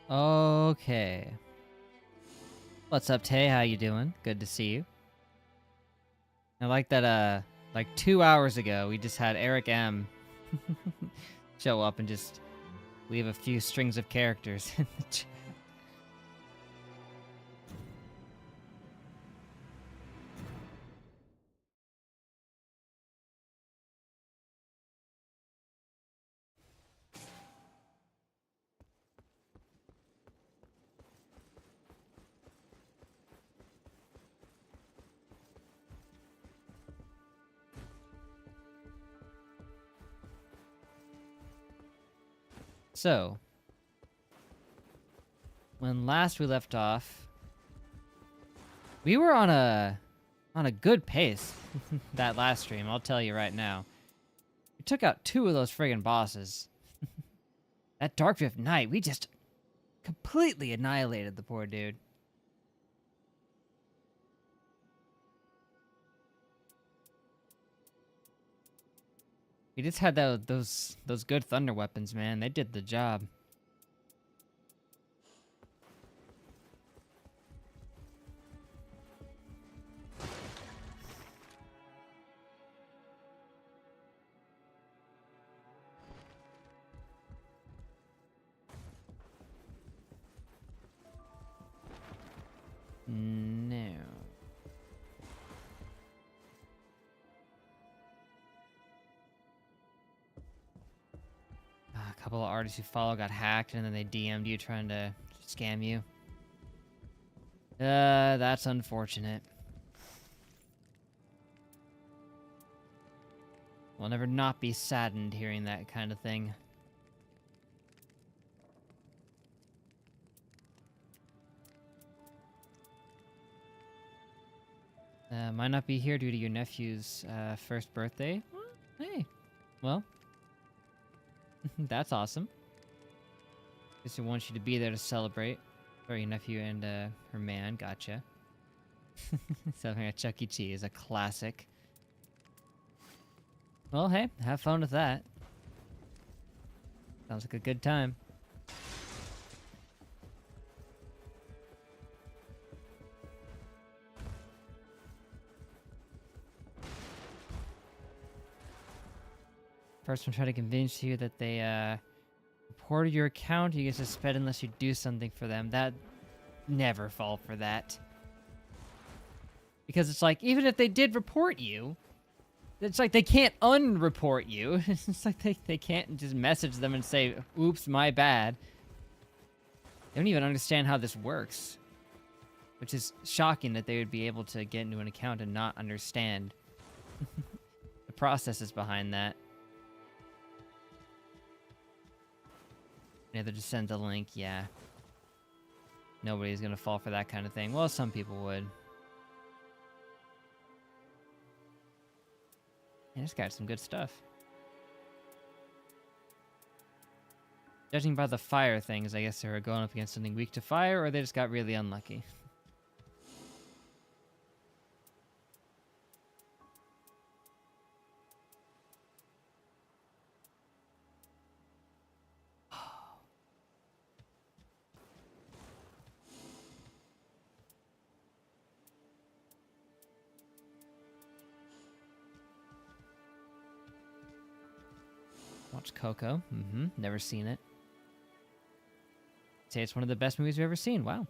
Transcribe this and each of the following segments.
Okay. What's up, Tay? How you doing? Good to see you. I like that, like 2 hours ago, we just had Eric M show up and just leave a few strings of characters in the chat. So, when last we left off, we were on a good pace that last stream, I'll tell you right now. We took out 2 of those friggin' bosses. That Darkdrift Knight, we just completely annihilated the poor dude. We just had those good thunder weapons, man. They did the job. No. A couple of artists you follow got hacked and then they DM'd you trying to scam you. That's unfortunate. We'll never not be saddened hearing that kind of thing. Might not be here due to your nephew's first birthday. Hey, well, that's awesome. Guess he wants you to be there to celebrate. For your nephew and her man, gotcha. Something at Chuck E. Cheese, a classic. Well, hey, have fun with that. Sounds like a good time. Person try to convince you that they reported your account, you get suspended unless you do something for them. That never fall for that. Because it's like, even if they did report you, it's like they can't unreport you. It's like they can't just message them and say, oops, my bad. They don't even understand how this works. Which is shocking that they would be able to get into an account and not understand the processes behind that. Either just send the link, yeah. Nobody's gonna fall for that kind of thing. Well, some people would. Yeah, this guy's some good stuff. Judging by the fire things, I guess they were going up against something weak to fire, or they just got really unlucky. Watch Coco. Never seen it. Say it's one of the best movies we've ever seen. Wow.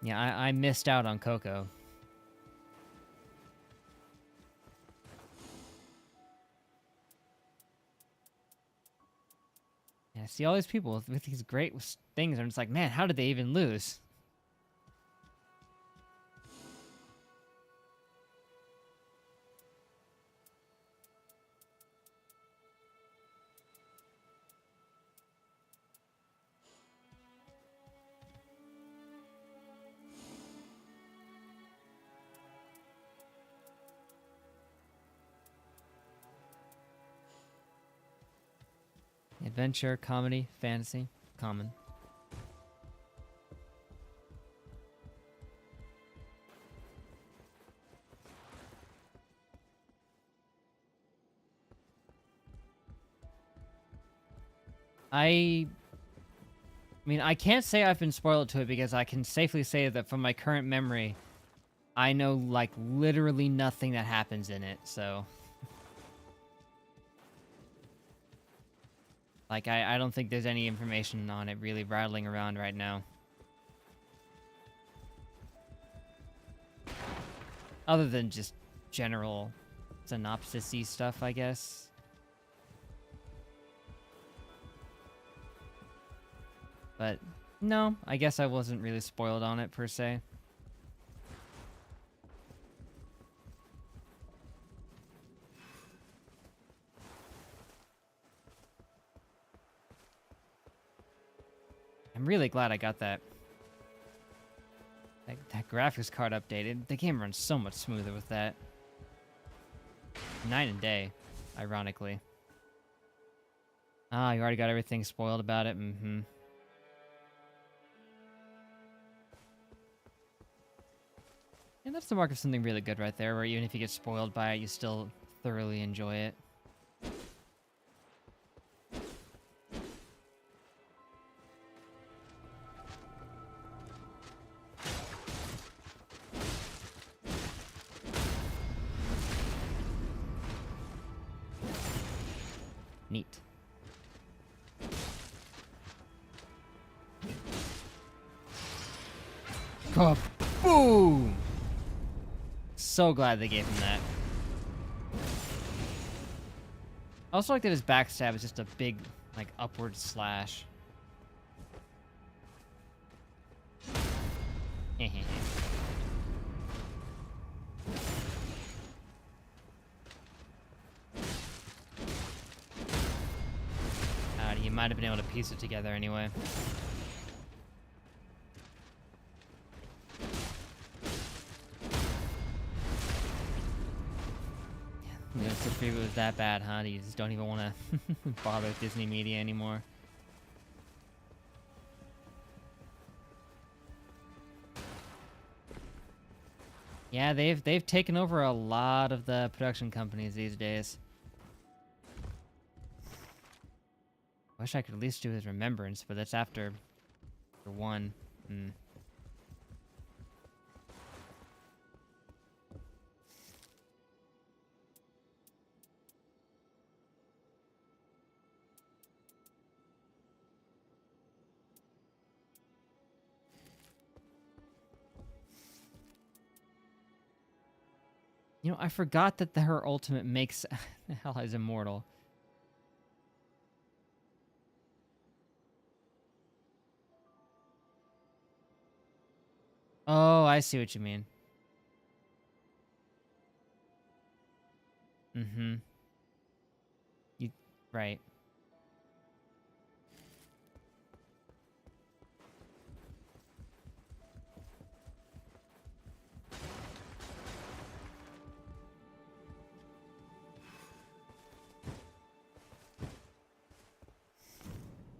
Yeah, I missed out on Coco. Yeah, I see all these people with these great things, and it's like, man, how did they even lose? Adventure, comedy, fantasy, common. I mean, I can't say I've been spoiled to it because I can safely say that from my current memory, I know, like, literally nothing that happens in it, so... Like, I don't think there's any information on it really rattling around right now. Other than just general synopsis-y stuff, I guess. But, no, I guess I wasn't really spoiled on it, per se. I'm really glad I got that graphics card updated. The game runs so much smoother with that. Night and day, ironically. Ah, you already got everything spoiled about it? And that's the mark of something really good right there, where even if you get spoiled by it, you still thoroughly enjoy it. Neat. Kaboom! So glad they gave him that. I also like that his backstab is just a big, like, upward slash. You might have been able to piece it together anyway. the reboot was that bad, huh? You just don't even want to bother with Disney media anymore. Yeah, they've taken over a lot of the production companies these days. Wish I could at least do his Remembrance, but that's after one. You know, I forgot that her ultimate makes Allies immortal. Oh, I see what you mean. Mm-hmm. Right.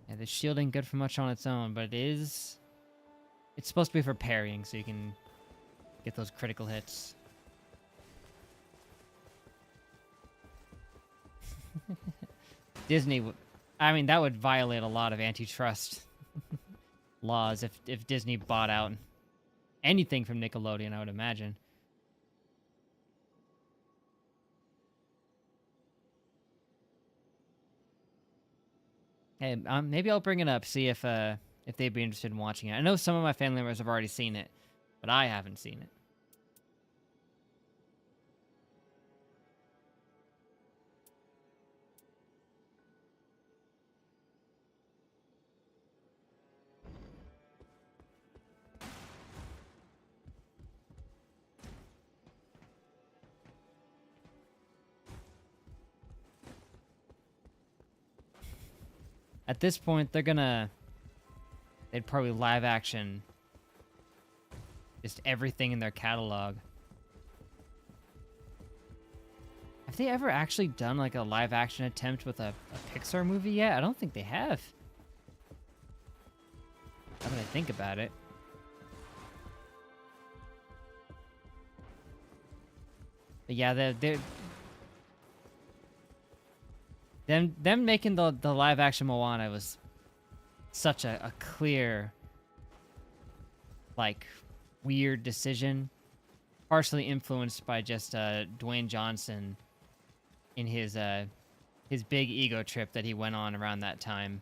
Yeah, the shield ain't good for much on its own, but it is... It's supposed to be for parrying, so you can get those critical hits. Disney... I mean, that would violate a lot of antitrust laws if Disney bought out anything from Nickelodeon, I would imagine. Hey, maybe I'll bring it up, see if they'd be interested in watching it. I know some of my family members have already seen it, but I haven't seen it. At this point, they'd probably live action just everything in their catalog. Have they ever actually done like a live action attempt with a Pixar movie yet? I don't think they have. Now that I think about it. But yeah, them making the live action Moana was such a clear, like, weird decision, partially influenced by just Dwayne Johnson in his big ego trip that he went on around that time.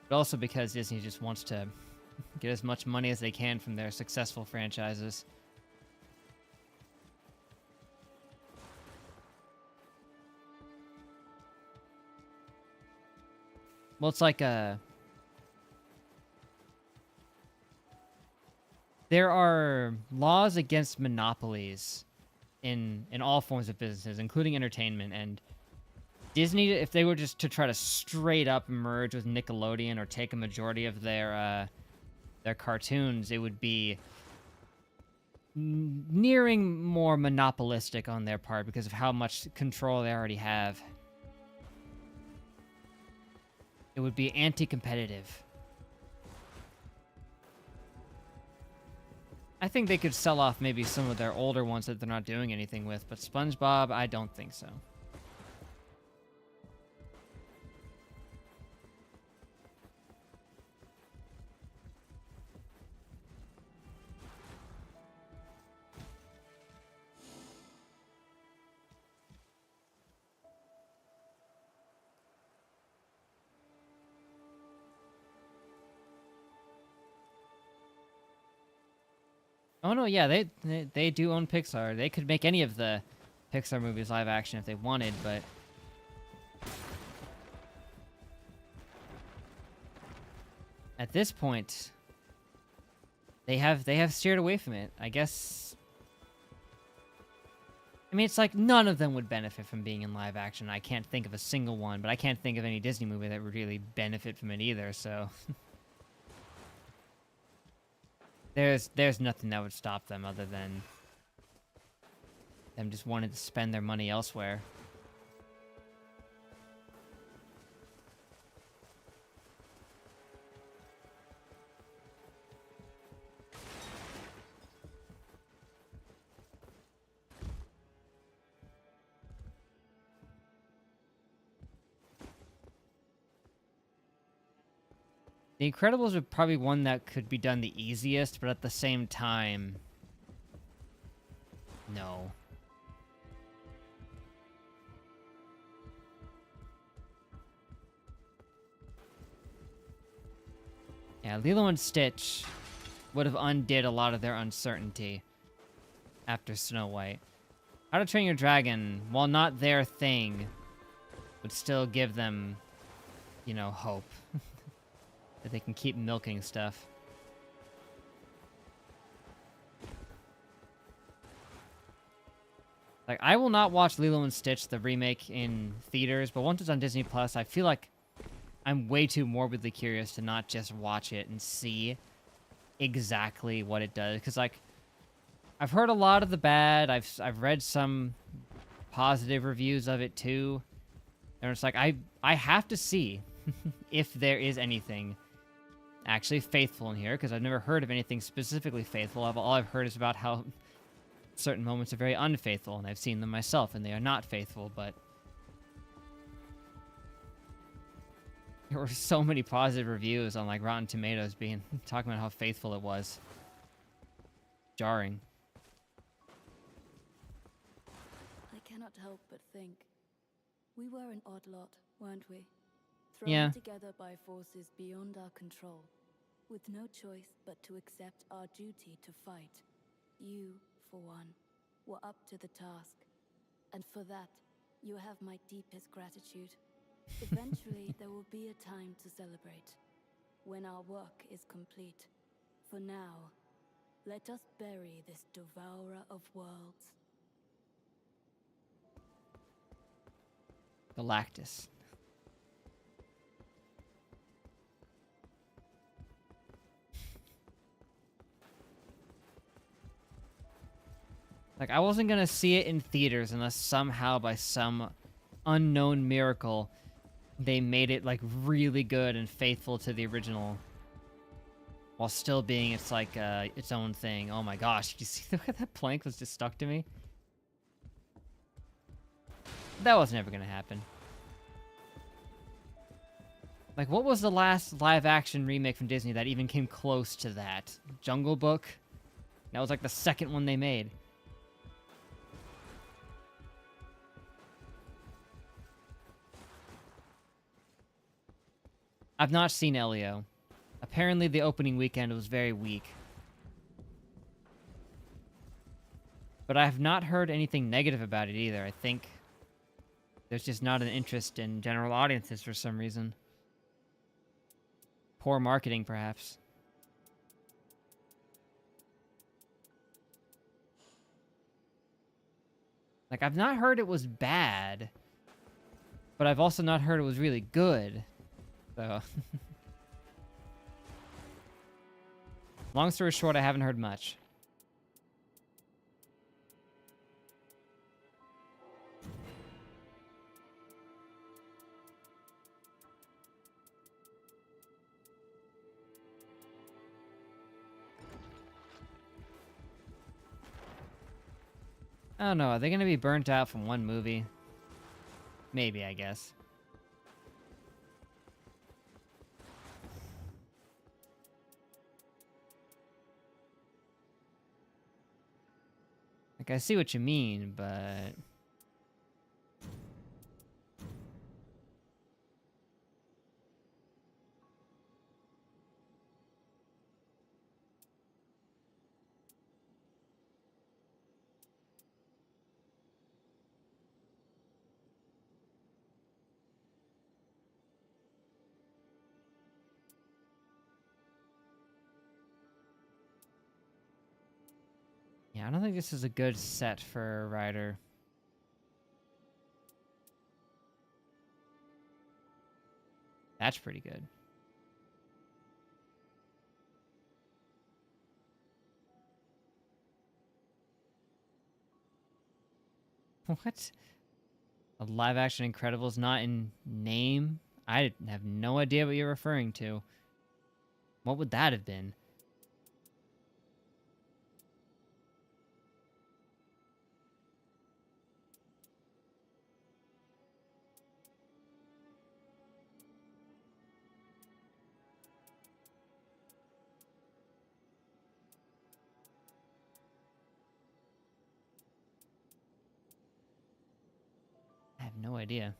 But also because Disney just wants to get as much money as they can from their successful franchises. Well, it's like there are laws against monopolies in all forms of businesses, including entertainment, and Disney, if they were just to try to straight up merge with Nickelodeon or take a majority of their cartoons, it would be nearing more monopolistic on their part because of how much control they already have. It would be anti-competitive. I think they could sell off maybe some of their older ones that they're not doing anything with, but SpongeBob, I don't think so. Oh no, yeah, they do own Pixar. They could make any of the Pixar movies live action if they wanted, but at this point, they have steered away from it. I guess. I mean, it's like none of them would benefit from being in live action. I can't think of a single one, but I can't think of any Disney movie that would really benefit from it either. So. There's nothing that would stop them other than them just wanting to spend their money elsewhere. The Incredibles are probably one that could be done the easiest, but at the same time, no. Yeah, Lilo and Stitch would have undid a lot of their uncertainty after Snow White. How to Train Your Dragon, while not their thing, would still give them, you know, hope. That they can keep milking stuff. Like, I will not watch Lilo and Stitch, the remake, in theaters, but once it's on Disney Plus, I feel like I'm way too morbidly curious to not just watch it and see exactly what it does. Because, like, I've heard a lot of the bad. I've read some positive reviews of it, too. And it's like, I have to see if there is anything actually faithful in here, because I've never heard of anything specifically faithful. All I've heard is about how certain moments are very unfaithful, and I've seen them myself, and they are not faithful, but there were so many positive reviews on, like, Rotten Tomatoes talking about how faithful it was. Jarring. I cannot help but think. We were an odd lot, weren't we? Thrown Yeah. together by forces beyond our control, with no choice but to accept our duty to fight. You, for one, were up to the task, and for that, you have my deepest gratitude. Eventually, there will be a time to celebrate, when our work is complete. For now, let us bury this devourer of worlds. Galactus. Like, I wasn't gonna see it in theaters unless somehow, by some unknown miracle, they made it, like, really good and faithful to the original, while still being its, like, its own thing. Oh my gosh, did you see the way that plank was just stuck to me? That was never gonna happen. Like, what was the last live-action remake from Disney that even came close to that? Jungle Book? That was, like, the second one they made. I've not seen Elio. Apparently the opening weekend was very weak. But I have not heard anything negative about it either. I think there's just not an interest in general audiences for some reason. Poor marketing, perhaps. Like, I've not heard it was bad, but I've also not heard it was really good. So, long story short, I haven't heard much. I don't know, are they gonna be burnt out from one movie? Maybe, I guess. Like, I see what you mean, but... yeah, I don't think this is a good set for a writer. That's pretty good. What? A live-action Incredibles not in name? I have no idea what you're referring to. What would that have been? I have no idea.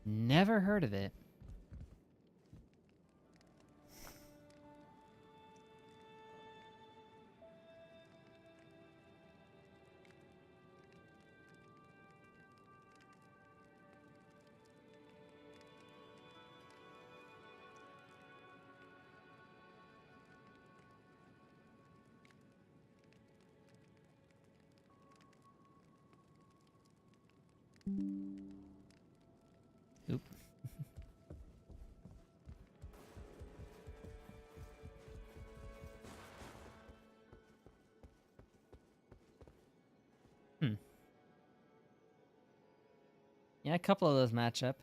Never heard of it. Oop. Yeah, a couple of those match up.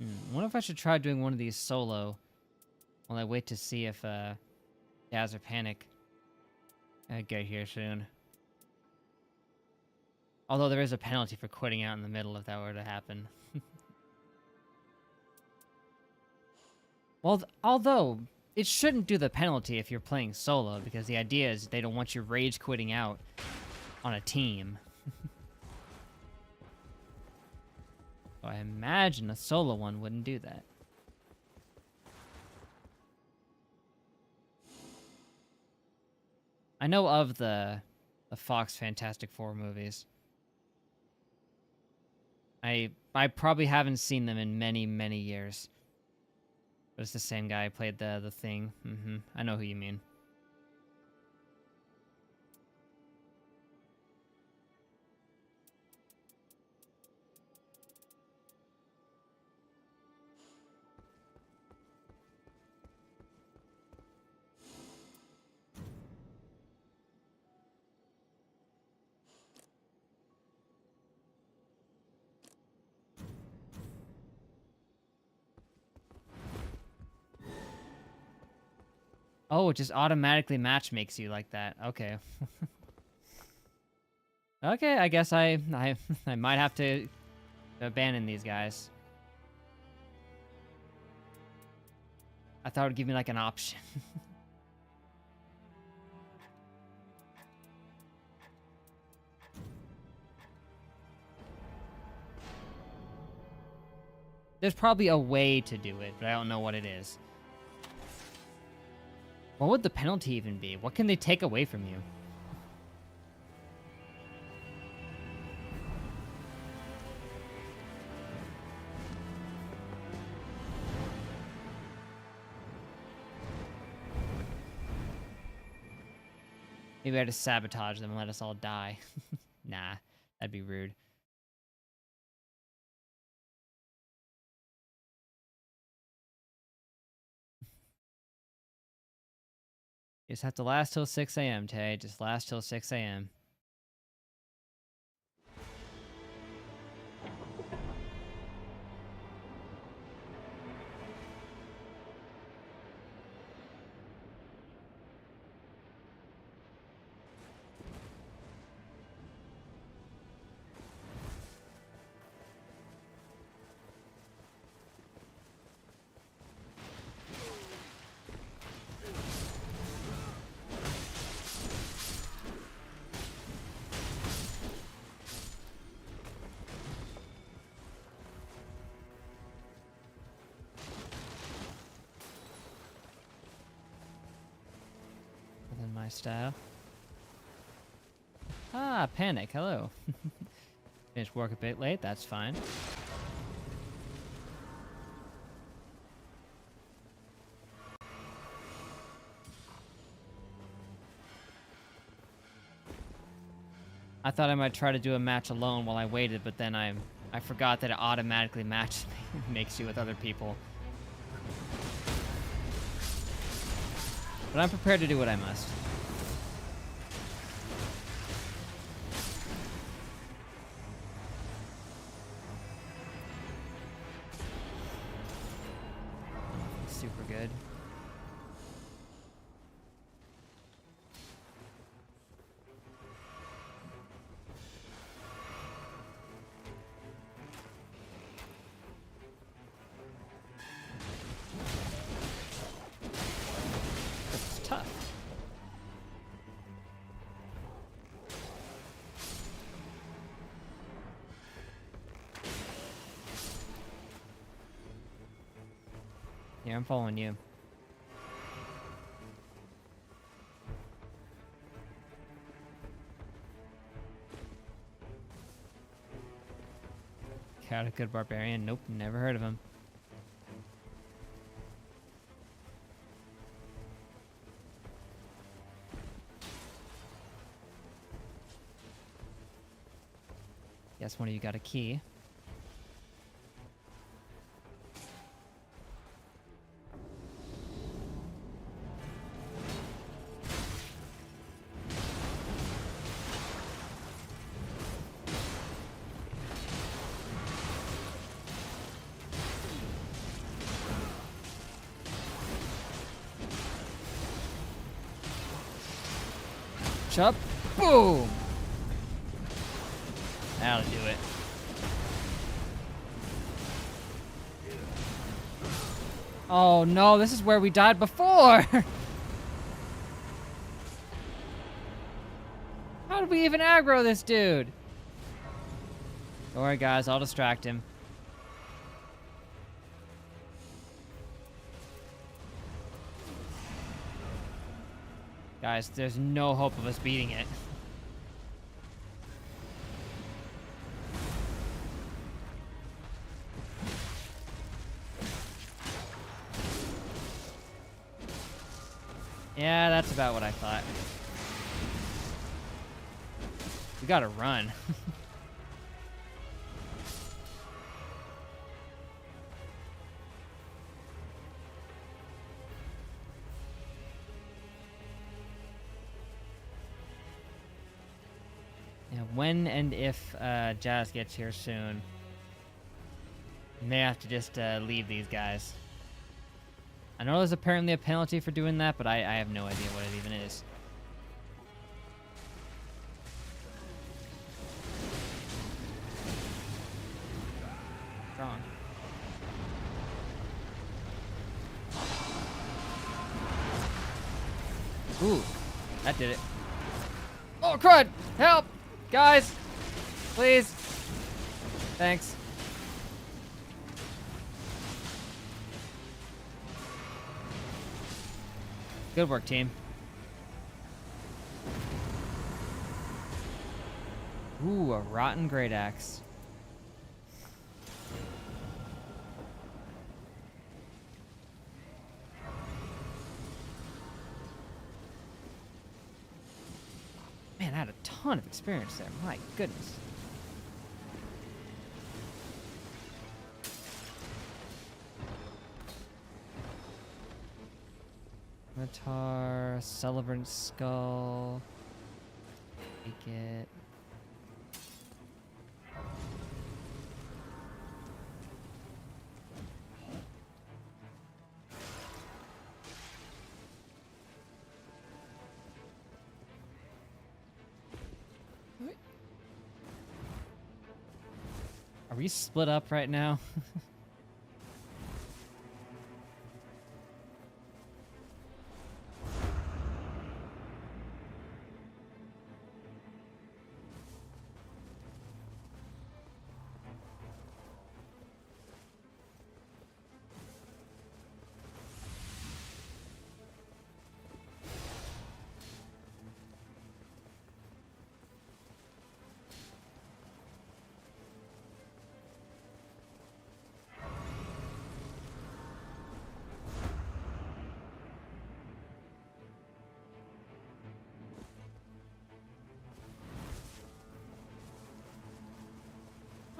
I wonder if I should try doing one of these solo while I wait to see if Daz or Panic get here soon. Although there is a penalty for quitting out in the middle if that were to happen. Well, although it shouldn't do the penalty if you're playing solo, because the idea is they don't want you rage quitting out on a team. So I imagine a solo one wouldn't do that. I know of the Fox Fantastic Four movies. I probably haven't seen them in many, many years. But it's the same guy who played the Thing. I know who you mean. Oh, it just automatically match makes you like that. Okay. Okay, I guess I might have to abandon these guys. I thought it would give me like an option. There's probably a way to do it, but I don't know what it is. What would the penalty even be? What can they take away from you? Maybe I just sabotage them and let us all die. Nah, that'd be rude. You just have to last till 6 a.m., Tay. Just last till 6 a.m. my style. Ah, Panic, hello. Finished work a bit late, that's fine. I thought I might try to do a match alone while I waited, but then I forgot that it automatically makes you with other people. But I'm prepared to do what I must. Super good. This is tough. Here, I'm following you. Got a good barbarian? Nope, never heard of him. Guess one of you got a key. Chop. Boom! That'll do it. Oh no, this is where we died before! How did we even aggro this dude? Don't worry guys, I'll distract him. Guys, there's no hope of us beating it. Yeah, that's about what I thought. We gotta run. Yeah, when and if Jazz gets here soon, we may have to just leave these guys. I know there's apparently a penalty for doing that, but I have no idea what it even is. Wrong. Ooh, that did it. Oh, crud! Help! Guys! Please! Thanks. Good work, team. Ooh, a rotten great axe. Man, I had a ton of experience there. My goodness. Avatar, Celebrant Skull. Take it. Are we split up right now?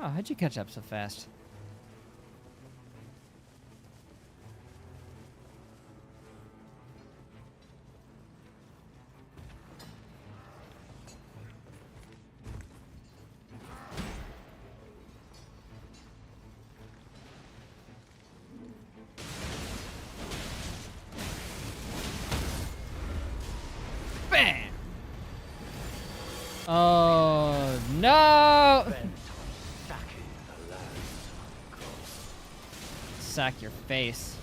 Oh, how'd you catch up so fast? Bam! Oh, no! Sack your face.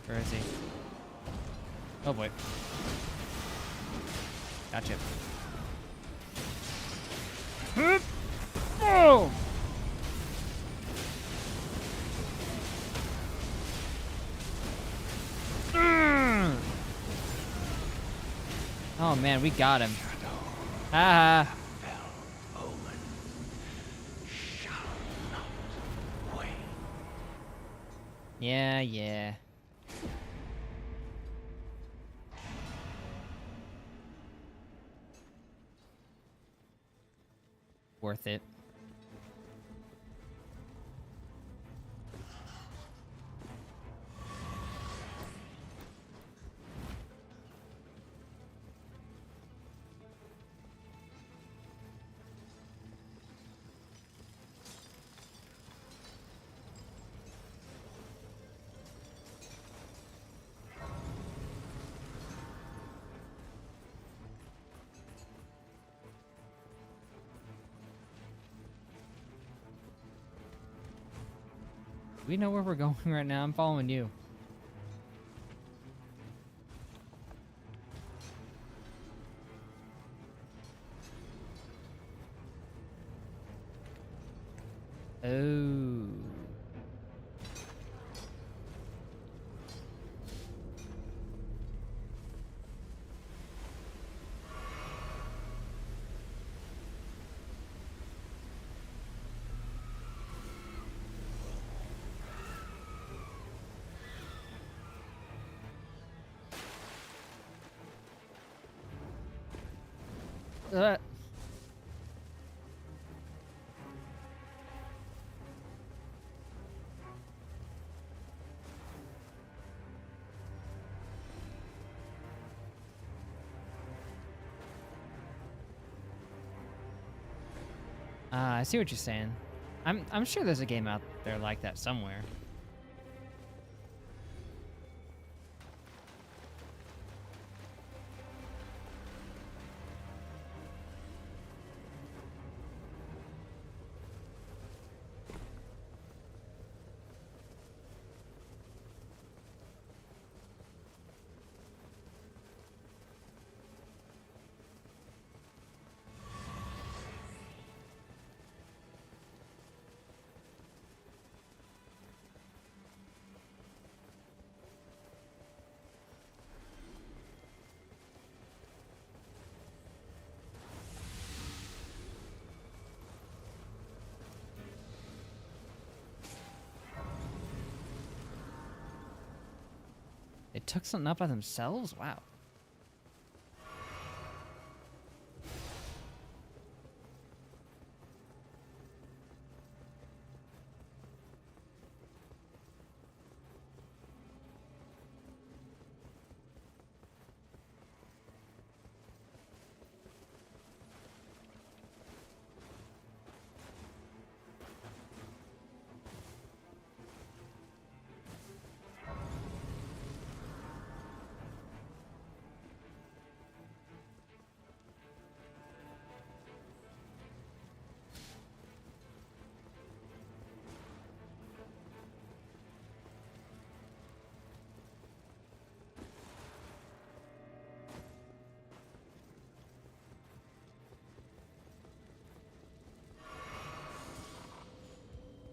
Where is he? Oh boy. Gotcha. Oh! Oh man, we got him. Ah. Yeah, yeah. Worth it. We know where we're going right now. I'm following you. Oh. Uh. I see what you're saying. I'm sure there's a game out there like that somewhere. They took something up by themselves? Wow.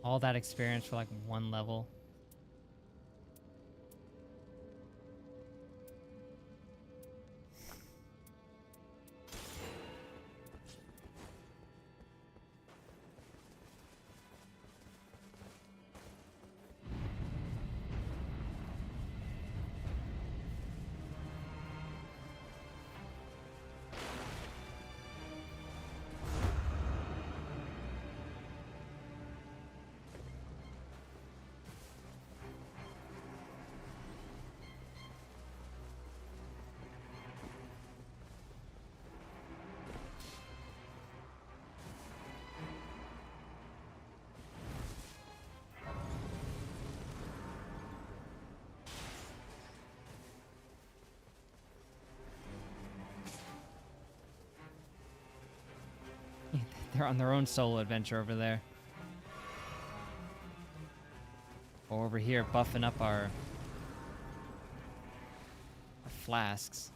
All that experience for like one level. They're on their own solo adventure over there. Or over here, buffing up our flasks.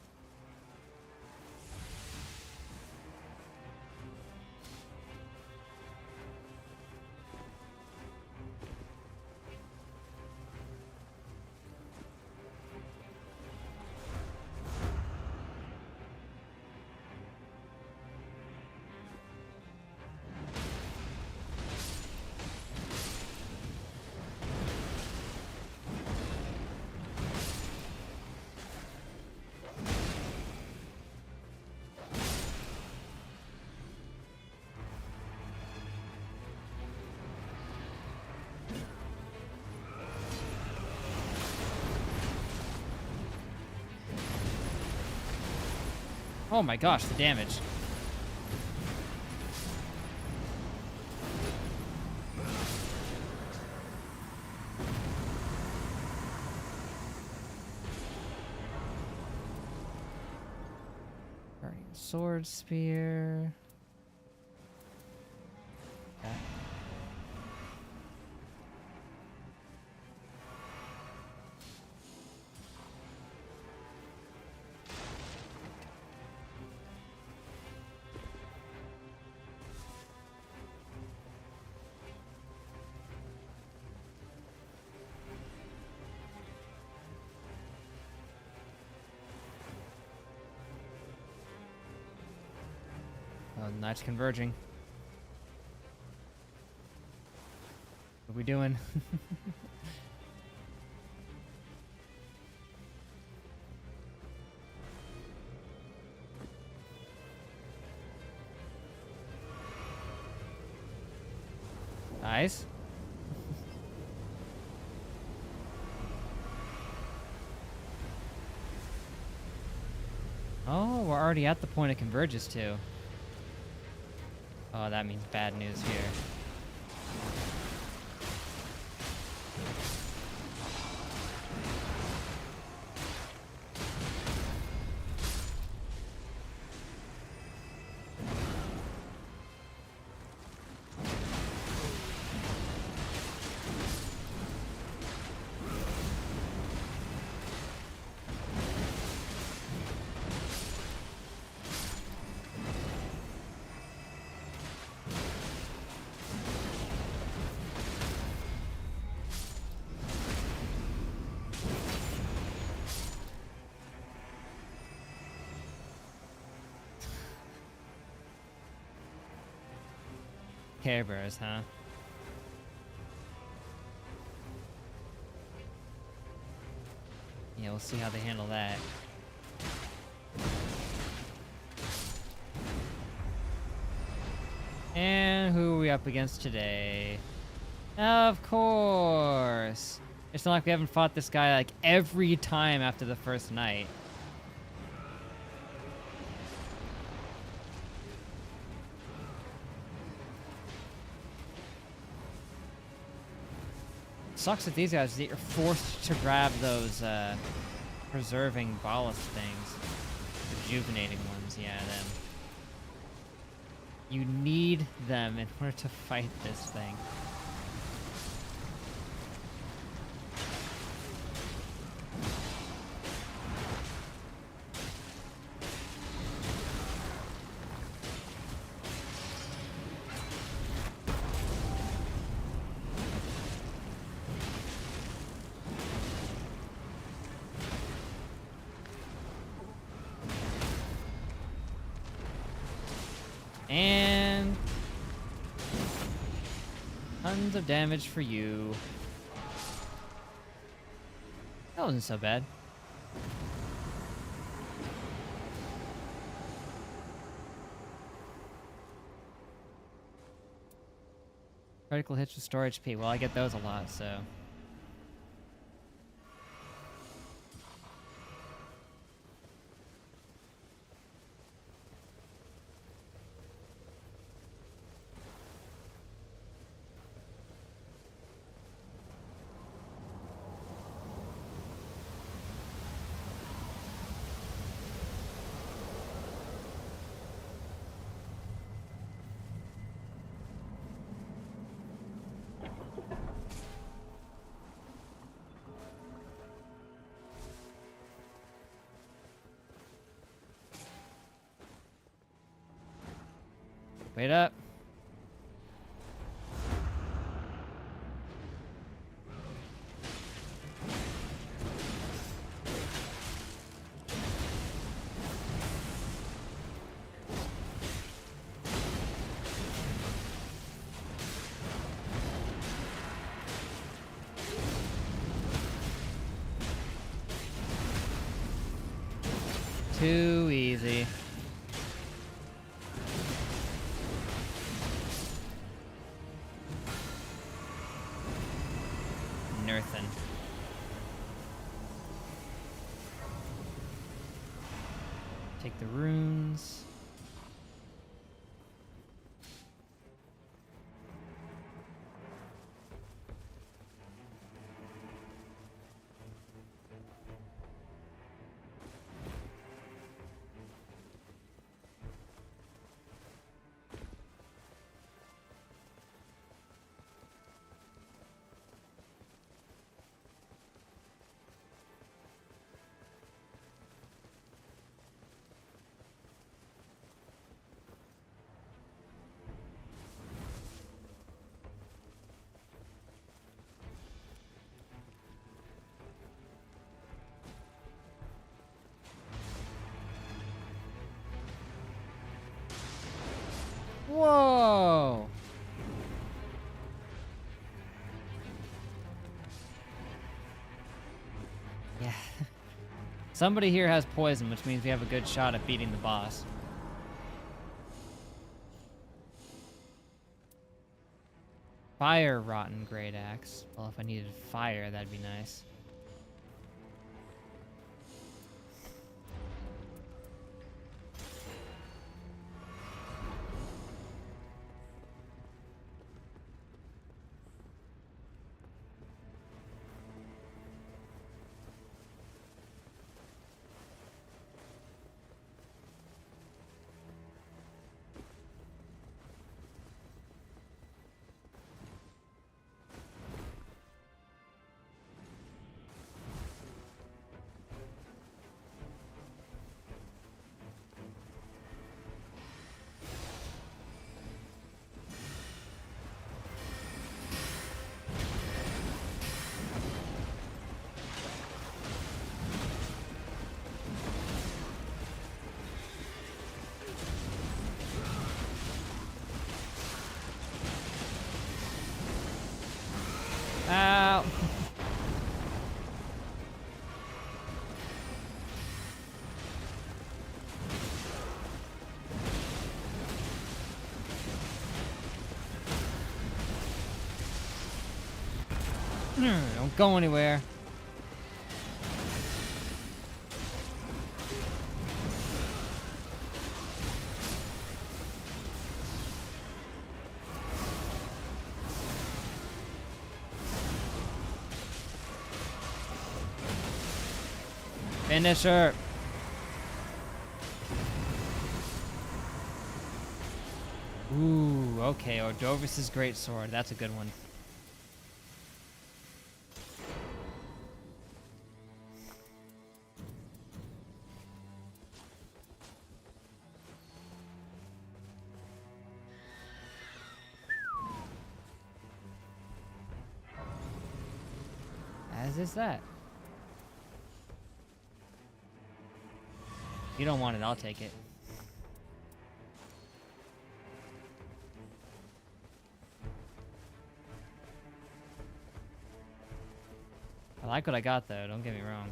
Oh my gosh, the damage. Guardian sword spear. Okay. Oh, Knight's converging. What are we doing? Nice. Oh, we're already at the point it converges to. Oh, that means bad news here. Care Bears, huh? Yeah, we'll see how they handle that. And who are we up against today? Of course! It's not like we haven't fought this guy like every time after the first night. Sucks with these guys that you're forced to grab those preserving ballast things. Rejuvenating ones, yeah, them. You need them in order to fight this thing. And tons of damage for you. That wasn't so bad. Critical hits with storage HP. Well, I get those a lot, so. Wait up. Too easy. Nothing. Take the runes. Whoa! Yeah. Somebody here has poison, which means we have a good shot at beating the boss. Fire rotten great axe. Well, if I needed fire, that'd be nice. Ow! Don't go anywhere. Finish her. Ooh, okay. Ordovis's great sword. That's a good one. As is that. You don't want it, I'll take it. I like what I got though, don't get me wrong.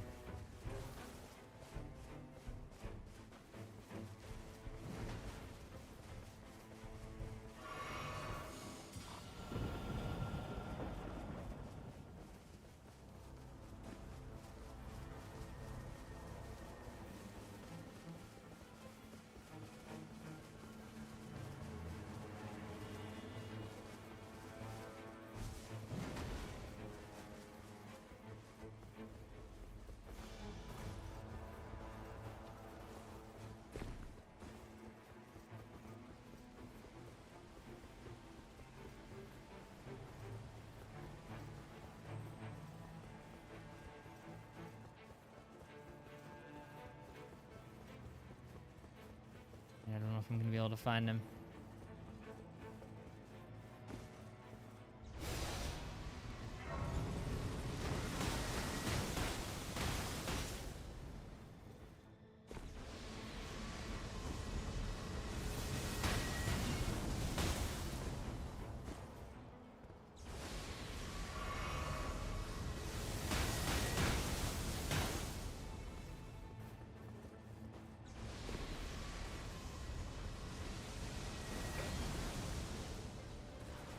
I don't know if I'm gonna be able to find him.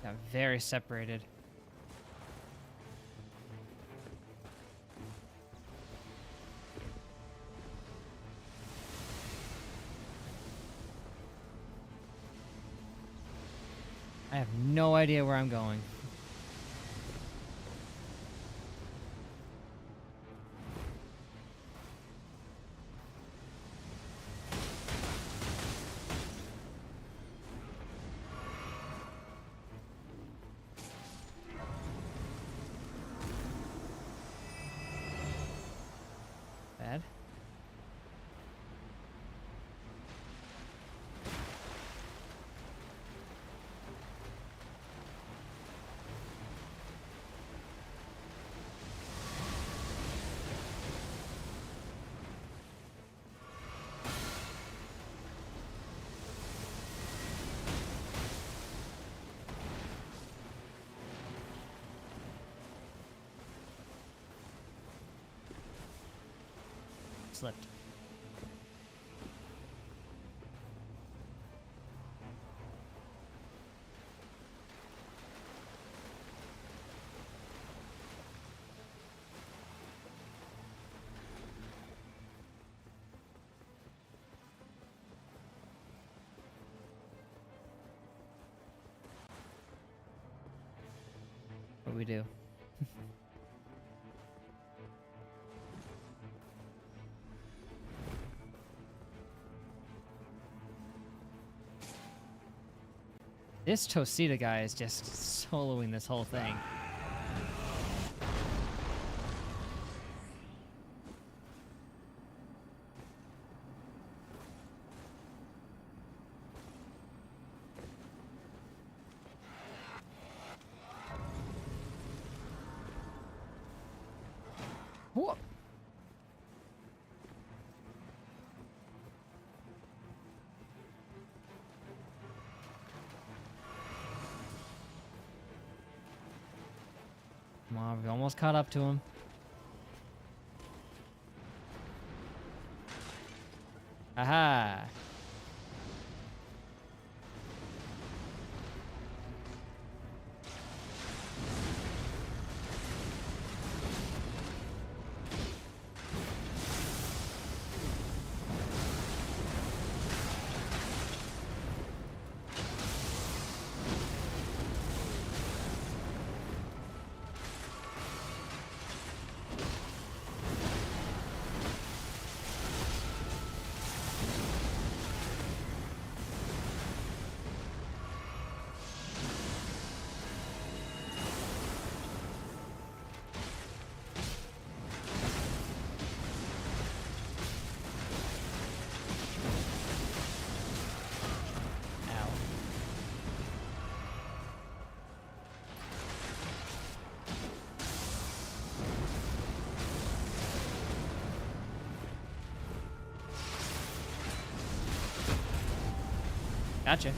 Got very separated. I have no idea where I'm going. Bad. Slipped. What do we do? This Tosita guy is just soloing this whole thing. Whoa. Come on, we almost caught up to him. Aha! Gotcha.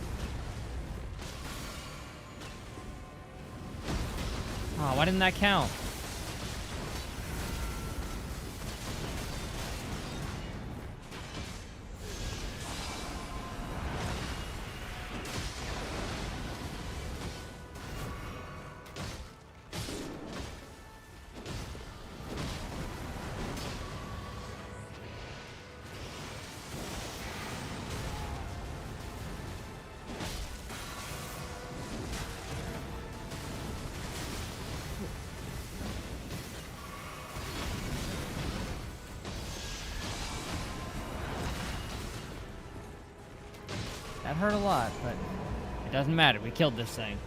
Oh, why didn't that count? That hurt a lot, but it doesn't matter. We killed this thing.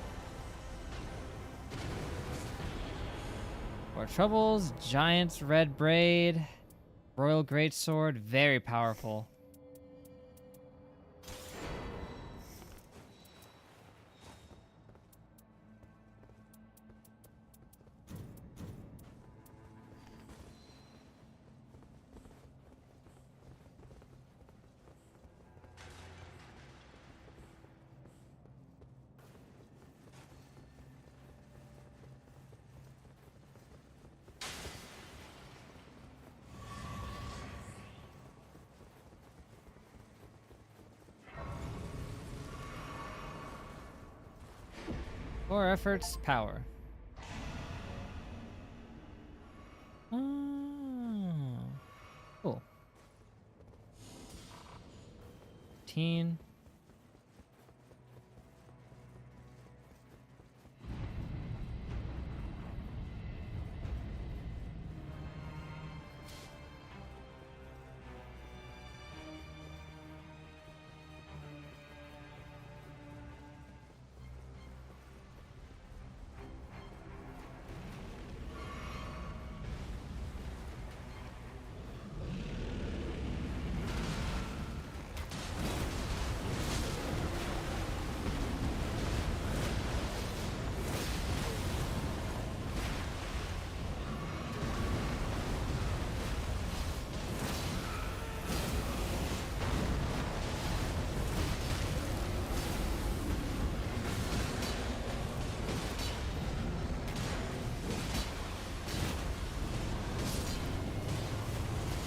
More troubles, Giant's Red Braid, Royal Greatsword, very powerful. 4 efforts, power. Oh. Cool. 15.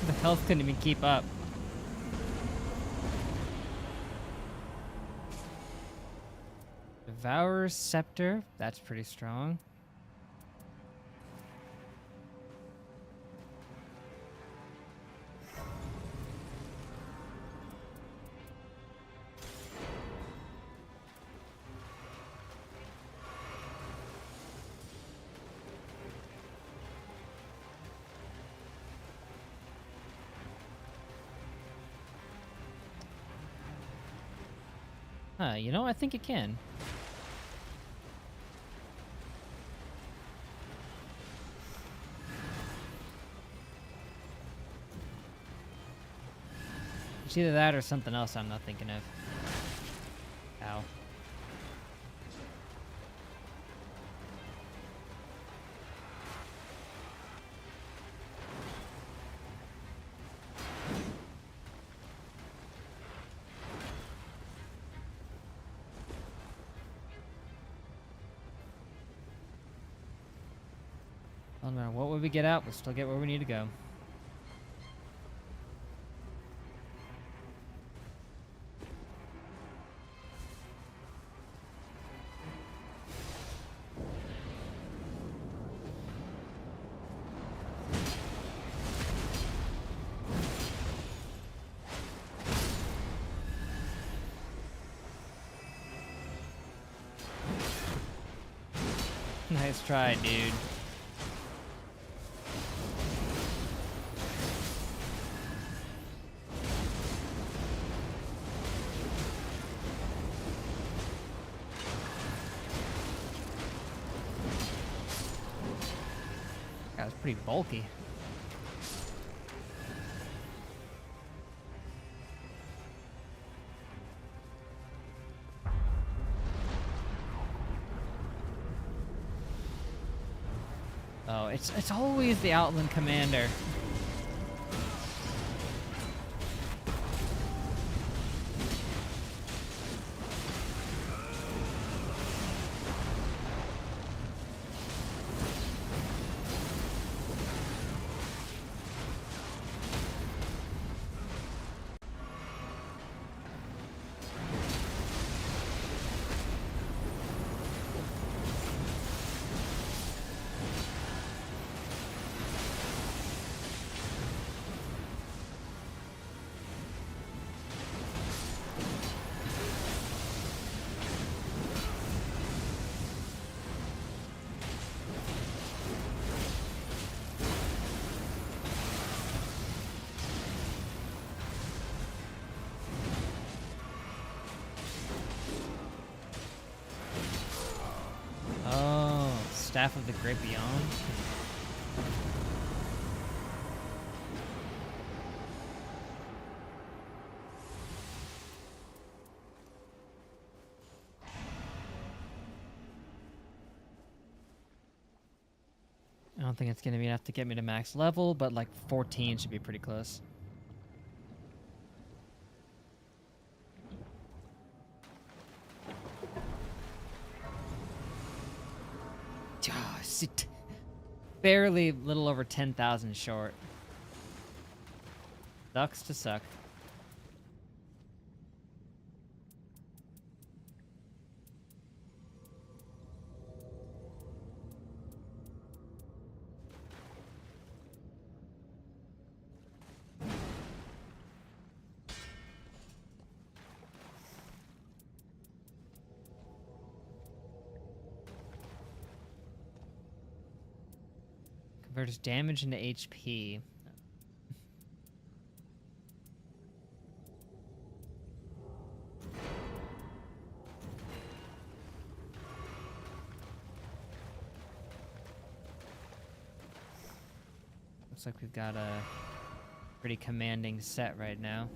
The health couldn't even keep up. Devourer's Scepter. That's pretty strong. You know, I think it can. It's either that or something else I'm not thinking of. Ow. No matter what way we get out, we'll still get where we need to go. Nice try, dude. That was pretty bulky. Oh, it's always the Outland Commander. Staff of the Great Beyond. I don't think it's going to be enough to get me to max level, but like 14 should be pretty close. Sit. Barely little over 10,000 short. Sucks to suck. Converts damage into HP. Looks like we've got a pretty commanding set right now.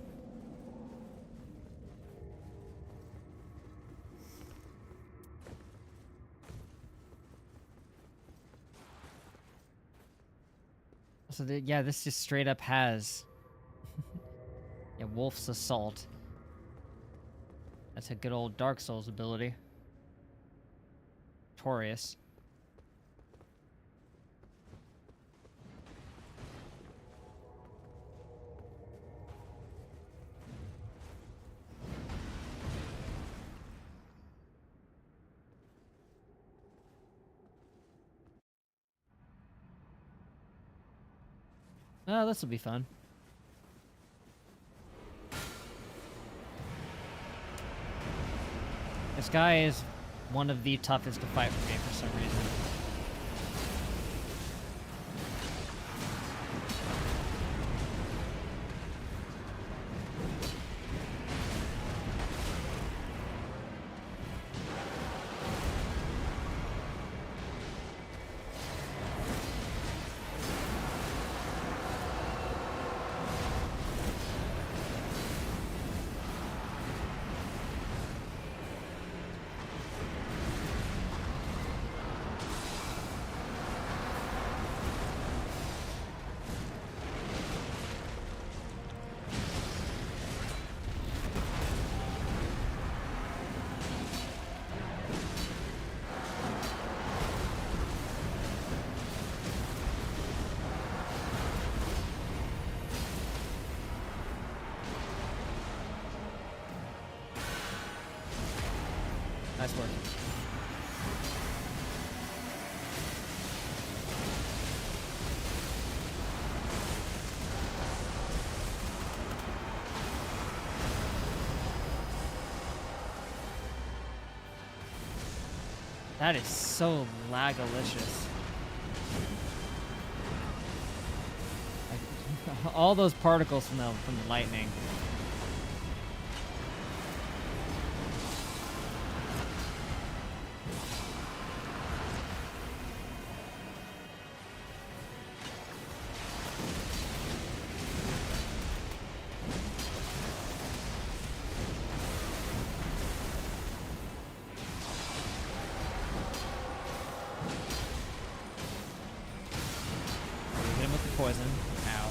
So yeah, this just straight up has yeah, Wolf's Assault. That's a good old Dark Souls ability. Torious. Oh, this will be fun. This guy is one of the toughest to fight for me for some reason. Nice work. That is so lagalicious. Like, all those particles from the lightning. Hit him with the poison. Ow.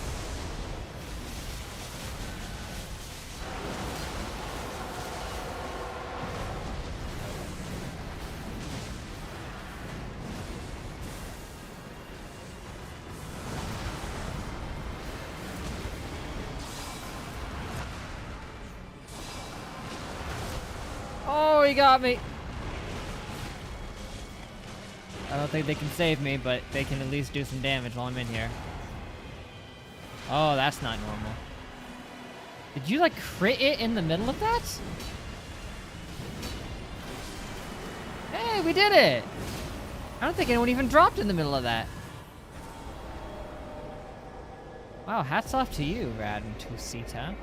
Oh, he got me. I don't think they can save me, but they can at least do some damage while I'm in here. Oh, that's not normal. Did you, like, crit it in the middle of that? Hey, we did it! I don't think anyone even dropped in the middle of that. Wow, hats off to you, Rad and Tusita.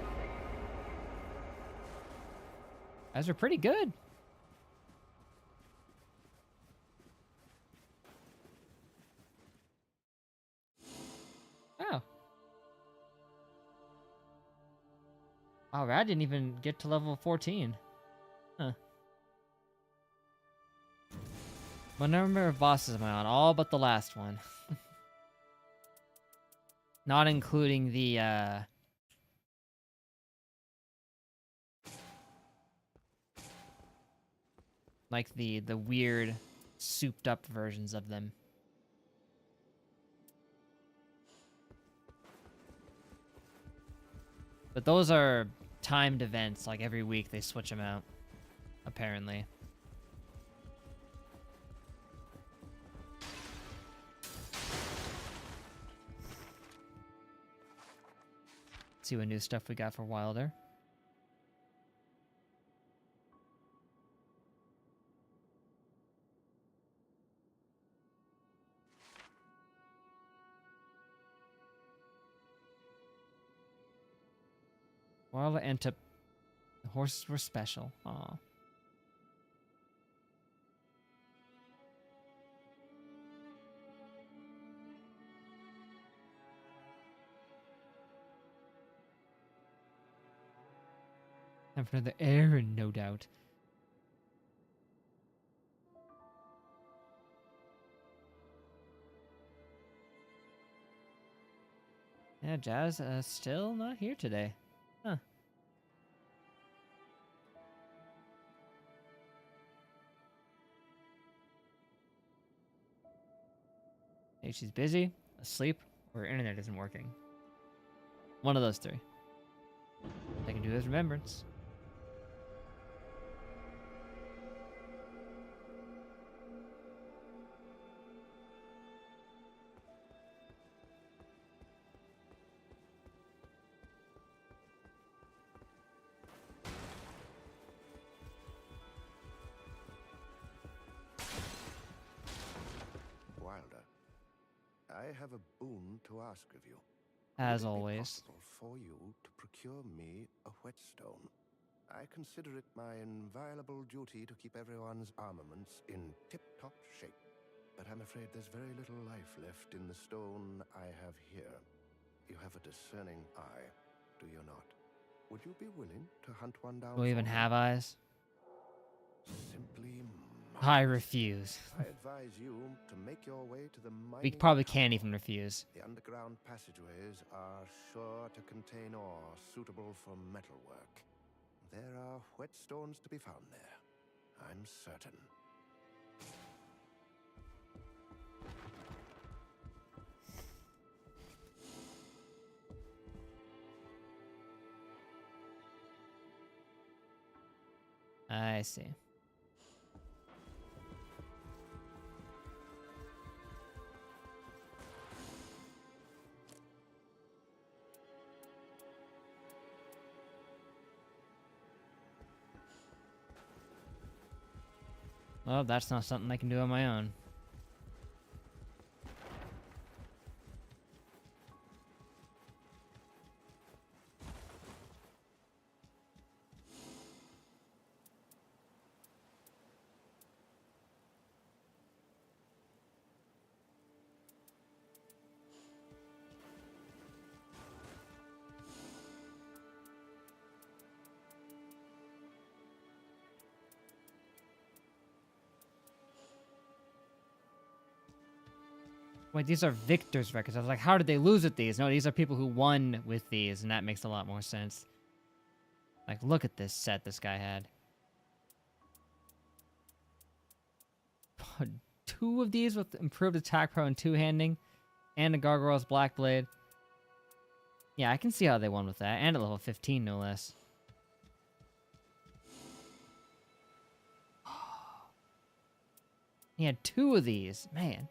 Guys are pretty good. Oh. Wow, Rad didn't even get to level 14. Huh. What number of bosses am I on? All but the last one. Not including the, like the weird, souped-up versions of them. But those are timed events, like every week they switch them out, apparently. Let's see what new stuff we got for Wilder. Warla and the horses were special. Aw. Time for another errand, no doubt. Yeah, Jazz still not here today. Huh. Maybe she's busy, asleep, or her internet isn't working. One of those three. I can do his remembrance. Wilder, I have a boon to ask of you. As Would it be always. possible for you to procure me a whetstone? I consider it my inviolable duty to keep everyone's armaments in tip-top shape. But I'm afraid there's very little life left in the stone I have here. You have a discerning eye, do you not? Would you be willing to hunt one down? Do we even for me? have eyes? Simply I marvelous. refuse. I advise you to make your way to the We mining probably tunnel. can't even refuse. The underground passageways are sure to contain ore suitable for metalwork. There are whetstones to be found there, I'm certain. I see. Well, that's not something I can do on my own. Wait, these are victors' records. I was like, how did they lose with these? No, these are people who won with these, and that makes a lot more sense. Like, look at this set this guy had. 2 of these with improved attack pro and two-handing, and a Gargoyle's Black Blade. Yeah, I can see how they won with that, and at level 15, no less. He had 2 of these, man.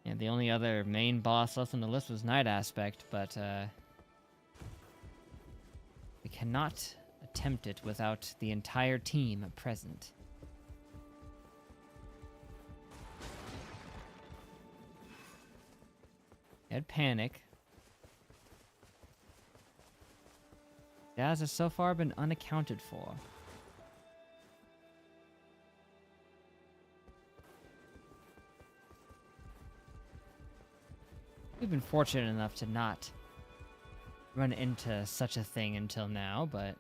Yeah, the only other main boss left on the list was Night Aspect, but we cannot attempt it without the entire team present. Had Panic. Jazz has so far been unaccounted for. We've been fortunate enough to not run into such a thing until now, but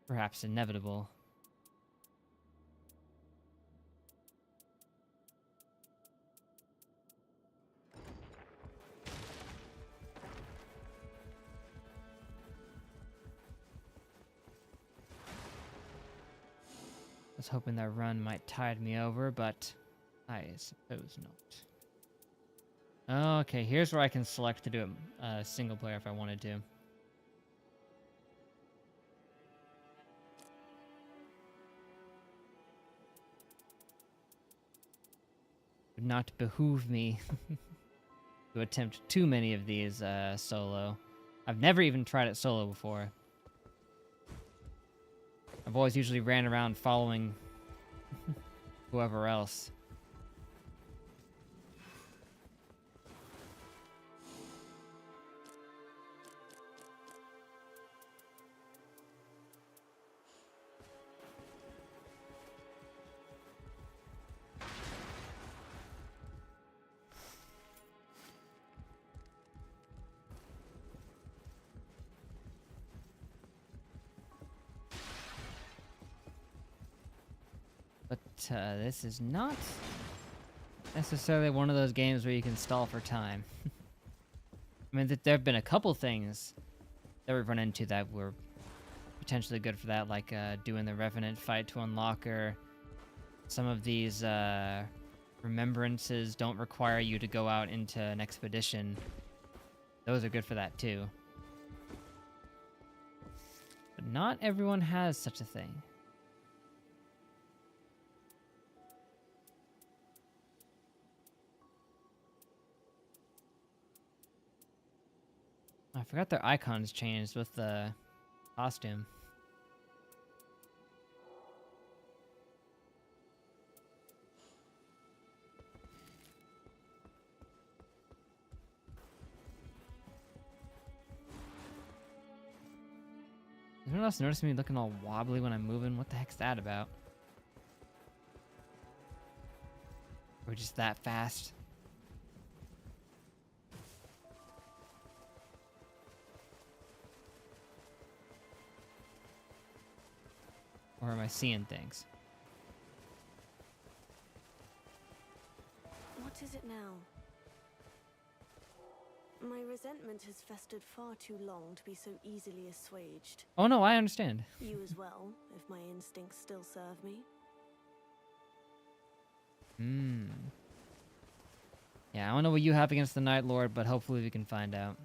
perhaps inevitable. I was hoping that run might tide me over, but I suppose not. Okay, here's where I can select to do a single player if I wanted to. Would not behoove me to attempt too many of these solo. I've never even tried it solo before. I've always usually ran around following whoever else. But this is not necessarily one of those games where you can stall for time. I mean, there have been a couple things that we've run into that were potentially good for that, like doing the Revenant fight to unlock her. Some of these remembrances don't require you to go out into an expedition. Those are good for that too. But not everyone has such a thing. I forgot their icons changed with the costume. Does anyone else notice me looking all wobbly when I'm moving? What the heck's that about? Or just that fast? Or am I seeing things? What is it now? My resentment has festered far too long to be so easily assuaged. Oh no, I understand. You as well, if my instincts still serve me. Yeah, I don't know what you have against the Night Lord, but hopefully we can find out.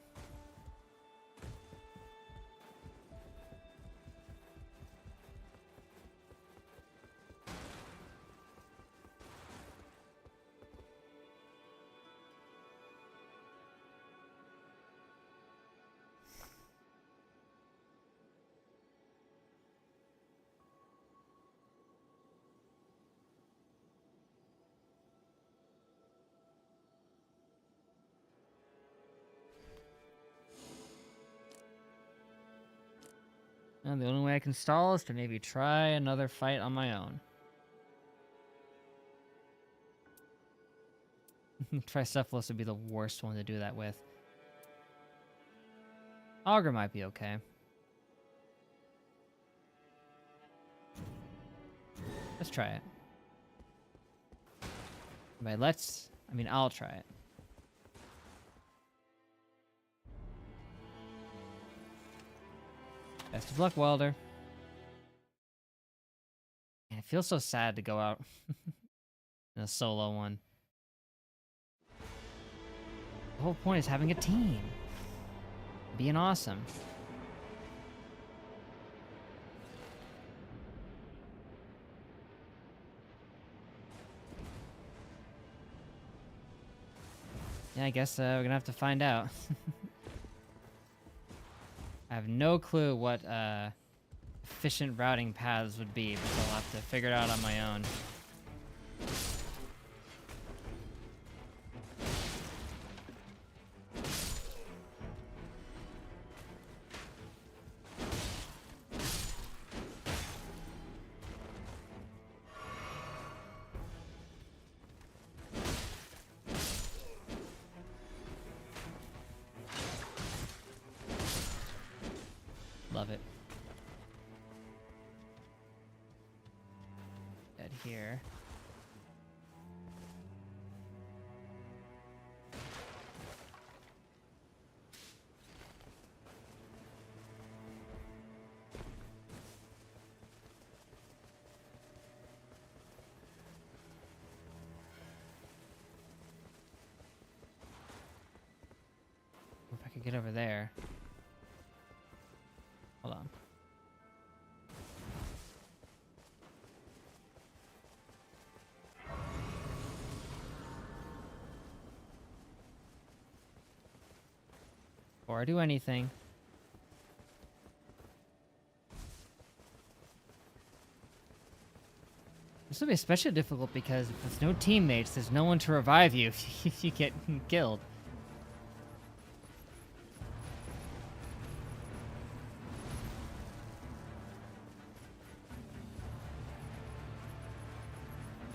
And the only way I can stall is to maybe try another fight on my own. Tricephalus would be the worst one to do that with. Augur might be okay. Let's try it. But I'll try it. Best of luck, Welder. Man, it feels so sad to go out in a solo one. The whole point is having a team. Being awesome. Yeah, I guess we're gonna have to find out. I have no clue what efficient routing paths would be, but I'll have to figure it out on my own. Love it. Dead here. If I could get over there. Hold on. Before I do anything. This will be especially difficult because if there's no teammates, there's no one to revive you if you get killed.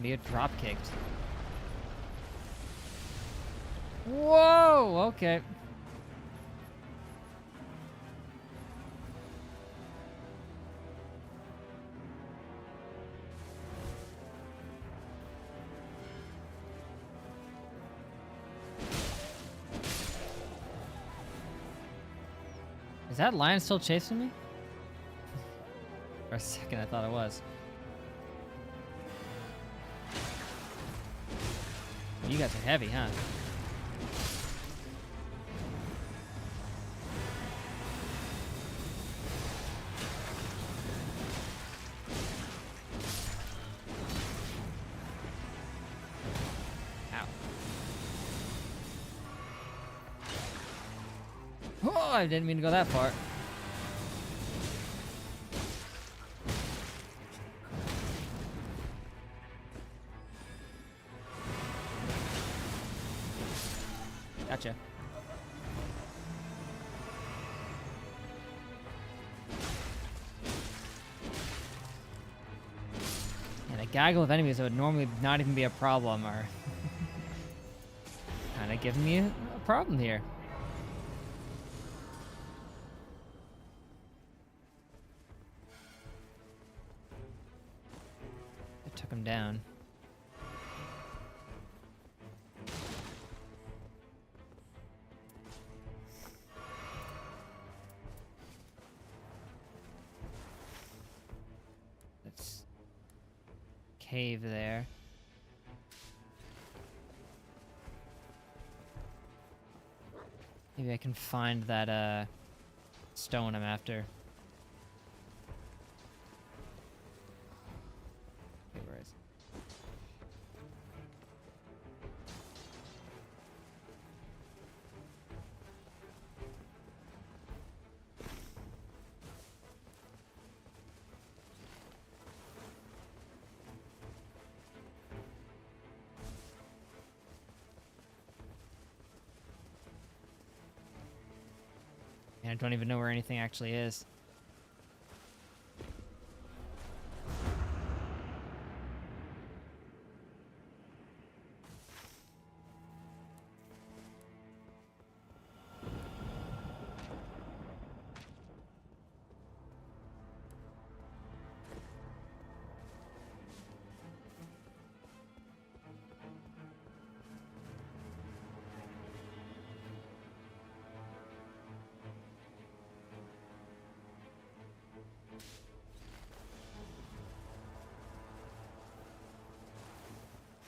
You get drop kicked. Whoa! Okay. Is that lion still chasing me? For a second, I thought it was. You guys are heavy, huh? Ow. Oh, I didn't mean to go that far. Gotcha. And a gaggle of enemies that would normally not even be a problem are kind of giving me a problem here. I took him down. Cave there. Maybe I can find that stone I'm after. Okay, where is it? I don't even know where anything actually is.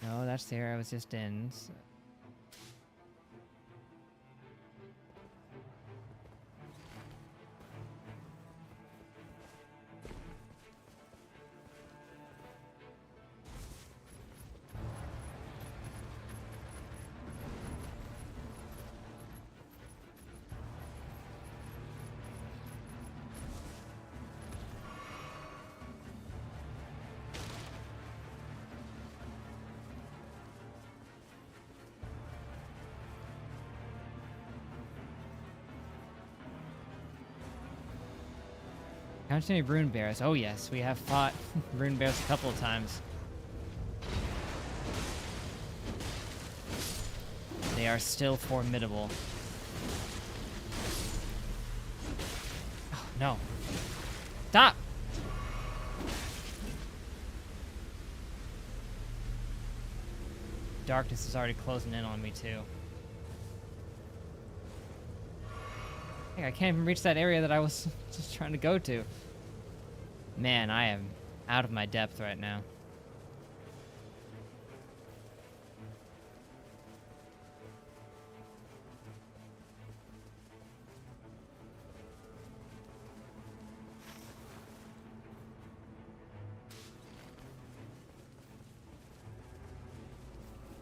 No, that's the area I was just in. So. How many rune bears? Oh yes, we have fought rune bears a couple of times. They are still formidable. Oh no. Stop! Darkness is already closing in on me too. I can't even reach that area that I was just trying to go to. Man, I am out of my depth right now.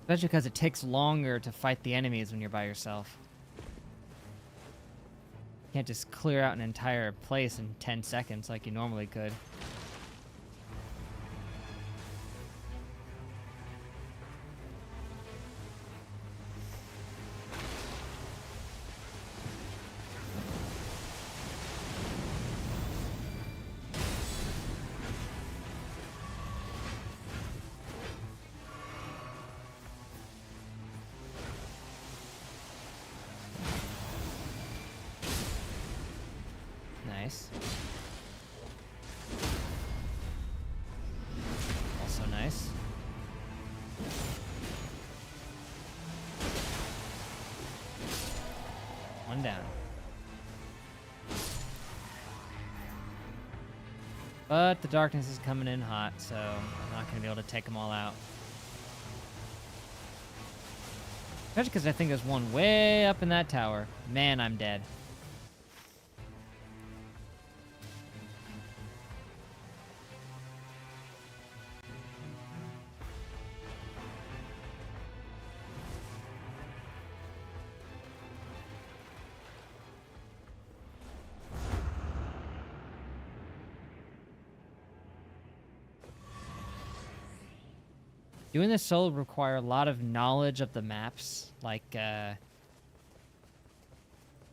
Especially because it takes longer to fight the enemies when you're by yourself. can't just clear out an entire place in 10 seconds like you normally could. Nice. Also nice. One down. But the darkness is coming in hot, so I'm not going to be able to take them all out. Especially because I think there's one way up in that tower. Man, I'm dead. Doing this solo would require a lot of knowledge of the maps. Like, it's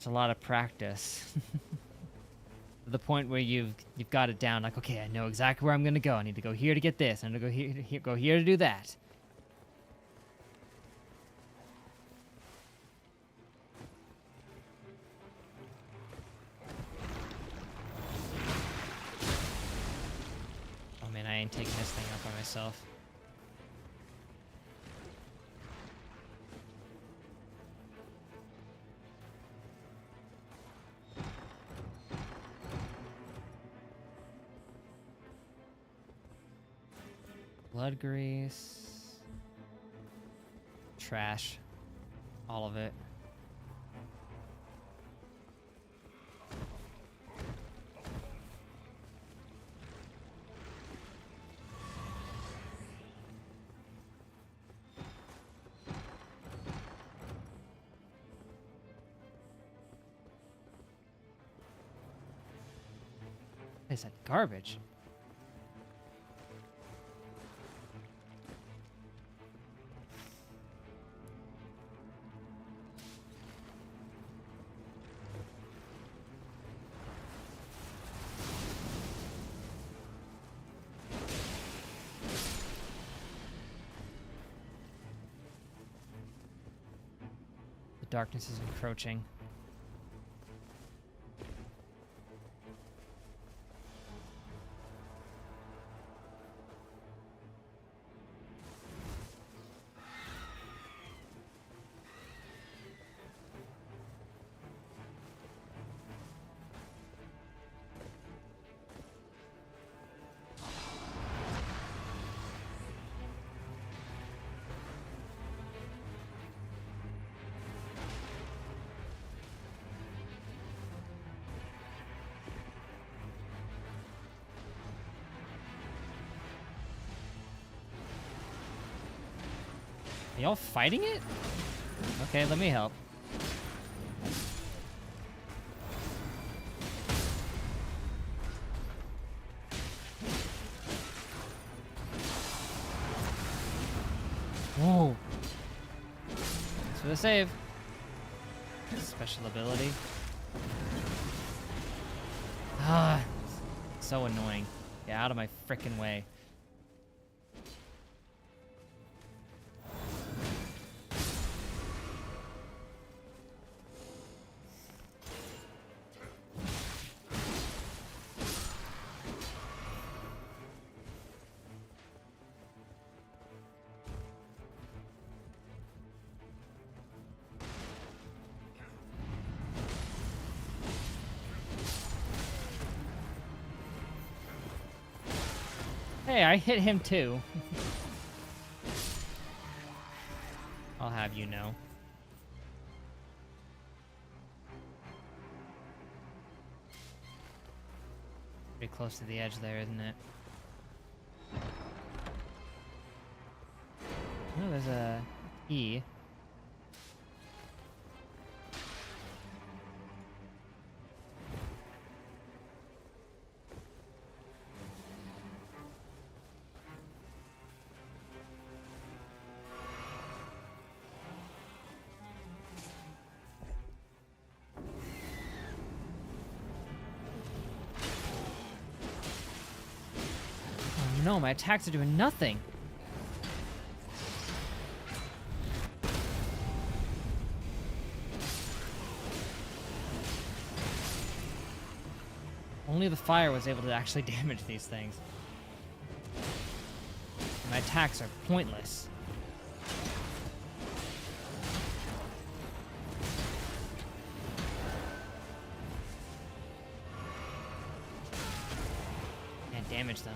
a lot of practice. To the point where you've got it down. Like, okay, I know exactly where I'm gonna go. I need to go here to get this. I'm gonna go here, go here to do that. Oh man, I ain't taking this thing out by myself. Blood grease. Trash. All of it. What is that garbage? Darkness is encroaching. Are y'all fighting it? Okay, let me help. Whoa. Thanks for the save. Special ability. Ah, so annoying. Get out of my frickin' way. Hey, I hit him too. I'll have you know. Pretty close to the edge there, isn't it? Oh, there's a E. no, my attacks are doing nothing. Only the fire was able to actually damage these things. My attacks are pointless. Can't damage them.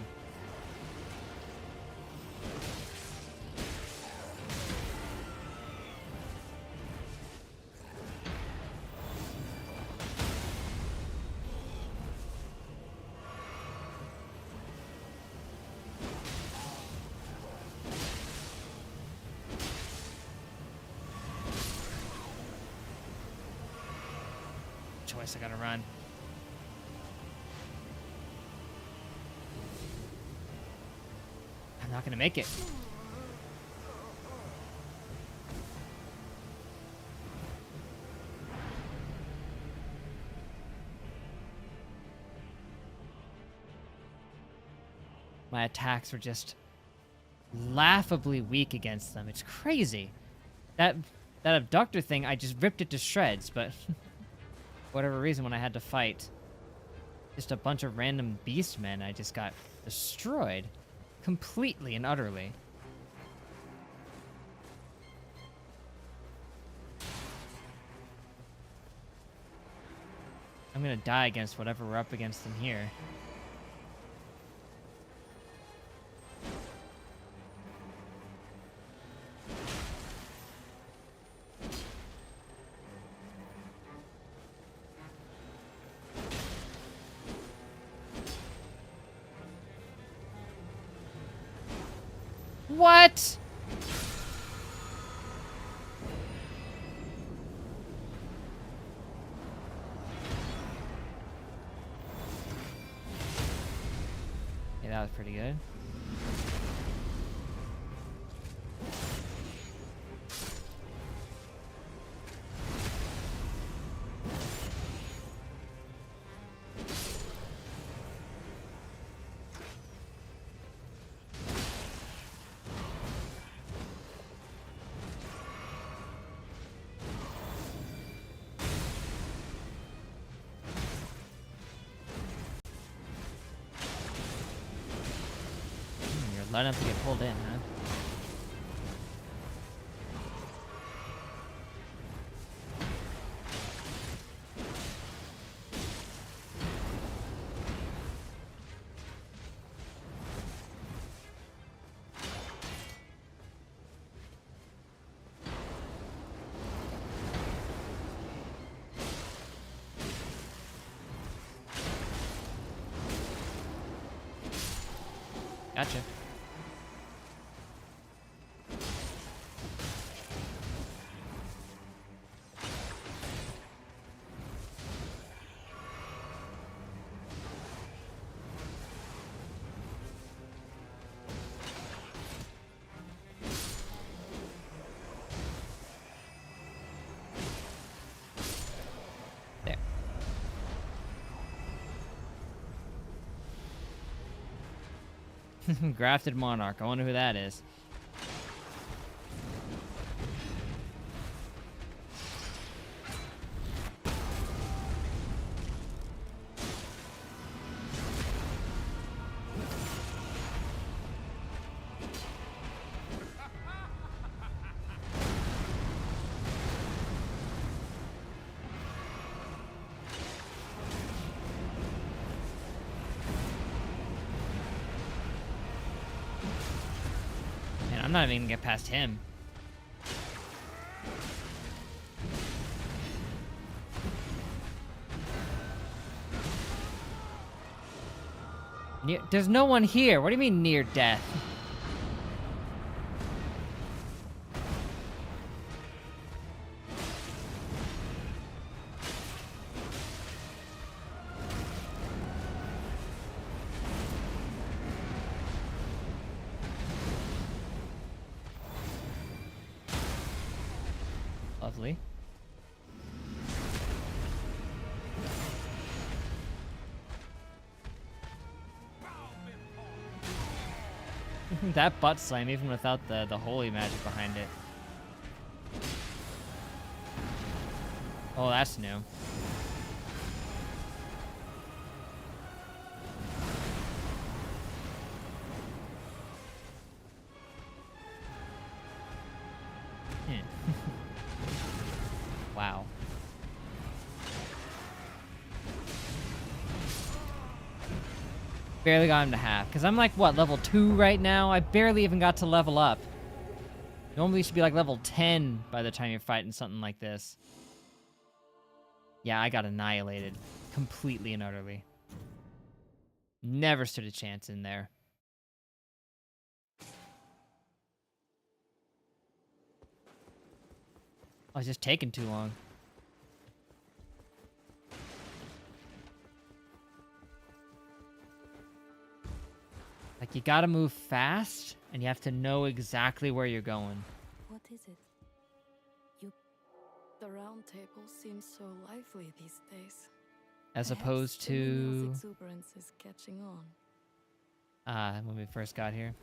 Choice, I gotta run. I'm not gonna make it. My attacks were just laughably weak against them. It's crazy. That abductor thing, I just ripped it to shreds, but for whatever reason, when I had to fight just a bunch of random beastmen, I just got destroyed completely and utterly. I'm gonna die against whatever we're up against in here. What? Yeah, that was pretty good. You're loud enough to get pulled in, huh? Gotcha. There. Grafted Monarch. I wonder who that is. Man, I'm not even gonna get past him. There's no one here. What do you mean near death? Lovely. That butt slam, even without the holy magic behind it. Oh, that's new. Wow. Barely got him to half. Because I'm like, what, level 2 right now? I barely even got to level up. Normally you should be like level 10 by the time you're fighting something like this. Yeah, I got annihilated. Completely and utterly. Never stood a chance in there. I was just taking too long. Like, you gotta move fast, and you have to know exactly where you're going. What is it? The round table seems so lively these days. As Perhaps opposed the Minions' to... exuberance is catching on. when we first got here.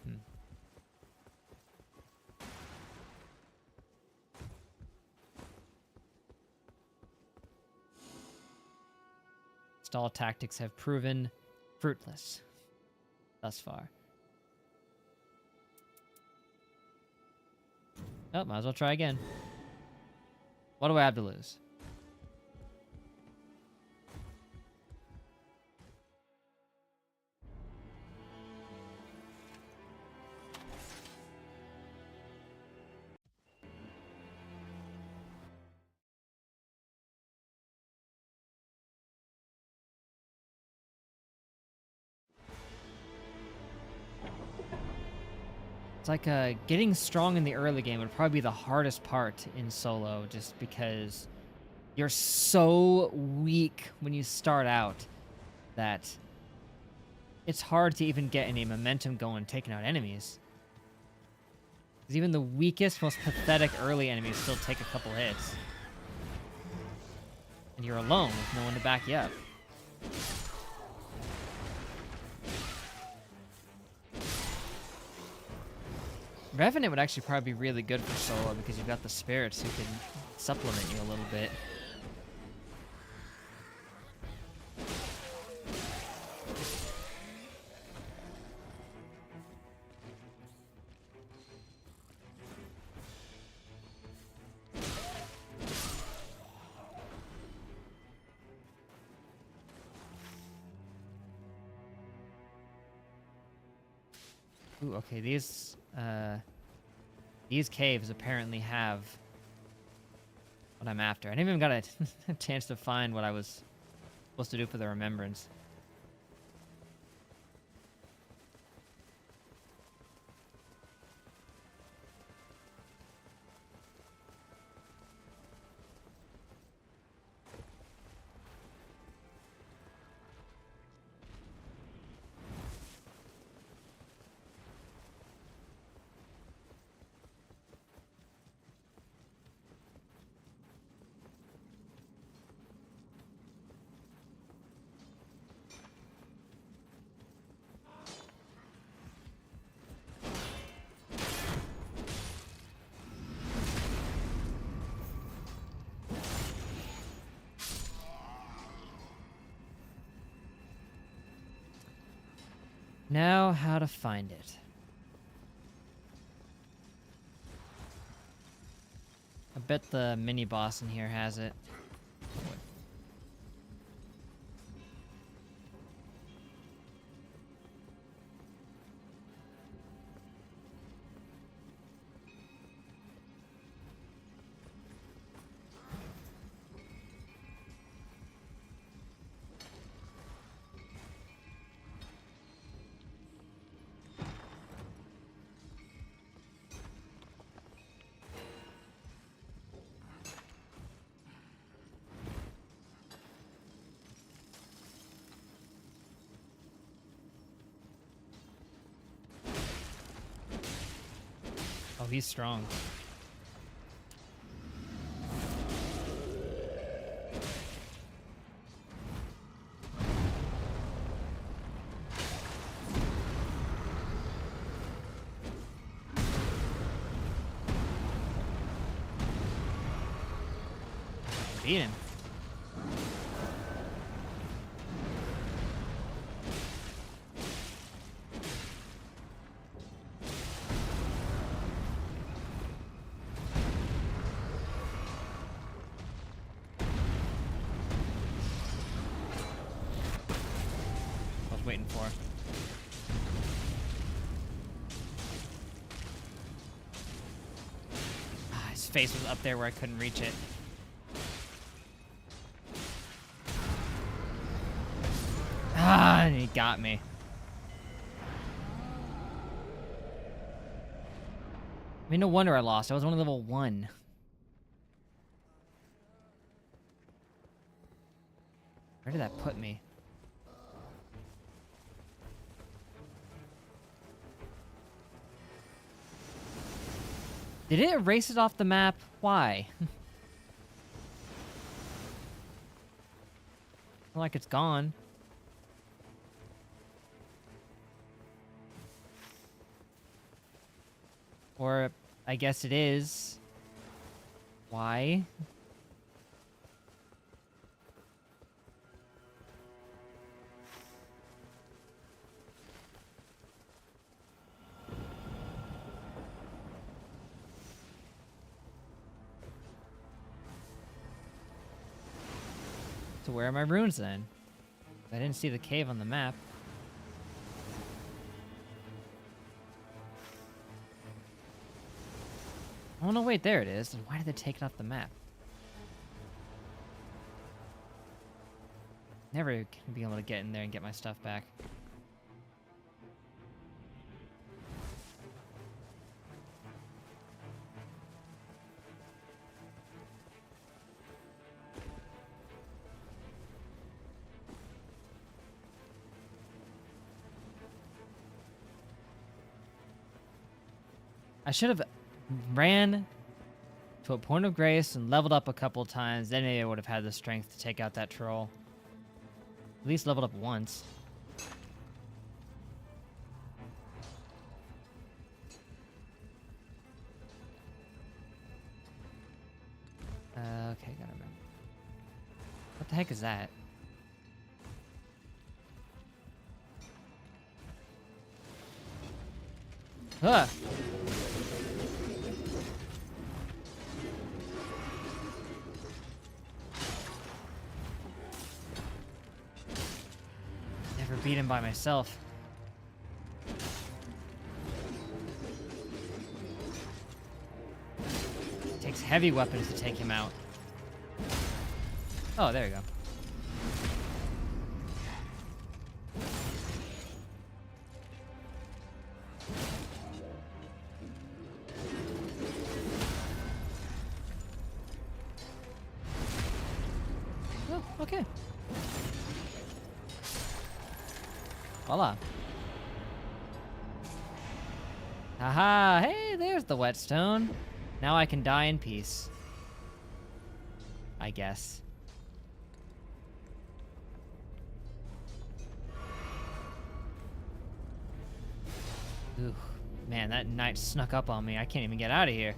Stall tactics have proven fruitless thus far. Oh, might as well try again. What do I have to lose? It's like getting strong in the early game would probably be the hardest part in solo, just because you're so weak when you start out that it's hard to even get any momentum going taking out enemies. Because even the weakest, most pathetic early enemies still take a couple hits. And you're alone with no one to back you up. Revenant would actually probably be really good for solo because you've got the spirits who can supplement you a little bit. Ooh, okay, these caves apparently have what I'm after. I didn't even got a chance to find what I was supposed to do for the remembrance. Now, how to find it. I bet the mini boss in here has it. Oh, he's strong. beat him. I was waiting for. His face was up there where I couldn't reach it. And he got me. I mean, no wonder I lost. I was only level 1. Where did that put me? Did it erase it off the map? Why? Not like it's gone. Or, I guess it is. Why? So where are my runes then? I didn't see the cave on the map. Oh no, wait, there it is. Then why did they take it off the map? Never gonna be able to get in there and get my stuff back. I should have ran to a point of grace and leveled up a couple times. Then maybe I would have had the strength to take out that troll. At least leveled up once. Okay, gotta remember. What the heck is that? Huh. Never beat him by myself. It takes heavy weapons to take him out. Oh, there you go. Oh, okay. Voila. Haha, hey, there's the whetstone. Now I can die in peace. I guess. Ooh, man, that knight snuck up on me. I can't even get out of here.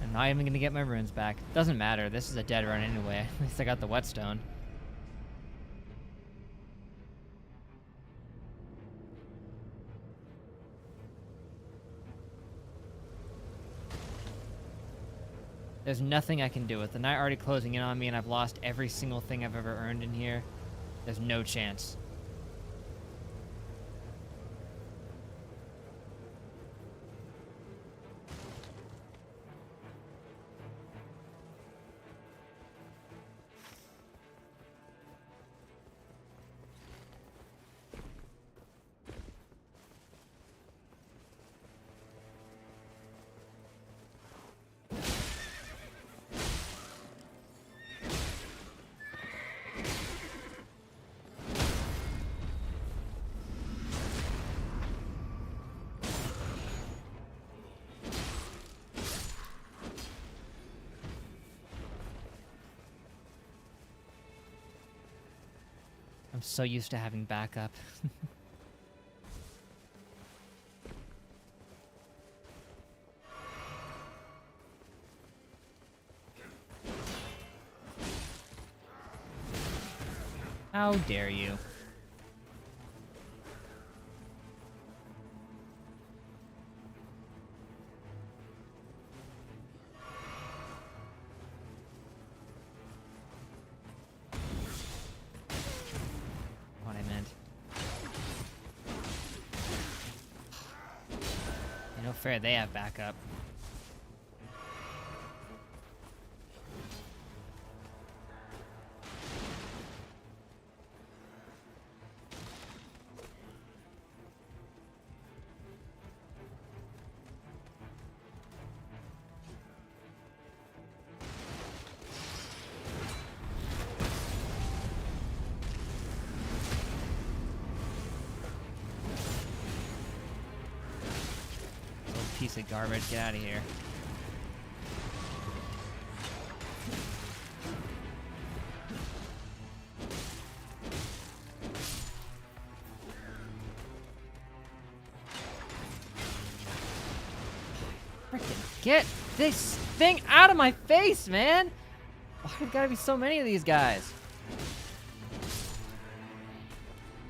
I'm not even gonna get my runes back. Doesn't matter. This is a dead run anyway. At least I got the whetstone. There's nothing I can do with the night already closing in on me, and I've lost every single thing I've ever earned in here. There's no chance. I'm so used to having backup. How dare you? What I meant. No fair, they have backup. Piece of garbage, get out of here. Frickin' get this thing out of my face, man! Why have gotta be so many of these guys?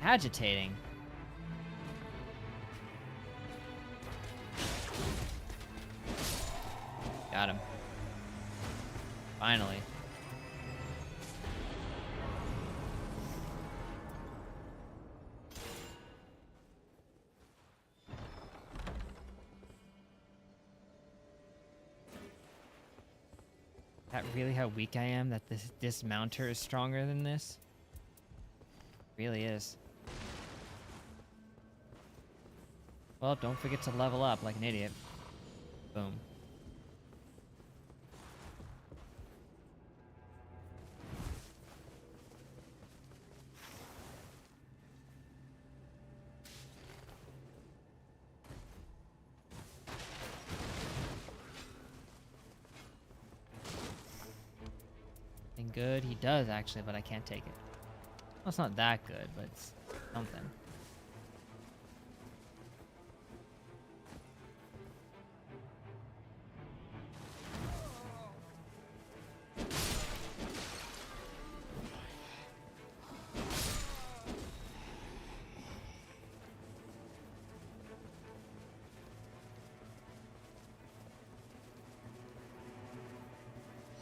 Agitating. Got him. Finally. Is that really how weak I am? That this dismounter is stronger than this? It really is. Well, don't forget to level up like an idiot. Boom. Good, he does actually, but I can't take it. Well, it's not that good, but it's something.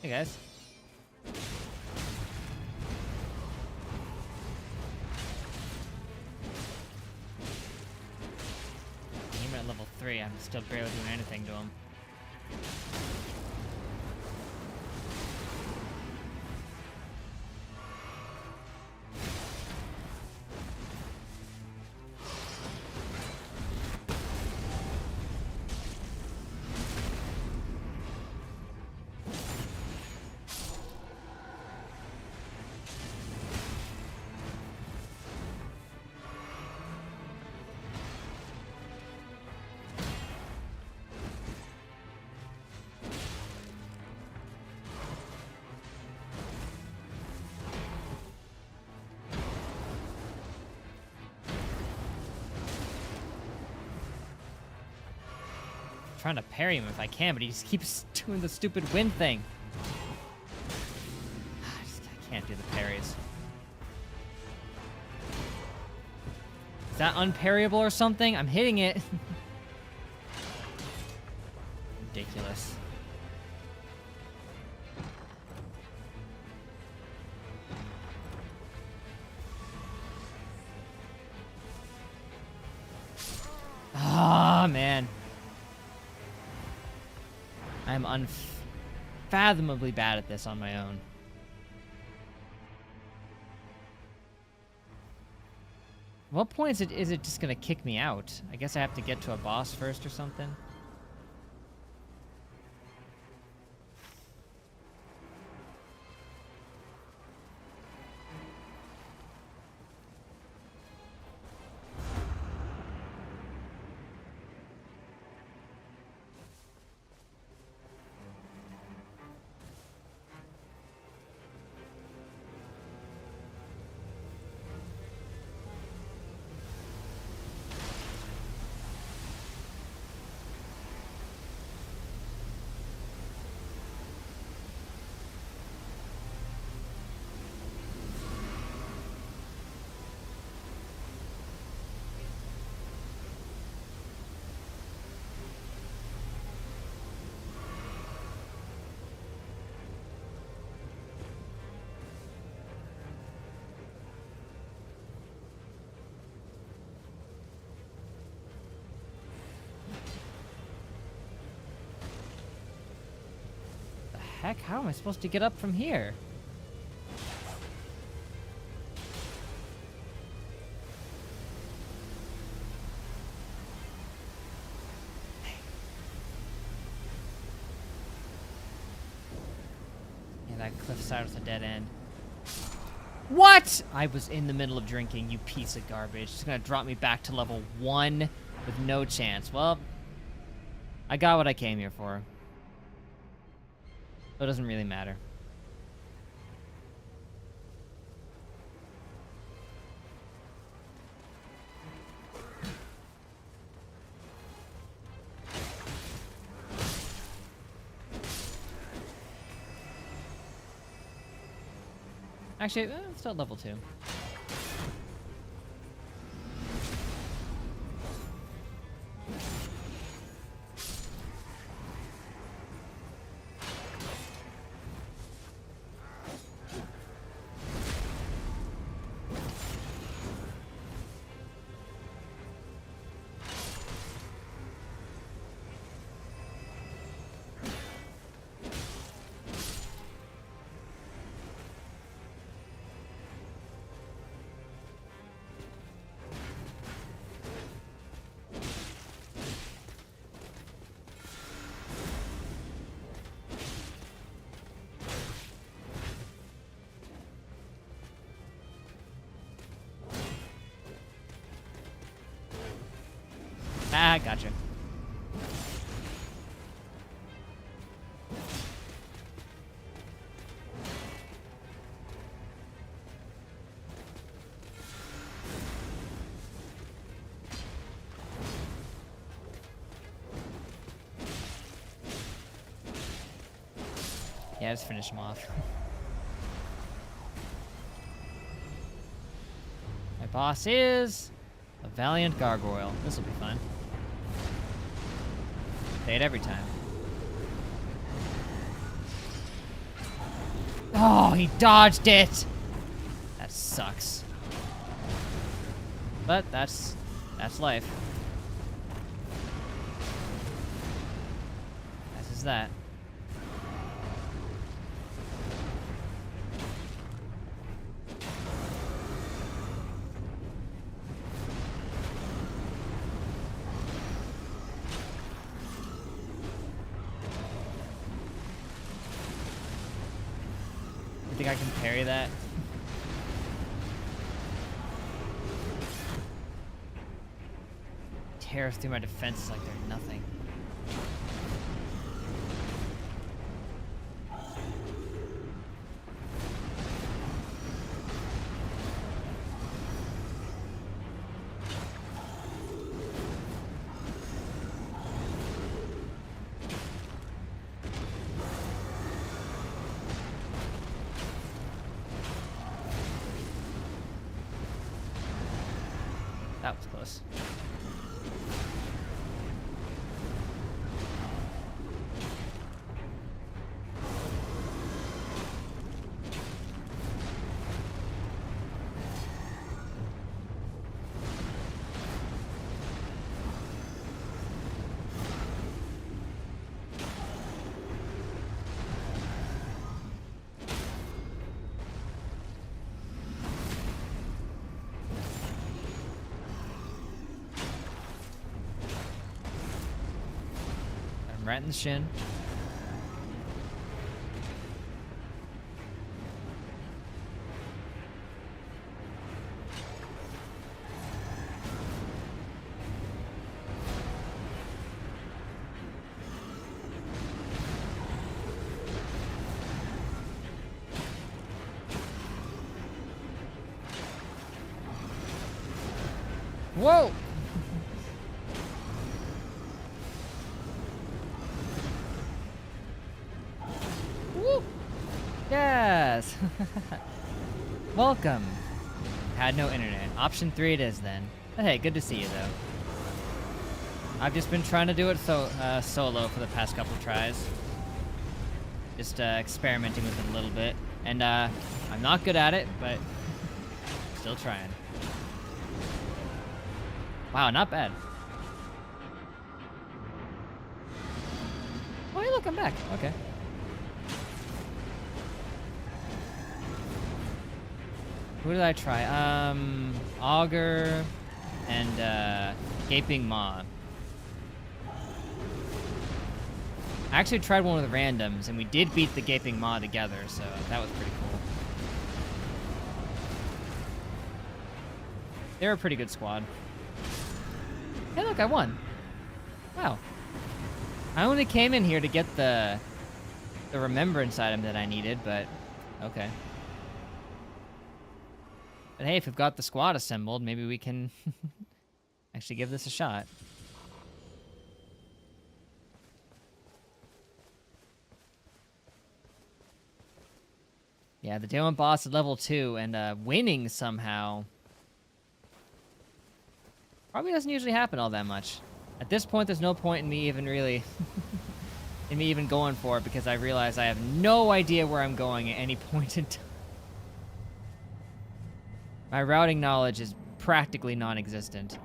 Hey guys. Level 3, I'm still barely doing anything to him. Trying to parry him if I can, but he just keeps doing the stupid wind thing. I can't do the parries. Is that unparryable or something? I'm hitting it. Ridiculous. Ah, man. I'm unfathomably bad at this on my own. What point is it just gonna kick me out? I guess I have to get to a boss first or something. heck? How am I supposed to get up from here? Yeah, that cliffside with a dead end. What? I was in the middle of drinking, you piece of garbage. It's gonna drop me back to level 1 with no chance. Well, I got what I came here for. So it doesn't really matter. Actually, it's still level 2. Ah, gotcha. Yeah, just finish him off. My boss is a valiant gargoyle. This will be fun. Say it every time. Oh, he dodged it! That sucks. But that's life. This is that. You think I can parry that? Tears through my defenses like they're nothing. That was close. Right in the shin. Whoa! Woo! Yes! Welcome. Had no internet. Option 3 it is then. But hey, good to see you though. I've just been trying to do it solo for the past couple tries. Just experimenting with it a little bit. And I'm not good at it, but still trying. Wow, not bad. Oh, hey, look, I'm back. Okay. Who did I try? Augur and Gaping Maw. I actually tried one with randoms, and we did beat the Gaping Maw together, so that was pretty cool. They're a pretty good squad. Hey, look, I won. Wow. I only came in here to get the remembrance item that I needed, but okay. But hey, if we've got the squad assembled, maybe we can actually give this a shot. Yeah, the day one boss at level 2 and winning somehow probably doesn't usually happen all that much. At this point, there's no point in me even really in me even going for it because I realize I have no idea where I'm going at any point in time. My routing knowledge is practically non-existent.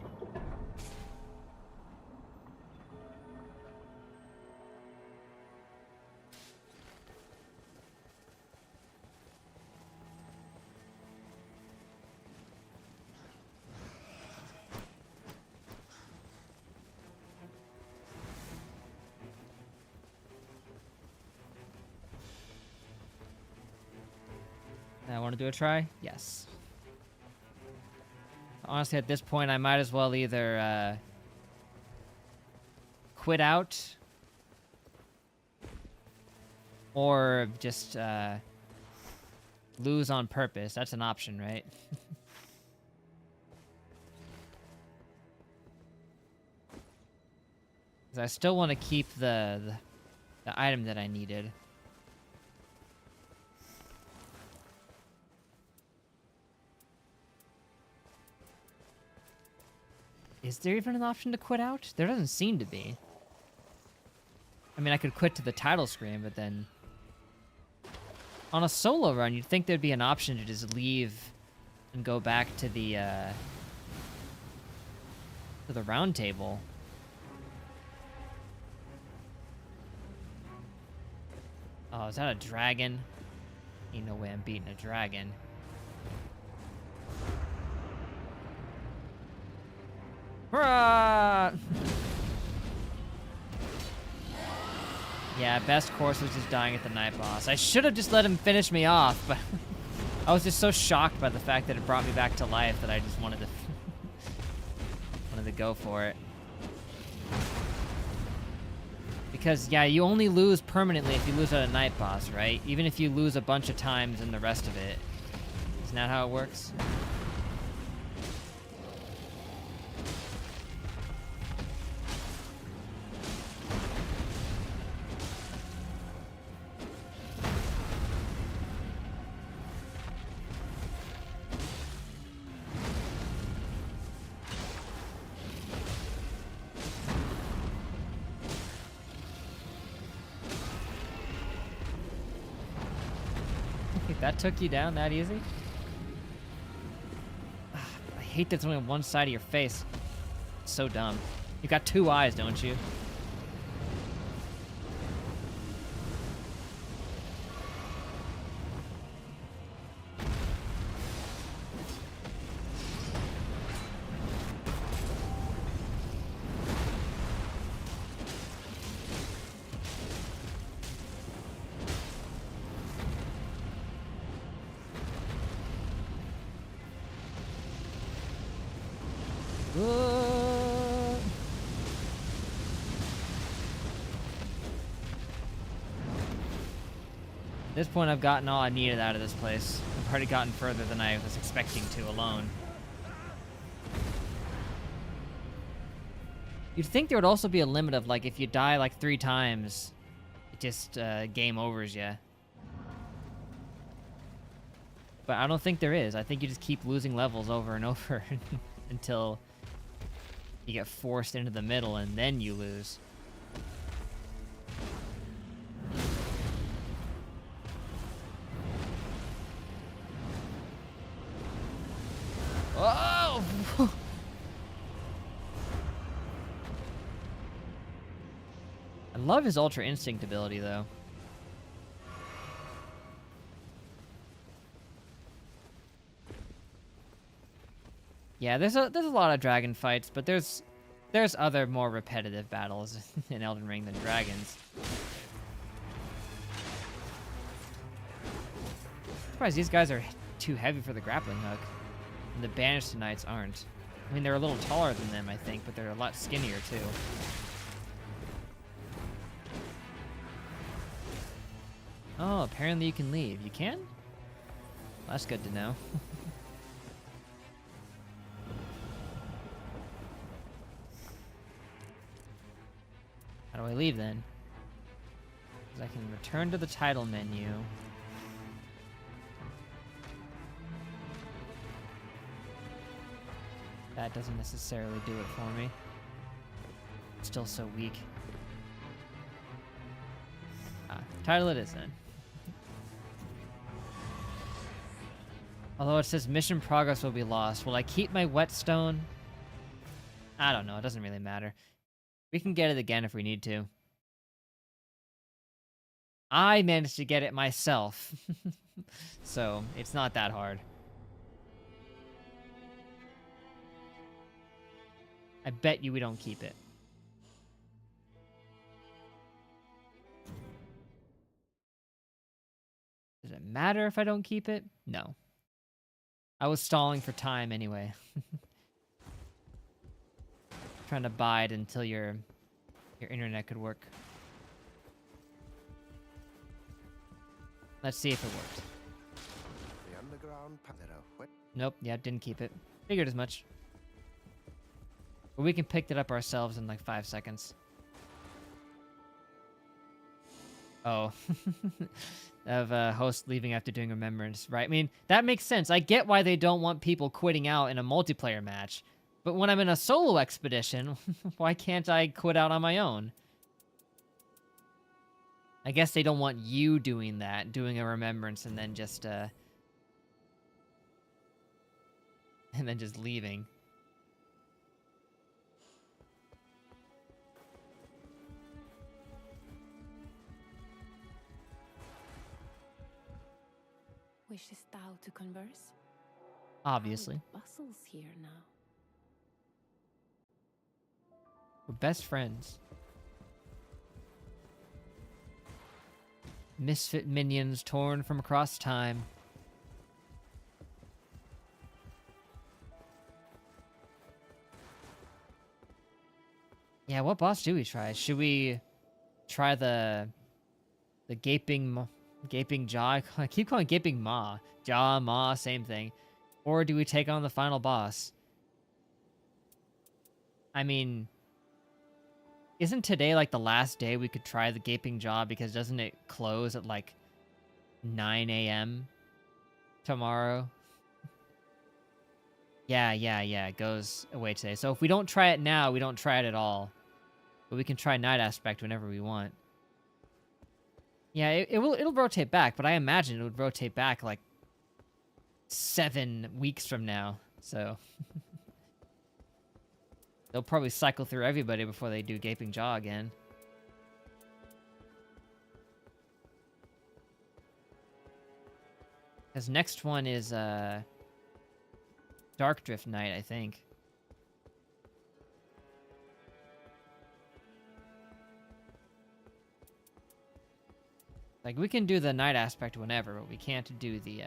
I want to do a try? Yes. Honestly, at this point, I might as well either quit out or just lose on purpose. That's an option, right? Because I still want to keep the item that I needed. Is there even an option to quit out? There doesn't seem to be. I mean, I could quit to the title screen, but then... On a solo run, you'd think there'd be an option to just leave and go back to the round table. Oh, is that a dragon? Ain't no way I'm beating a dragon. Hurrah! Yeah, best course was just dying at the night boss. I should have just let him finish me off, but I was just so shocked by the fact that it brought me back to life that I just wanted to wanted to go for it. Because yeah, you only lose permanently if you lose at a night boss, right? Even if you lose a bunch of times in the rest of it. Isn't that how it works? That took you down that easy? I hate that it's only on one side of your face. It's so dumb. You got two eyes, don't you? At this point, I've gotten all I needed out of this place. I've already gotten further than I was expecting to alone. You'd think there would also be a limit of, like, if you die, like, 3 times, it just, game overs you. But I don't think there is. I think you just keep losing levels over and over until you get forced into the middle and then you lose. Oh! I love his Ultra Instinct ability, though. Yeah, there's a lot of dragon fights, but there's other more repetitive battles in Elden Ring than dragons. I'm surprised these guys are too heavy for the grappling hook, and the banished knights aren't. I mean, they're a little taller than them, I think, but they're a lot skinnier too. Oh, apparently you can leave. You can? Well, that's good to know. How do I leave then? Because I can return to the title menu. That doesn't necessarily do it for me. Still so weak. Title it is then. Although it says mission progress will be lost. Will I keep my whetstone? I don't know. It doesn't really matter. We can get it again if we need to. I managed to get it myself. So, it's not that hard. I bet you we don't keep it. Does it matter if I don't keep it? No. I was stalling for time anyway. Trying to bide until your internet could work. Let's see if it worked. The underground Nope, yeah, didn't keep it. Figured as much. But we can pick it up ourselves in like 5 seconds. Oh. Of host leaving after doing Remembrance, right? I mean, that makes sense. I get why they don't want people quitting out in a multiplayer match. But when I'm in a solo expedition, why can't I quit out on my own? I guess they don't want you doing that, doing a Remembrance and then just leaving. Wishest thou to converse? Obviously. How it bustles here now. We're best friends. Misfit minions torn from across time. Yeah, what boss do we try? Should we try the gaping jaw? I keep calling it gaping maw. Jaw, maw, same thing. Or do we take on the final boss? I mean, isn't today like the last day we could try the gaping jaw, because doesn't it close at like 9 a.m. tomorrow? Yeah, it goes away today. So if we don't try it now, we don't try it at all. But we can try Night Aspect whenever we want. Yeah, it'll rotate back, but I imagine it would rotate back like 7 weeks from now. So they'll probably cycle through everybody before they do Gaping Jaw again. Because next one is Dark Drift Night, I think. Like, we can do the Night Aspect whenever, but we can't do the,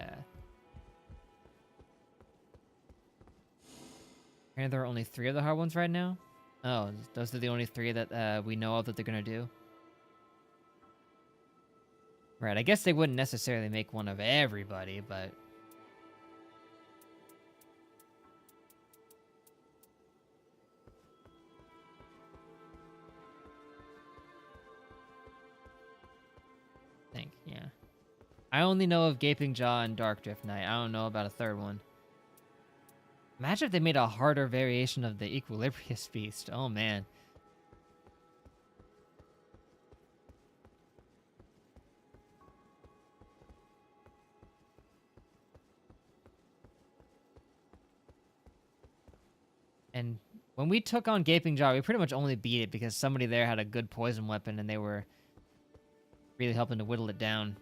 Apparently there are only 3 of the hard ones right now? Oh, those are the only 3 that, we know of that they're gonna do? Right, I guess they wouldn't necessarily make one of everybody, but... I think, yeah. I only know of Gaping Jaw and Dark Drift Night. I don't know about a 3rd one. Imagine if they made a harder variation of the Equilibrious Beast. Oh, man. And when we took on Gaping Jaw, we pretty much only beat it because somebody there had a good poison weapon and they were really helping to whittle it down.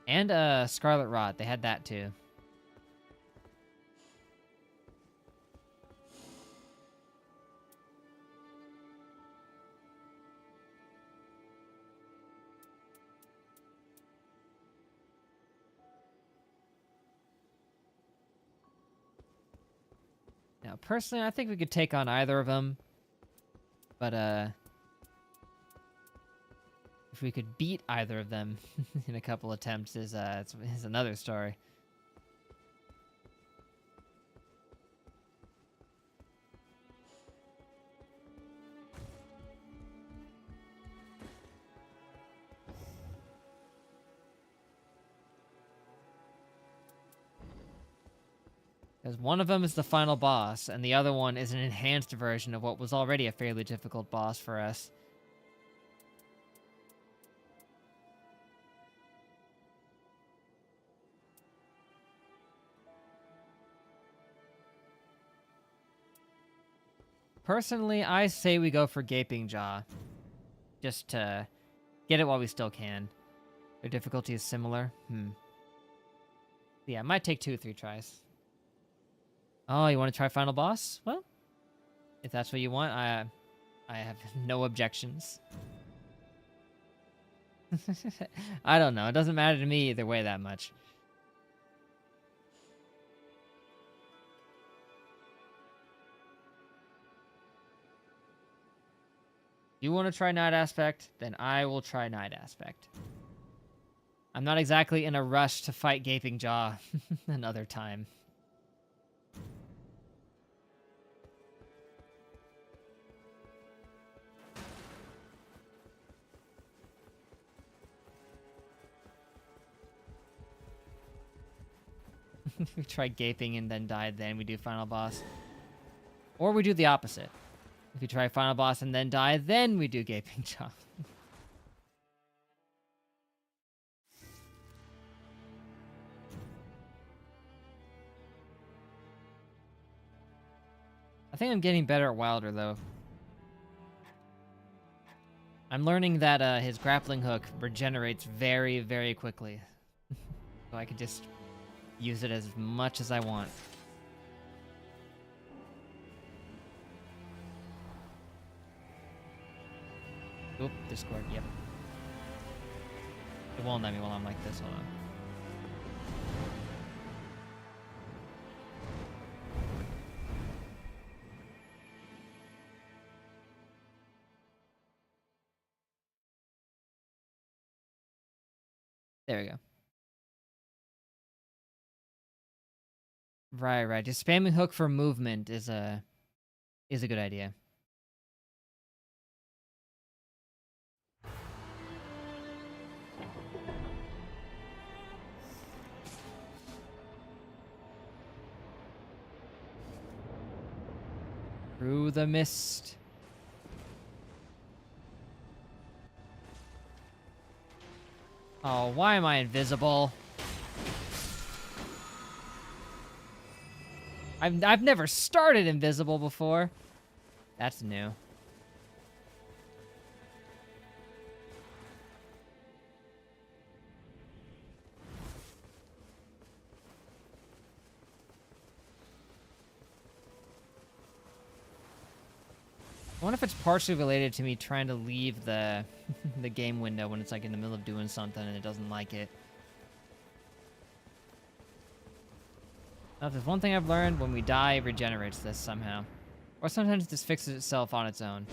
And Scarlet Rot, they had that too. Now, personally, I think we could take on either of them. But, if we could beat either of them in a couple attempts is another story. Because one of them is the final boss, and the other one is an enhanced version of what was already a fairly difficult boss for us. Personally, I say we go for Gaping Jaw. Just to get it while we still can. Their difficulty is similar. Yeah, it might take 2 or 3 tries. Oh, you want to try Final Boss? Well, if that's what you want, I have no objections. I don't know. It doesn't matter to me either way that much. You want to try Night Aspect? Then I will try Night Aspect. I'm not exactly in a rush to fight Gaping Jaw another time. We try Gaping and then die, then we do Final Boss. Or we do the opposite. If you try Final Boss and then die, then we do Gaping Jaw. I think I'm getting better at Wilder, though. I'm learning that his grappling hook regenerates very, very quickly. So I can just use it as much as I want. Oop, Discord, yep. It won't let me while I'm like this, hold on. There we go. Right. Just spamming hook for movement is a good idea. Through the mist. Oh, why am I invisible? I've never started invisible before. That's new. I wonder if it's partially related to me trying to leave the the game window when it's like in the middle of doing something and it doesn't like it. Now, if there's one thing I've learned, when we die, it regenerates this somehow. Or sometimes this fixes itself on its own.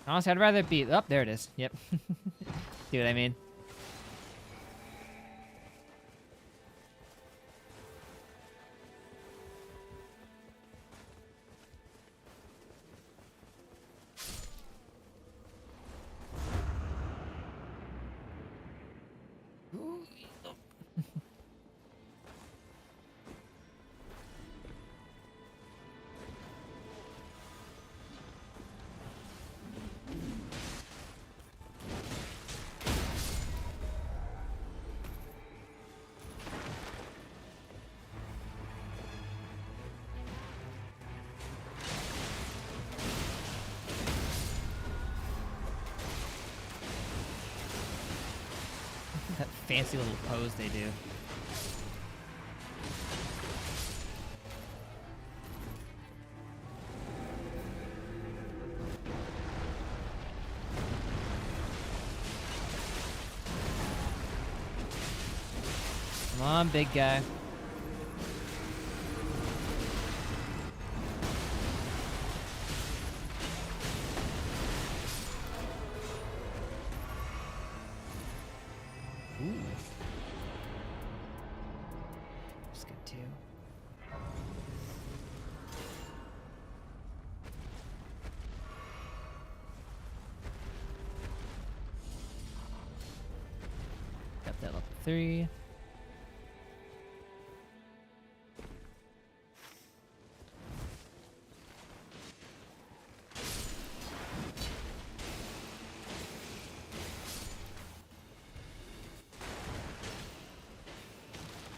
Honestly, I'd rather it be... Oh, there it is. Yep. See what I mean? That fancy little pose they do. Come on, big guy. Ooh. That's good too. Got that level 3.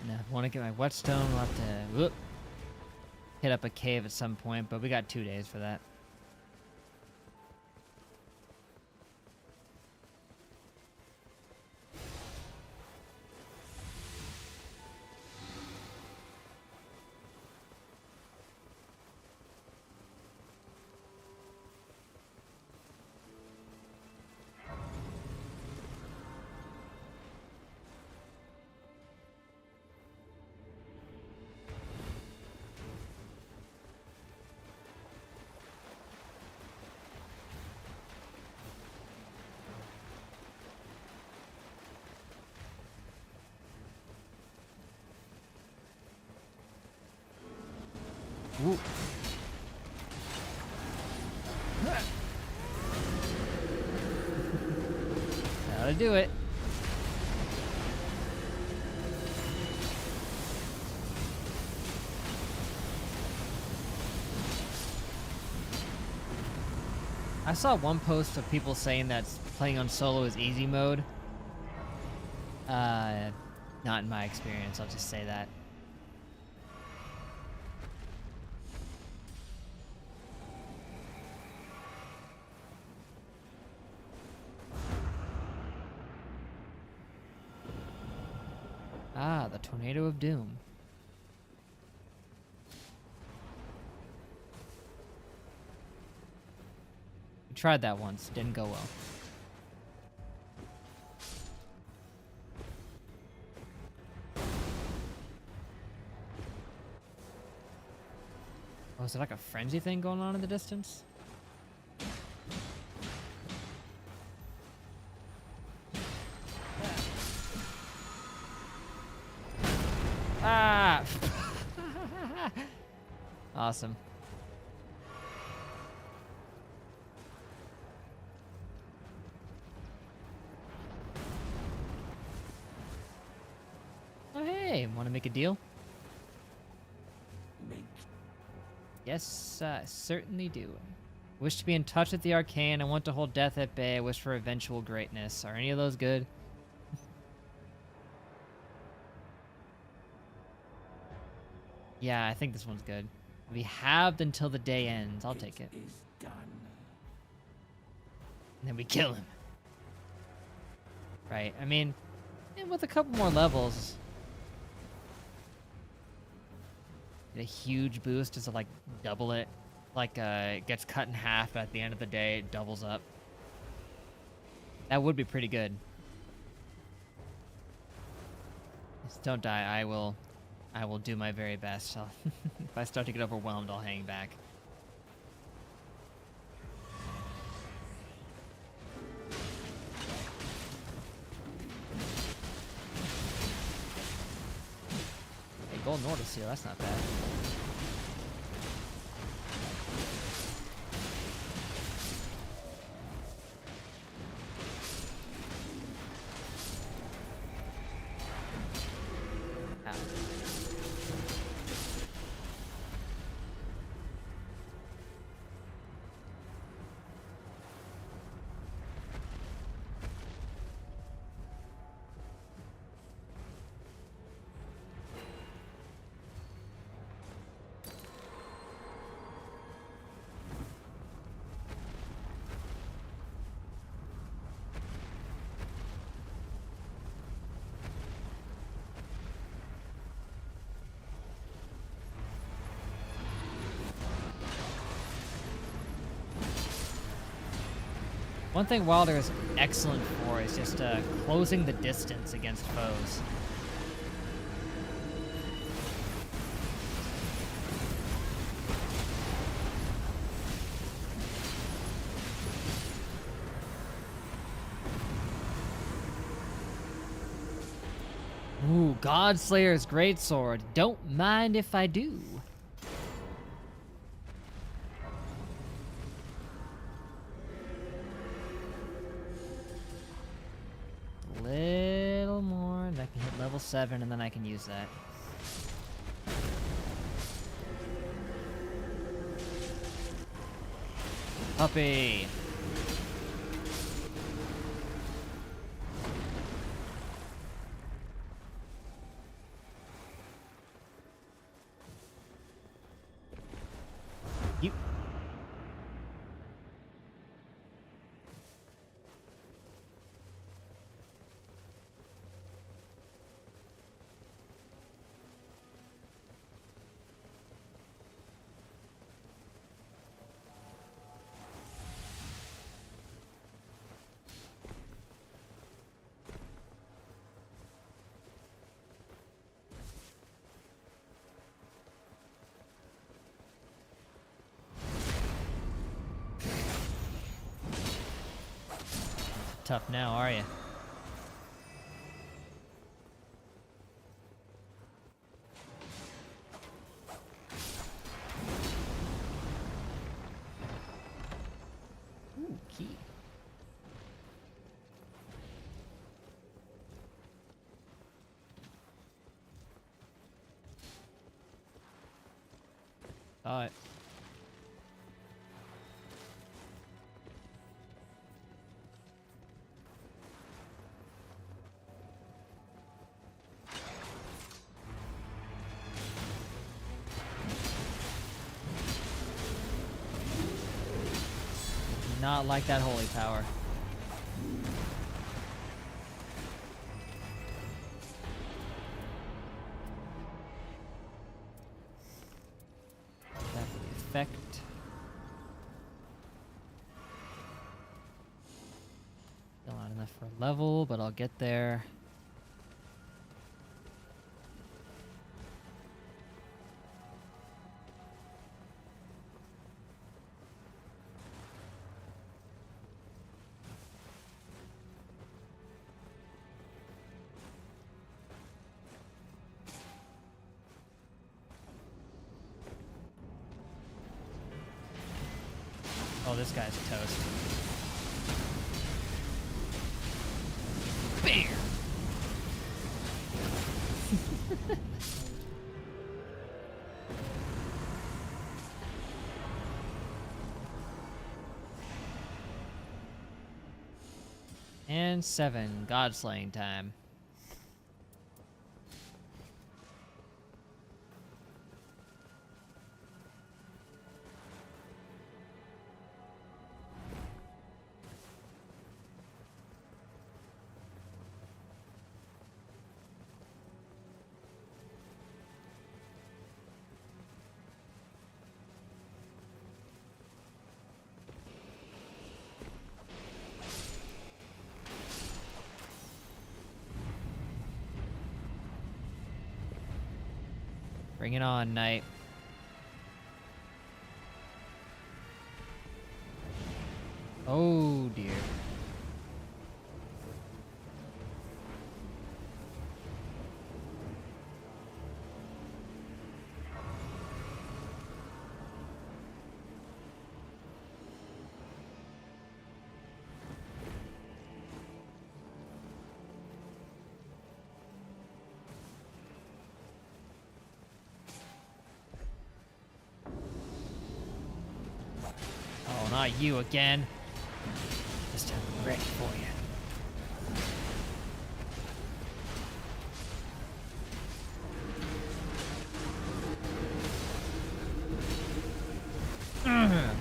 And I want to get my whetstone. We'll have to hit up a cave at some point, but we got 2 days for that. Ooh. That'll do it. I saw one post of people saying that playing on solo is easy mode. Not in my experience, I'll just say that. Ah, the Tornado of Doom. We tried that once, didn't go well. Oh, is there like a frenzy thing going on in the distance? Ah! Awesome. Oh, hey, want to make a deal? Yes, I certainly do. Wish to be in touch with the arcane. I want to hold death at bay. I wish for eventual greatness. Are any of those good? Yeah, I think this one's good. We have until the day ends. I'll take it. Is done. And then we kill him. Right, I mean, with a couple more levels, get a huge boost just to like double it. Like it gets cut in half, but at the end of the day, it doubles up. That would be pretty good. Just don't die. I will do my very best. If I start to get overwhelmed, I'll hang back. Hey, Golden Order Seal, that's not bad. Ow. One thing Wilder is excellent for is just closing the distance against foes. Ooh, Godslayer's greatsword. Don't mind if I do. A little more, and I can hit level 7, and then I can use that. Puppy. You. Tough now, are you? Ooh, key. Saw it. Not like that holy power. That for the effect. Still not enough for a level, but I'll get there. Oh, this guy's toast. Bam! And 7, God slaying time. Bring it on, Knight. Oh dear. Oh, not you again. This time I'm ready for you.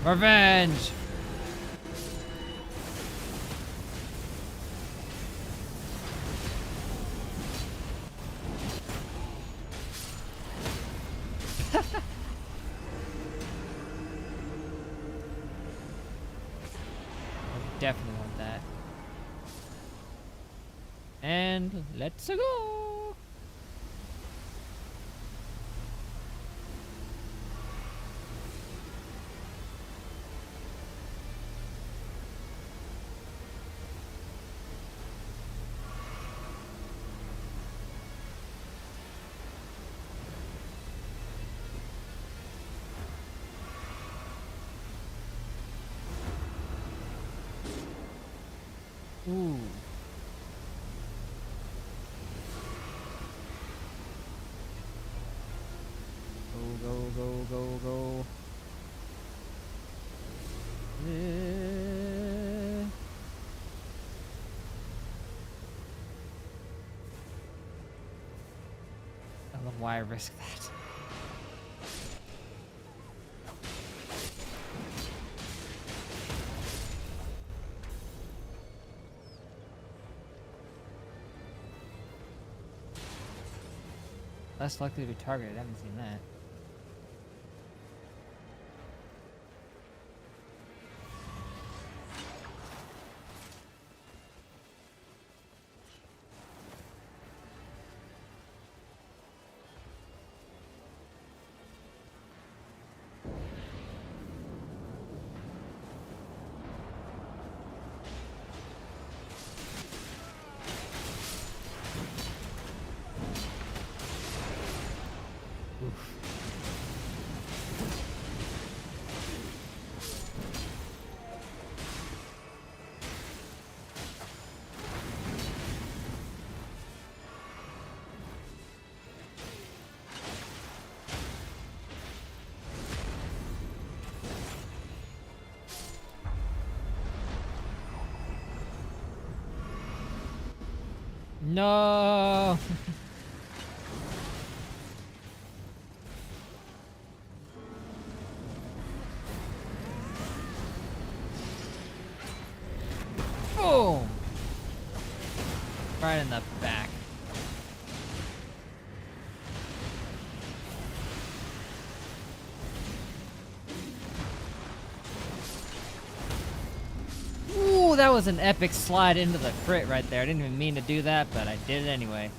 Revenge! Definitely want that. And let's go! Ooh. Go. I don't know why I risk that. Less likely to be targeted. I haven't seen that. No. Boom. Right in the back. Ooh, that was an epic slide into the crit right there. I didn't even mean to do that, but I did it anyway.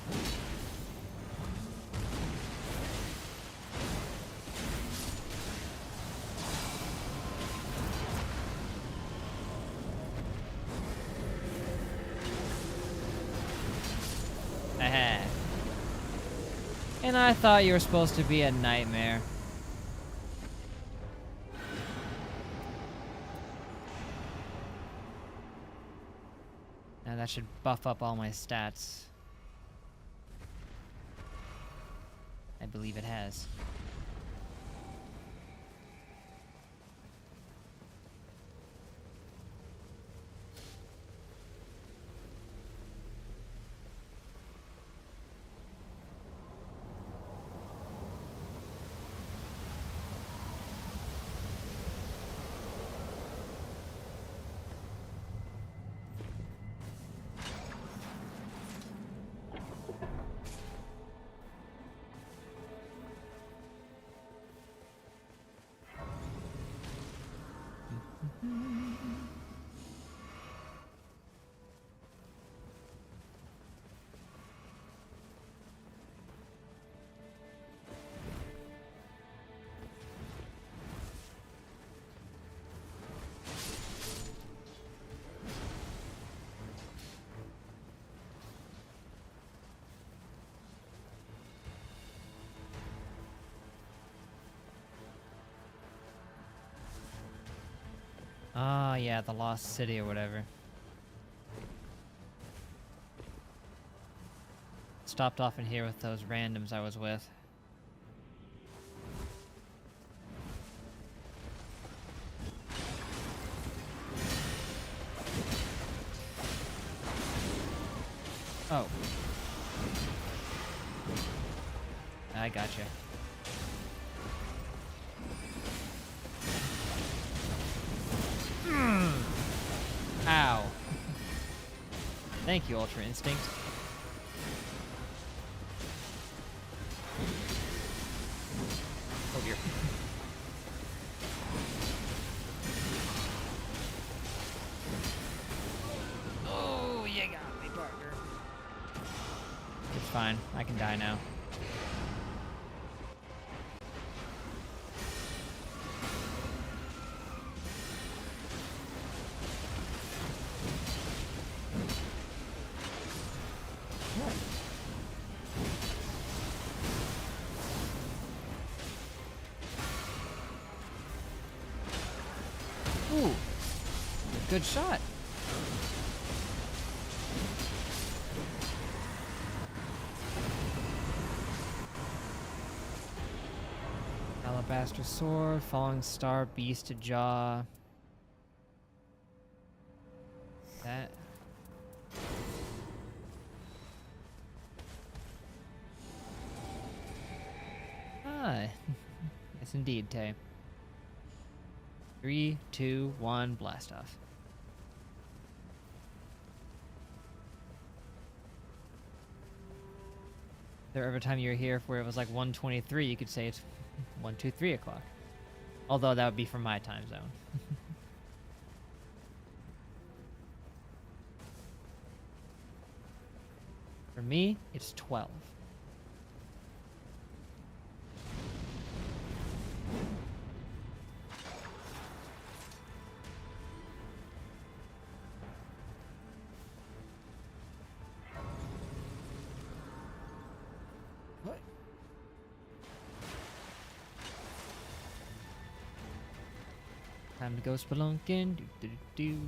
Aha. And I thought you were supposed to be a nightmare. Now that should buff up all my stats. I believe it has. Ah, yeah, the Lost City or whatever. Stopped off in here with those randoms I was with. Oh. I gotcha. Ow. Thank you, Ultra Instinct. Oh dear. Oh, you got me, partner. It's fine. I can die now. Ooh, good shot. Bastard Sword, Falling Star, Beast Jaw. That. Ah, yes indeed, Tay. 3, 2, 1, blast off. There every time you're here, where it was like 1:23, you could say it's 1, 2, 3 o'clock. Although that would be from my time zone. For me, it's 12. What? Time to go spelunking. Do do do.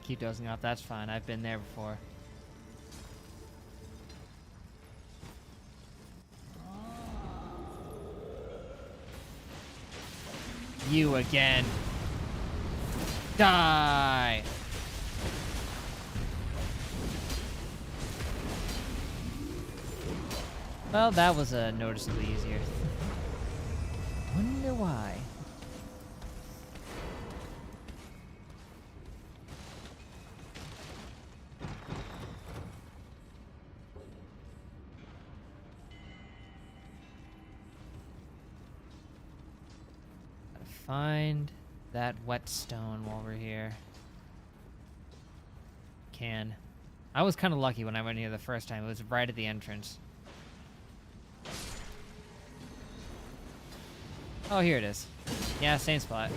Keep dozing off. That's fine. I've been there before. You again. Die. Well, that was noticeably easier. Wonder why. Gotta find that whetstone while we're here. I was kind of lucky when I went here the first time. It was right at the entrance. Oh, here it is. Yeah, same spot.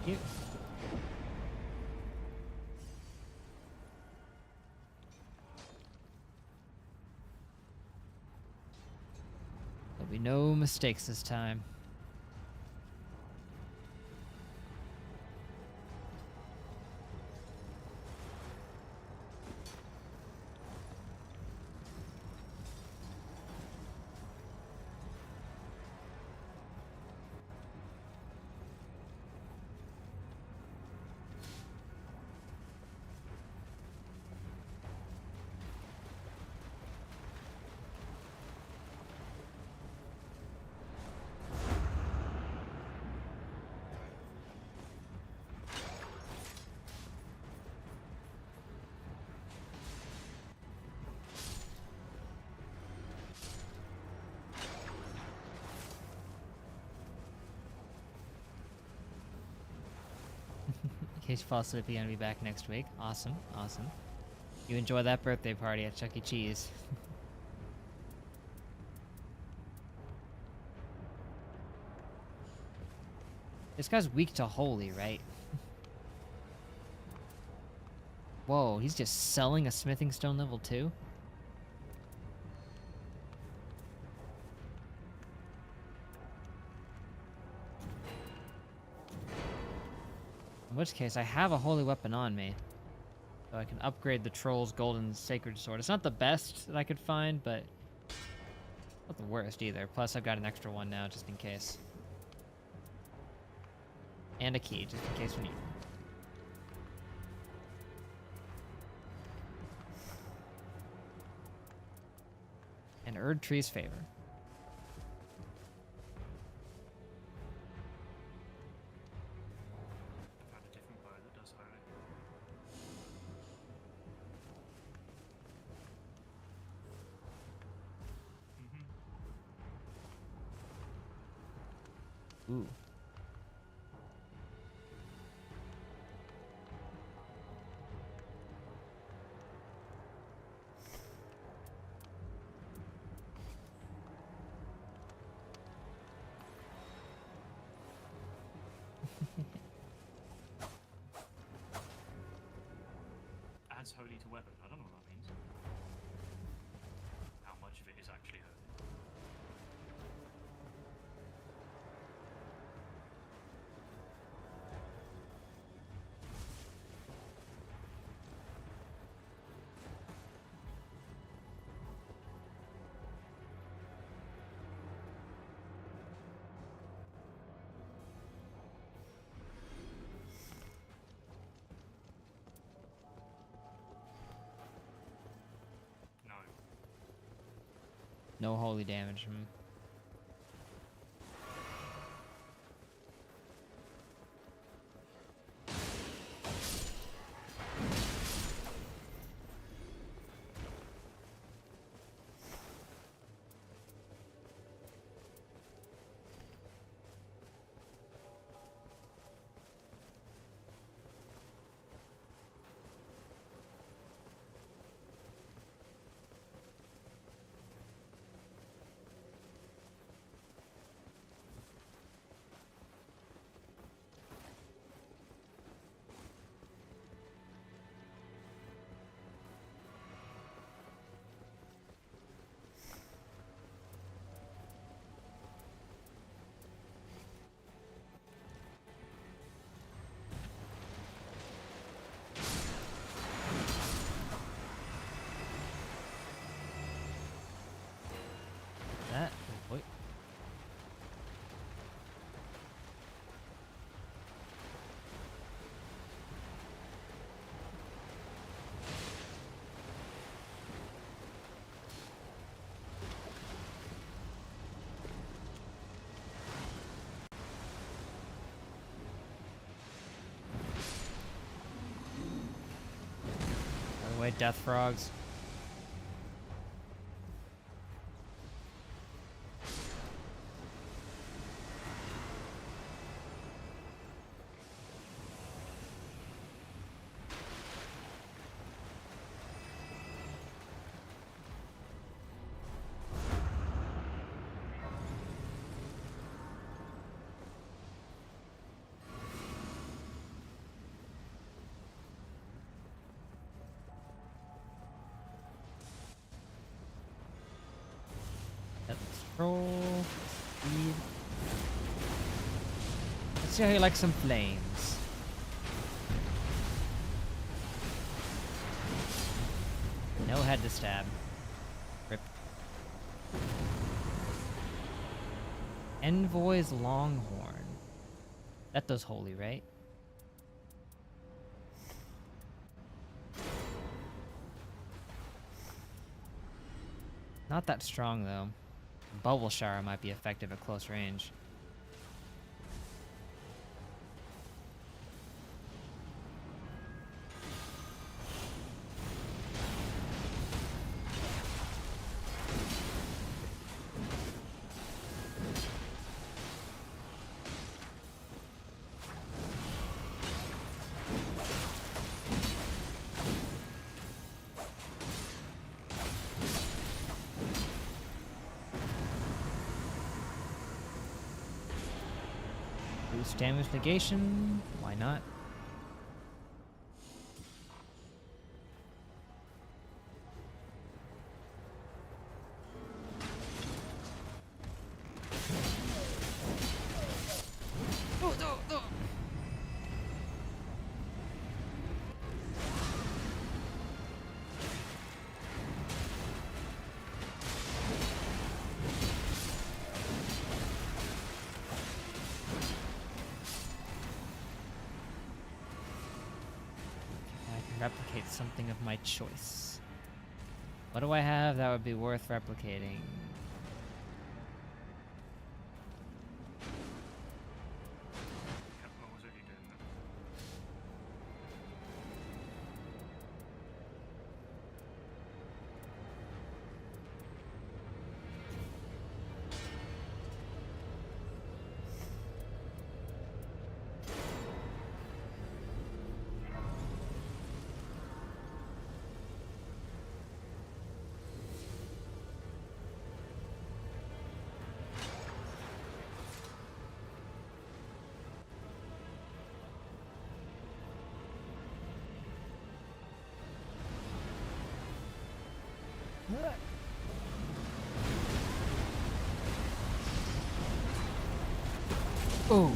Cute. There'll be no mistakes this time. In case you fall asleep, you're gonna be back next week. Awesome, awesome. You enjoy that birthday party at Chuck E. Cheese. This guy's weak to holy, right? Whoa, he's just selling a smithing stone level 2? In which case, I have a holy weapon on me. So I can upgrade the troll's golden sacred sword. It's not the best that I could find, but not the worst either. Plus, I've got an extra one now, just in case. And a key, just in case we need one. And Erd Tree's favor. I've had a different bow that does holy. Ooh. Adds holy to weapon. I don't know what that means. of it is actually holy. No. No holy damage. Hmm. That. Oh, wait. By the way, death frogs. Let's roll. Speed. Let's see how you like some flames. No head to stab. Rip. Envoy's Longhorn. That does holy, right? Not that strong, though. Bubble Shower might be effective at close range. Boost damage negation. Why not? Oh, no, no. Replicate something of my choice. What do I have that would be worth replicating? Yep, what was it you doing there? Oh.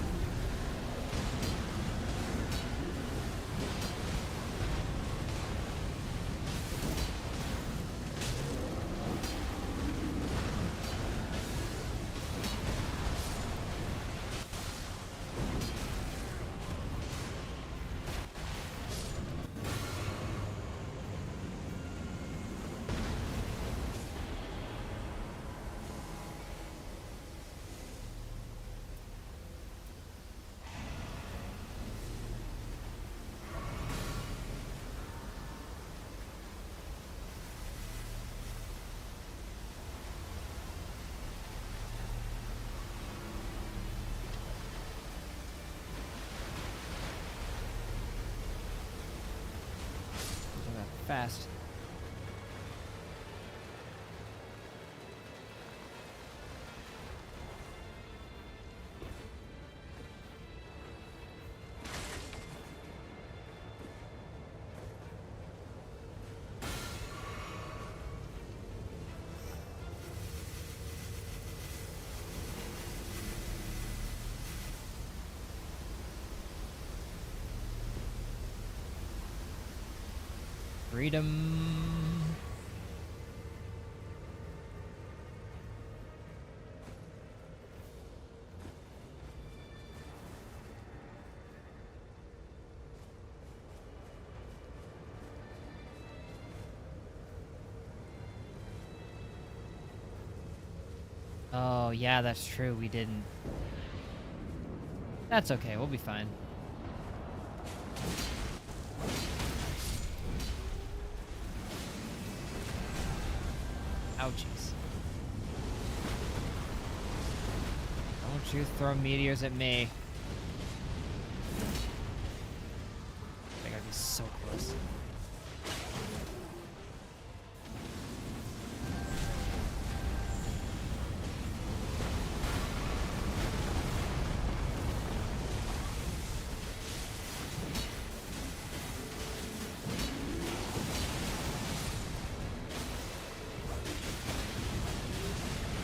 Fast. Freedom. Oh, yeah, that's true. We didn't. That's okay. We'll be fine. Ouchies. Don't you throw meteors at me. I gotta be so close.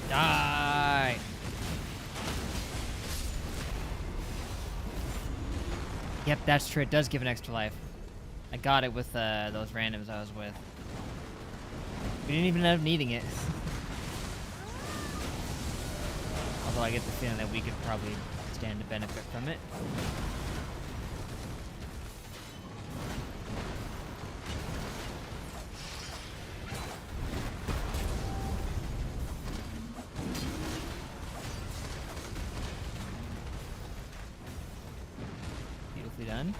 Die! Yep, that's true. It does give an extra life. I got it with those randoms I was with. We didn't even end up needing it. Although I get the feeling that we could probably stand to benefit from it. Beautifully done.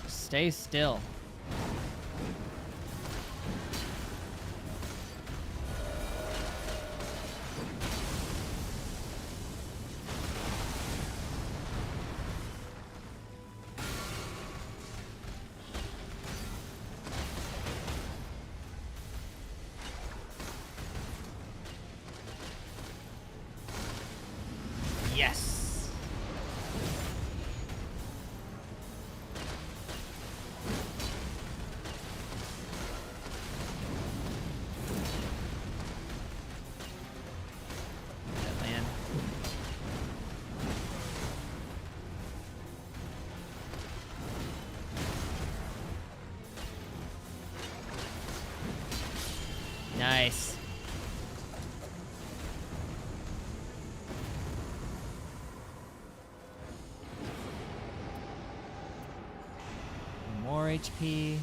Stay still. Yes. That land. Nice. More HP.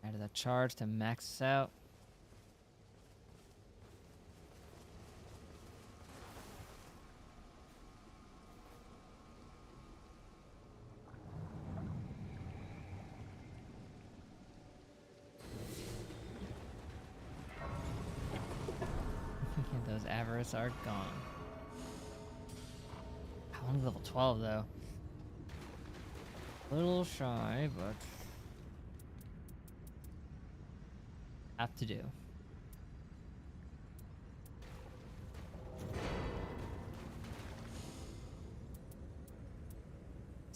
Added a charge to max this out. Those avarice are gone. I want level 12 though. A little shy, but have to do.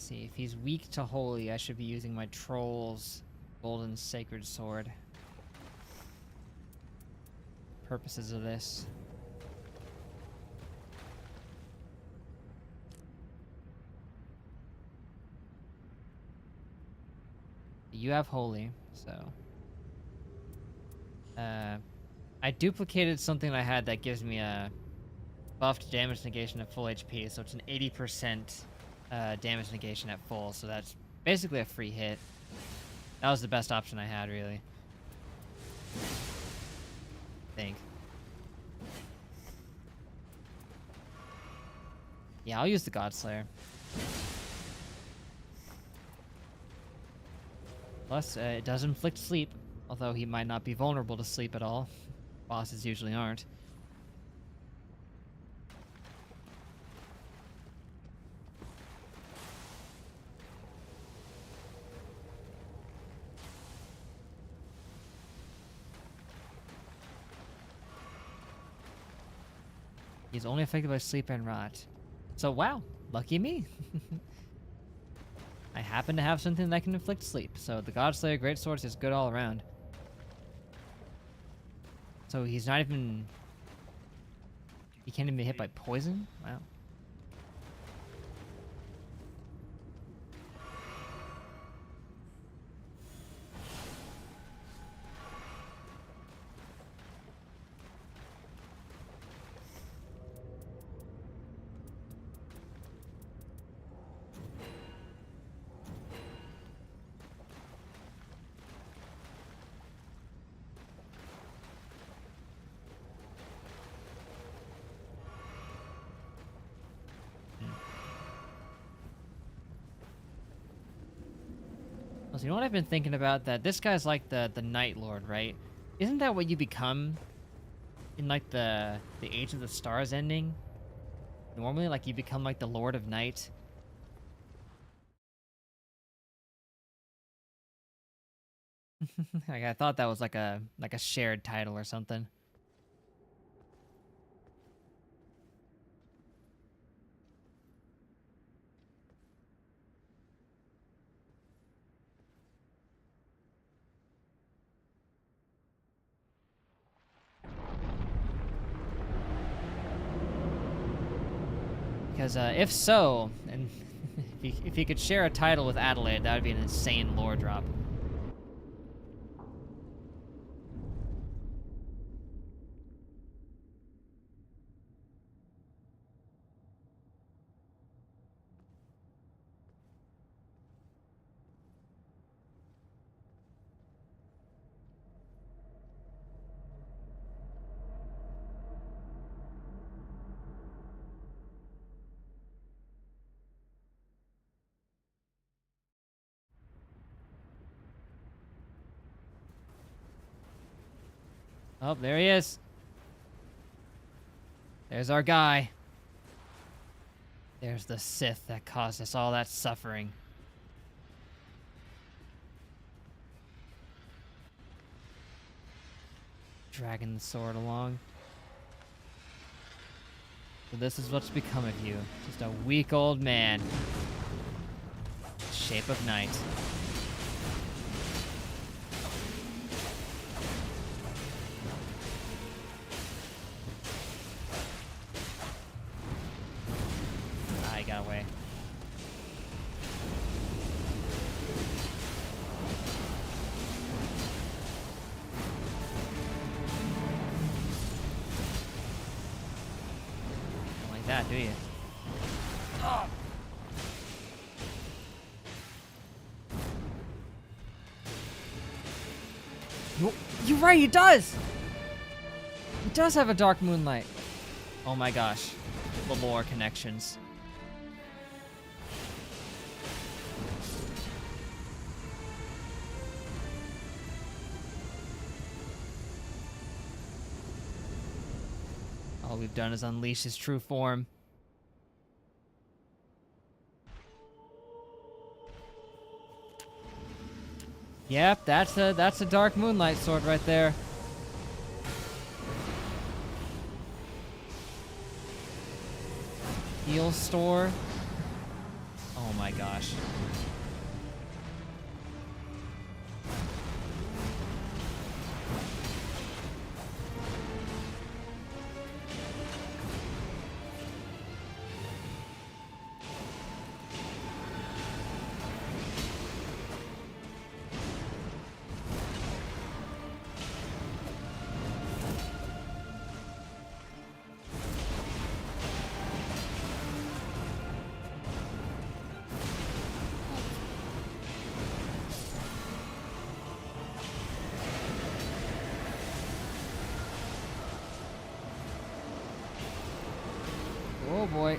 see, if he's weak to holy, I should be using my troll's golden sacred sword. Purposes of this. You have holy, so. I duplicated something I had that gives me a buffed damage negation at full HP, so it's an 80% damage negation at full, so that's basically a free hit. That was the best option I had, really. I think. Yeah, I'll use the Godslayer. Plus, it does inflict sleep, although he might not be vulnerable to sleep at all. Bosses usually aren't. He's only affected by sleep and rot. So, wow, lucky me. I happen to have something that can inflict sleep, so the Godslayer Greatsword is good all around. So he's not even... He can't even be hit by poison? Wow. So you know what I've been thinking about? That this guy's like the Night Lord, right? Isn't that what you become in like the Age of the Stars ending? Normally, like you become like the Lord of Night. Like I thought that was like a shared title or something. Because if so, and if he could share a title with Adelaide, that would be an insane lore drop. Oh, there he is. There's our guy. There's the Sith that caused us all that suffering. Dragging the sword along. So this is what's become of you. Just a weak old man. Shape of night. I got away. Don't like that, do you? Oh. You're right, he does! He does have a dark moonlight. Oh my gosh. The lore connections. All we've done is unleash his true form. Yep, that's a dark moonlight sword right there. Heal store. Oh Oh my gosh. Oh boy.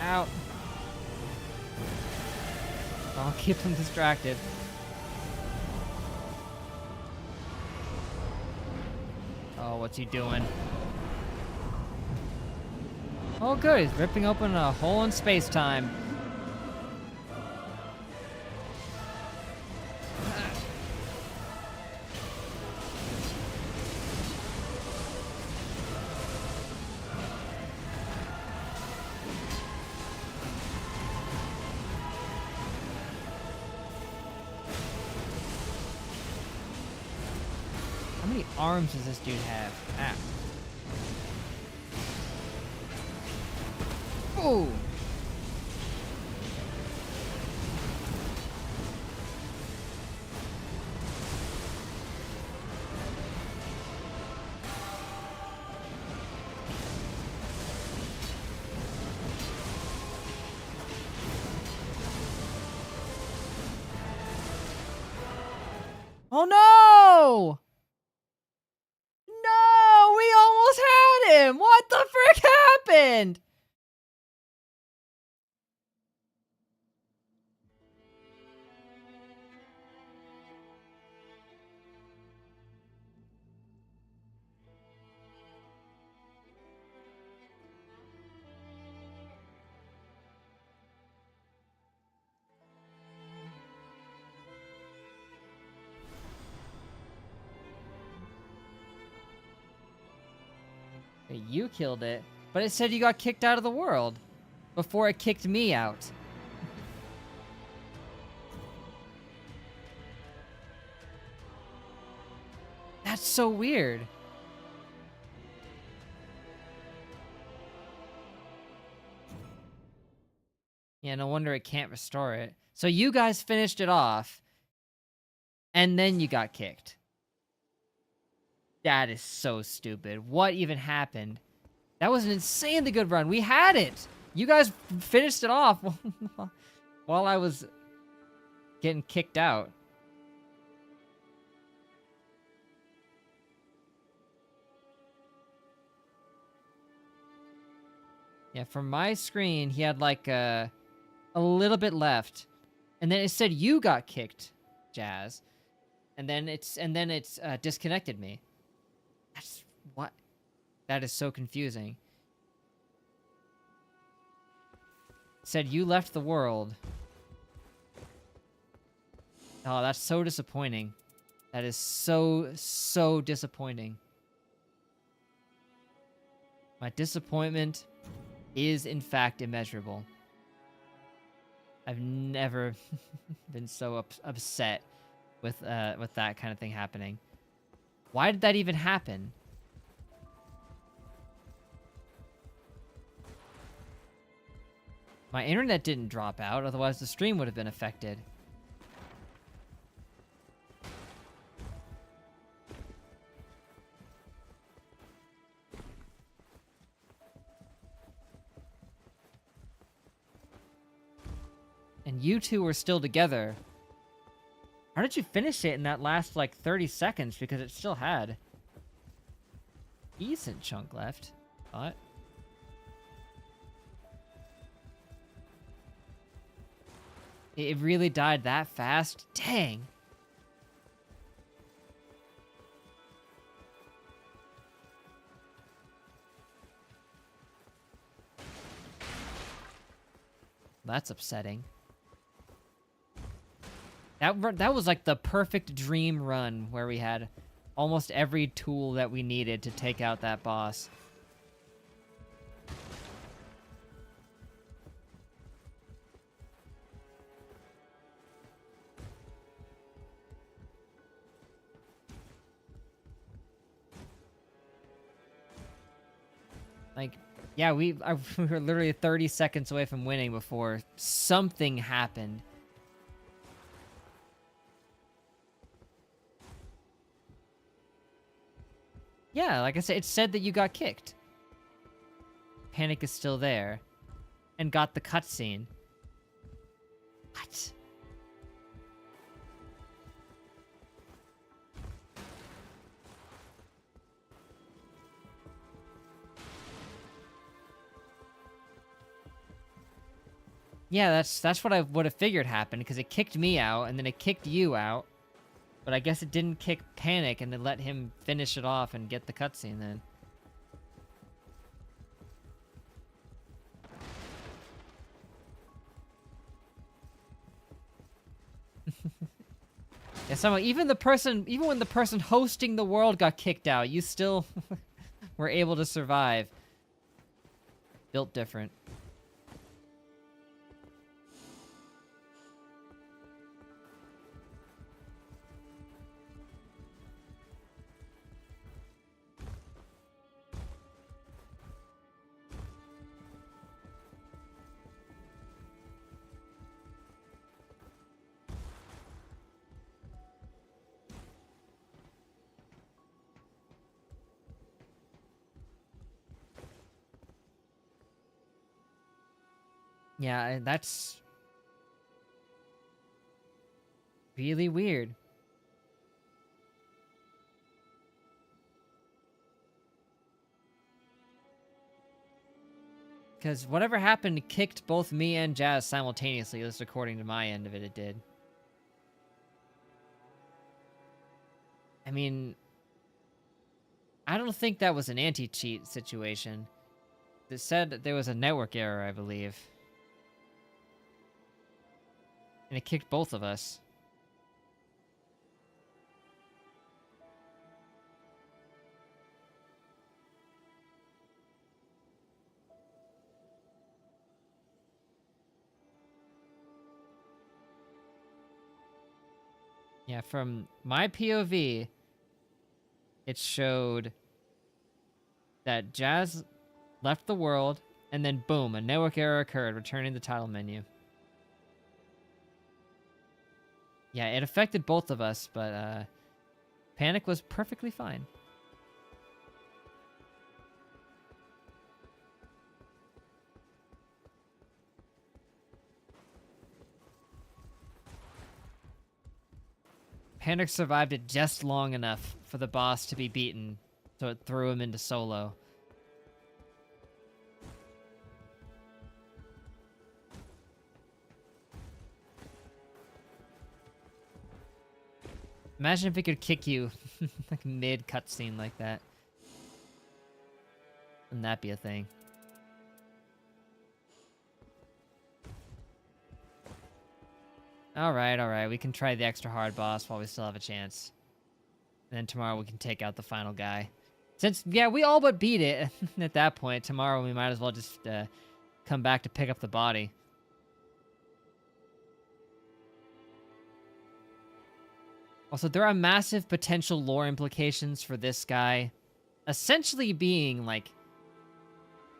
Out. I'll keep them distracted. Oh, what's he doing? Oh good, he's ripping open a hole in space-time. How many arms does this dude have? Ah. Oh! Oh no! No! We almost had him! What the frick happened? You killed it, but it said you got kicked out of the world before it kicked me out. That's so weird. Yeah, no wonder it can't restore it. So you guys finished it off, and then you got kicked. That is so stupid. What even happened? That was an insanely good run. We had it! You guys finished it off while I was getting kicked out. Yeah, from my screen, he had like a little bit left. And then it said you got kicked, Jazz. And then it's disconnected me. That's what? That is so confusing. It said you left the world. Oh, that's so disappointing. That is so disappointing. My disappointment is in fact immeasurable. I've never been so upset with that kind of thing happening. Why did that even happen? My internet didn't drop out, otherwise the stream would have been affected. And you two were still together. How did you finish it in that last, like, 30 seconds? Because it still had a decent chunk left. But it really died that fast? Dang. That's upsetting. That was like the perfect dream run where we had almost every tool that we needed to take out that boss. Like, yeah, we were literally 30 seconds away from winning before something happened. Yeah, like I said, it said that you got kicked. Panic is still there. And got the cutscene. What? Yeah, that's what I would have figured happened, because it kicked me out, and then it kicked you out. But I guess it didn't kick Panic, and then let him finish it off and get the cutscene then. Yeah, somehow, even when the person hosting the world got kicked out, you still were able to survive. Built different. Yeah, that's really weird. Because whatever happened kicked both me and Jazz simultaneously, at least according to my end of it, it did. I mean, I don't think that was an anti-cheat situation. It said that there was a network error, I believe. And it kicked both of us. Yeah, from my POV, it showed that Jazz left the world, and then boom, a network error occurred, returning the title menu. Yeah, it affected both of us, but Panic was perfectly fine. Panic survived it just long enough for the boss to be beaten, so it threw him into solo. Imagine if it could kick you like mid cutscene like that. Wouldn't that be a thing? Alright, we can try the extra hard boss while we still have a chance. And then tomorrow we can take out the final guy. Since, yeah, we all but beat it at that point, tomorrow we might as well just come back to pick up the body. Also, there are massive potential lore implications for this guy. Essentially being, like,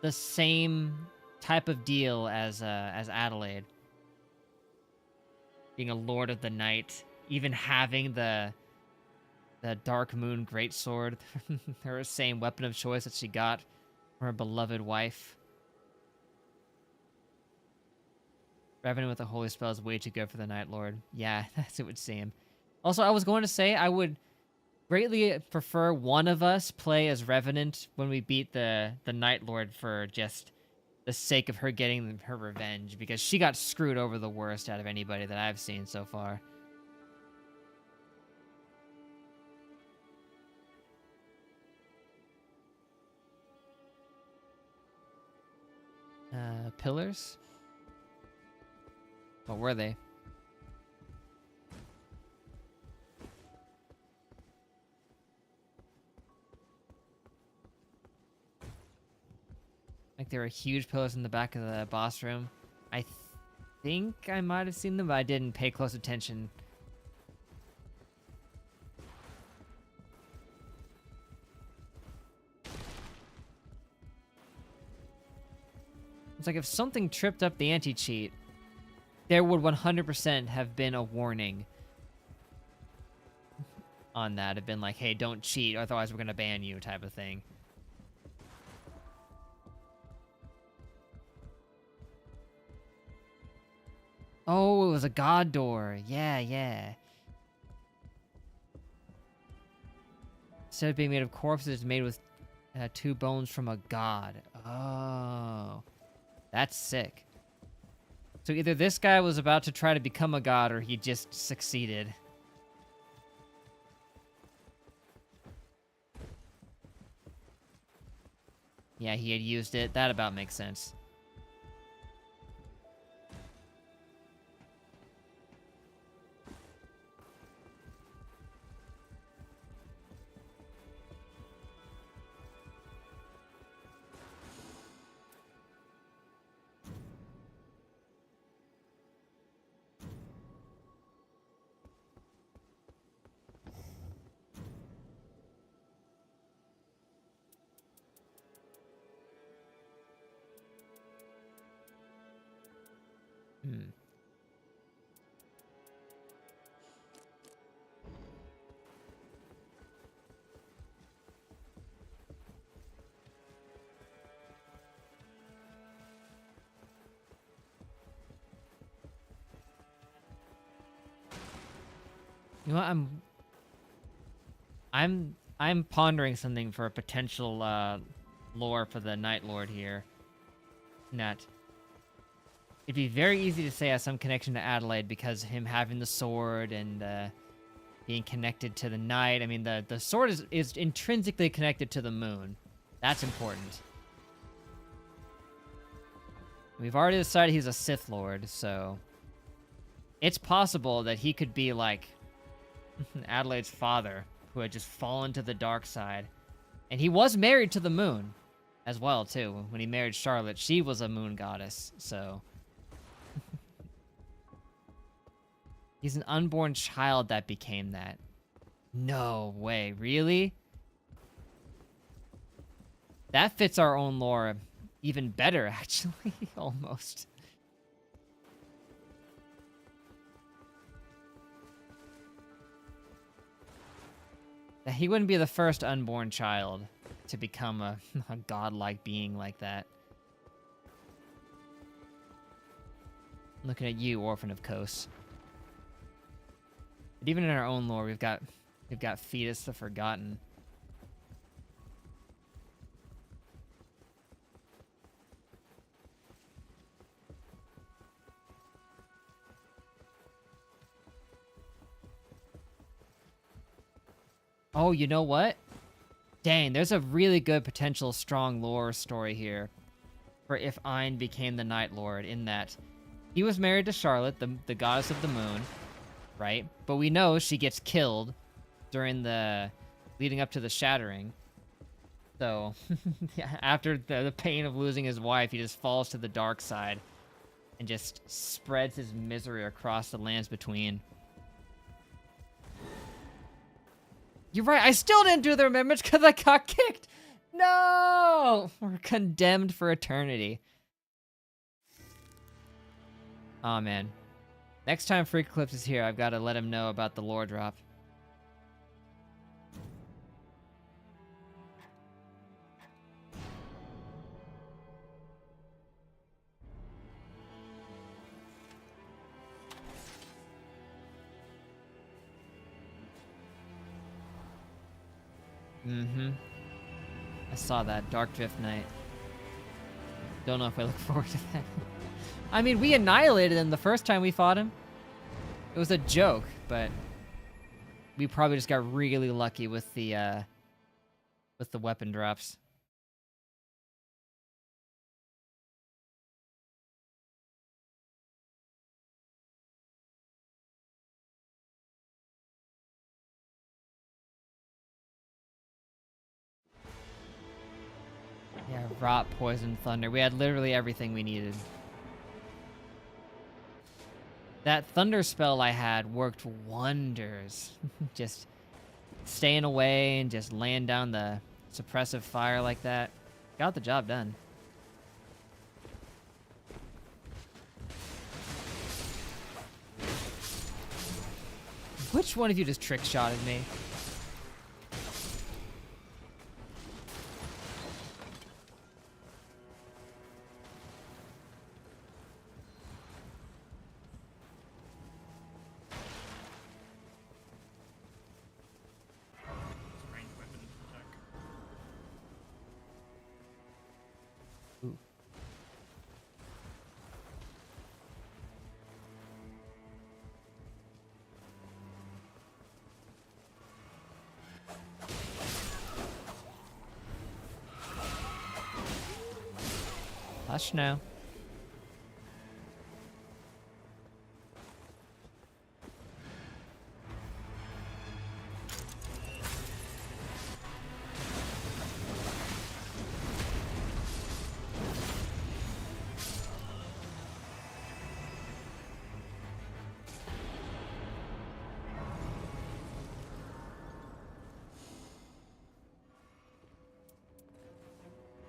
the same type of deal as Adelaide. Being a Lord of the Night, even having the Dark Moon Greatsword, her same weapon of choice that she got from her beloved wife. Revenant with a holy spell is way too good for the Night Lord. Yeah, that's it would seem. Also, I was going to say I would greatly prefer one of us play as Revenant when we beat the Night Lord for just the sake of her getting her revenge, because she got screwed over the worst out of anybody that I've seen so far. Pillars? What were they? Like there were huge pillars in the back of the boss room. I think I might have seen them, but I didn't pay close attention. It's like if something tripped up the anti-cheat, there would 100% have been a warning on that. It'd been like, hey, don't cheat, otherwise we're gonna ban you, type of thing. Oh, it was a god door. Yeah, yeah. Instead of being made of corpses, it's made with 2 bones from a god. Oh. That's sick. So either this guy was about to try to become a god, or he just succeeded. Yeah, he had used it. That about makes sense. Hmm. You know what? I'm pondering something for a potential lore for the Night Lord here. That it'd be very easy to say has some connection to Adelaide because of him having the sword and being connected to the night. I mean, the sword is intrinsically connected to the moon. That's important. We've already decided he's a Sith Lord, so it's possible that he could be like Adelaide's father, who had just fallen to the dark side. And he was married to the moon as well, too. When he married Charlotte, she was a moon goddess, so... He's an unborn child that became that. No way, really? That fits our own lore even better, actually, almost. That he wouldn't be the first unborn child to become a godlike being like that. Looking at you, Orphan of Kos. But even in our own lore, we've got Fetus the Forgotten. Oh, you know what? Dang, there's a really good potential strong lore story here for if Ein became the Night Lord, in that he was married to Charlotte, the goddess of the moon, right? But we know she gets killed during the leading up to the shattering. So after the pain of losing his wife, he just falls to the dark side and just spreads his misery across the lands between. You're right, I still didn't do the remembrance because I got kicked. No! We're condemned for eternity. Oh man. Next time Freak Eclipse is here, I've got to let him know about the lore drop. Mm-hmm. I saw that. Dark Drift Knight. Don't know if I look forward to that. I mean, we annihilated him the first time we fought him. It was a joke, but we probably just got really lucky with the weapon drops. Rot, poison, thunder. We had literally everything we needed. That thunder spell I had worked wonders. Just staying away and just laying down the suppressive fire like that. Got the job done. Which one of you just trick shotted me? It's ranged weapon attack. Ooh. Hush now.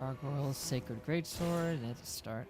Gargoyle's Sacred Greatsword. That's a start.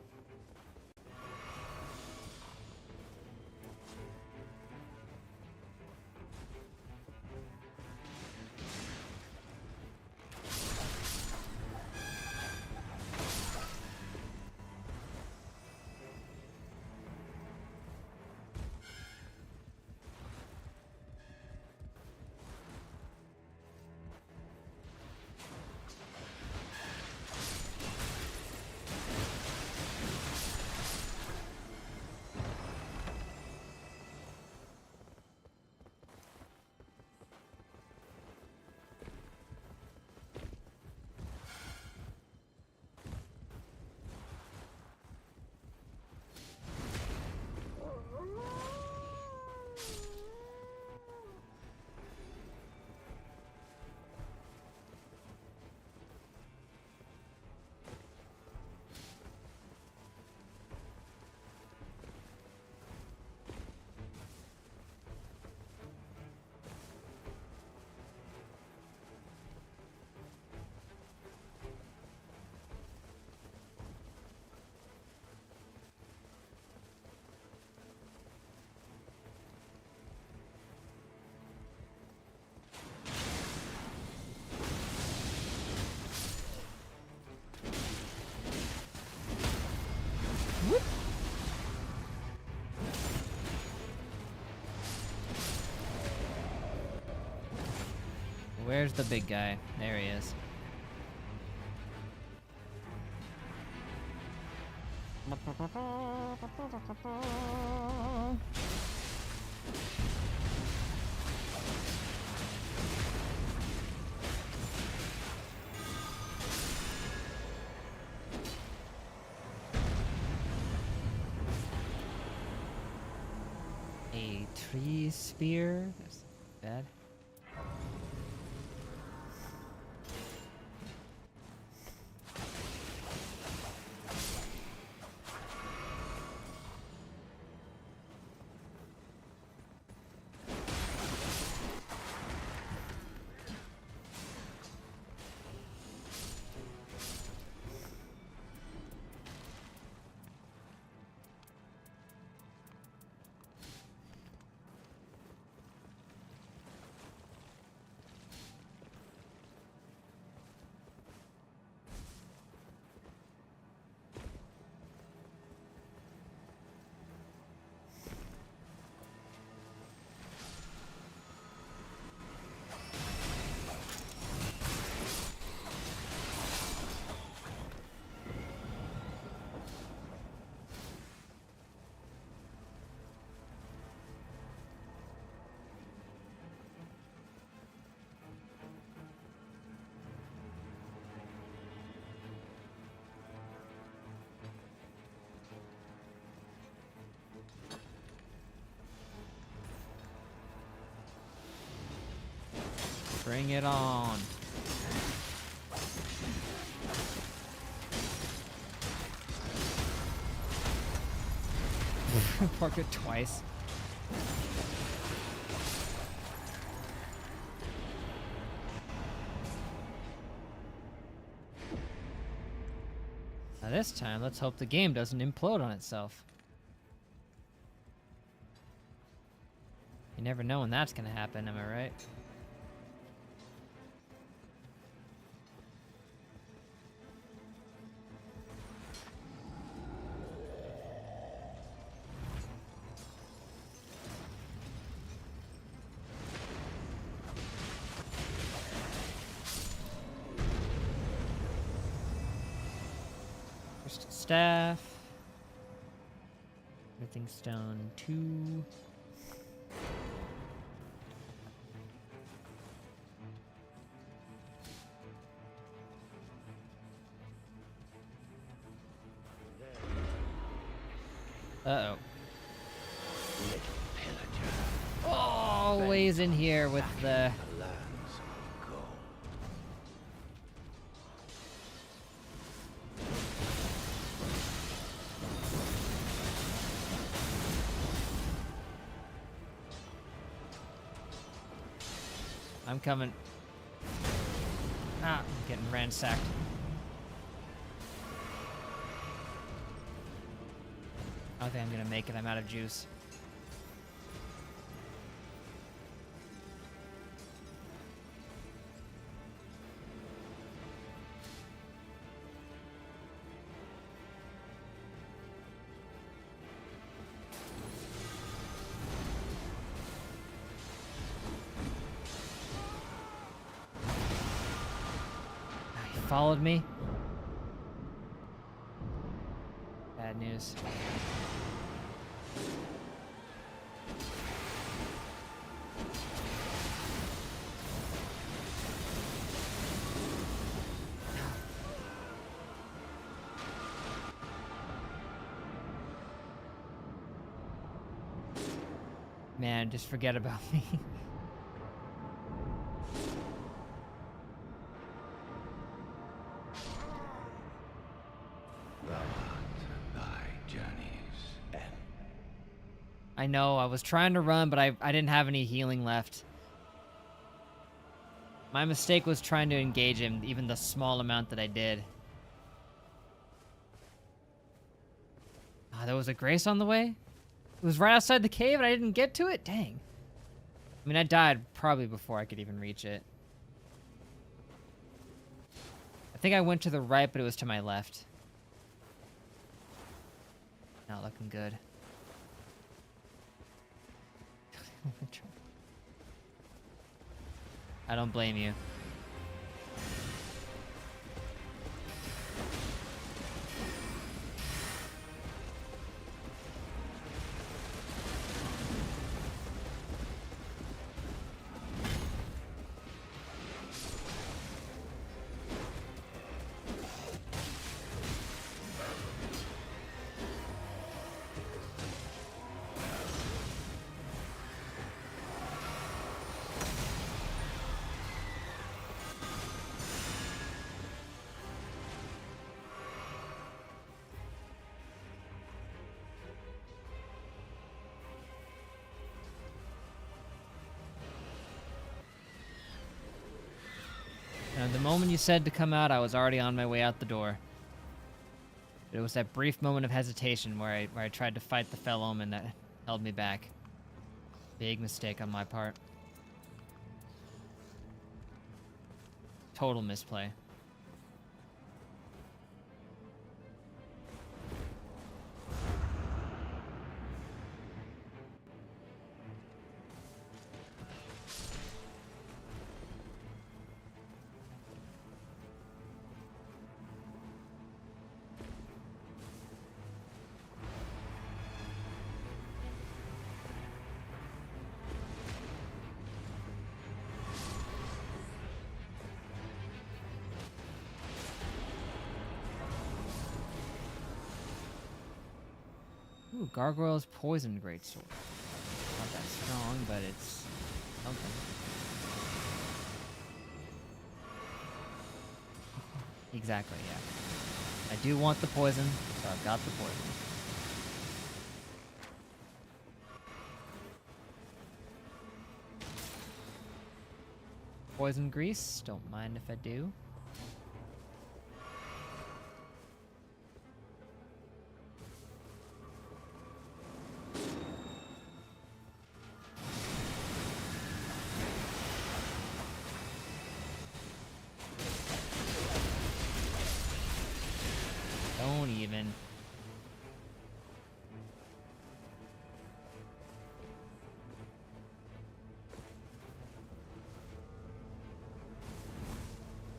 Where's the big guy? There he is. A tree spear? That's bad. Bring it on. Pork it twice. Now this time, let's hope the game doesn't implode on itself. You never know when that's gonna happen, am I right? First staff. Everything's down 2. Uh-oh. Always in here with the... I'm coming. Ah, I'm getting ransacked. I don't think I'm gonna make it. I'm out of juice. He followed me. Bad news. Man, just forget about me. I know, I was trying to run, but I didn't have any healing left. My mistake was trying to engage him, even the small amount that I did. Ah, there was a grace on the way? It was right outside the cave and I didn't get to it? Dang. I mean, I died probably before I could even reach it. I think I went to the right, but it was to my left. Not looking good. I don't blame you. The moment you said to come out, I was already on my way out the door. But it was that brief moment of hesitation where I tried to fight the fell omen that held me back. Big mistake on my part. Total misplay. Ooh, Gargoyle's Poison Greatsword. Not that strong, but it's something. Exactly, yeah. I do want the poison, so I've got the poison. poison grease. Don't mind if I do. Don't even.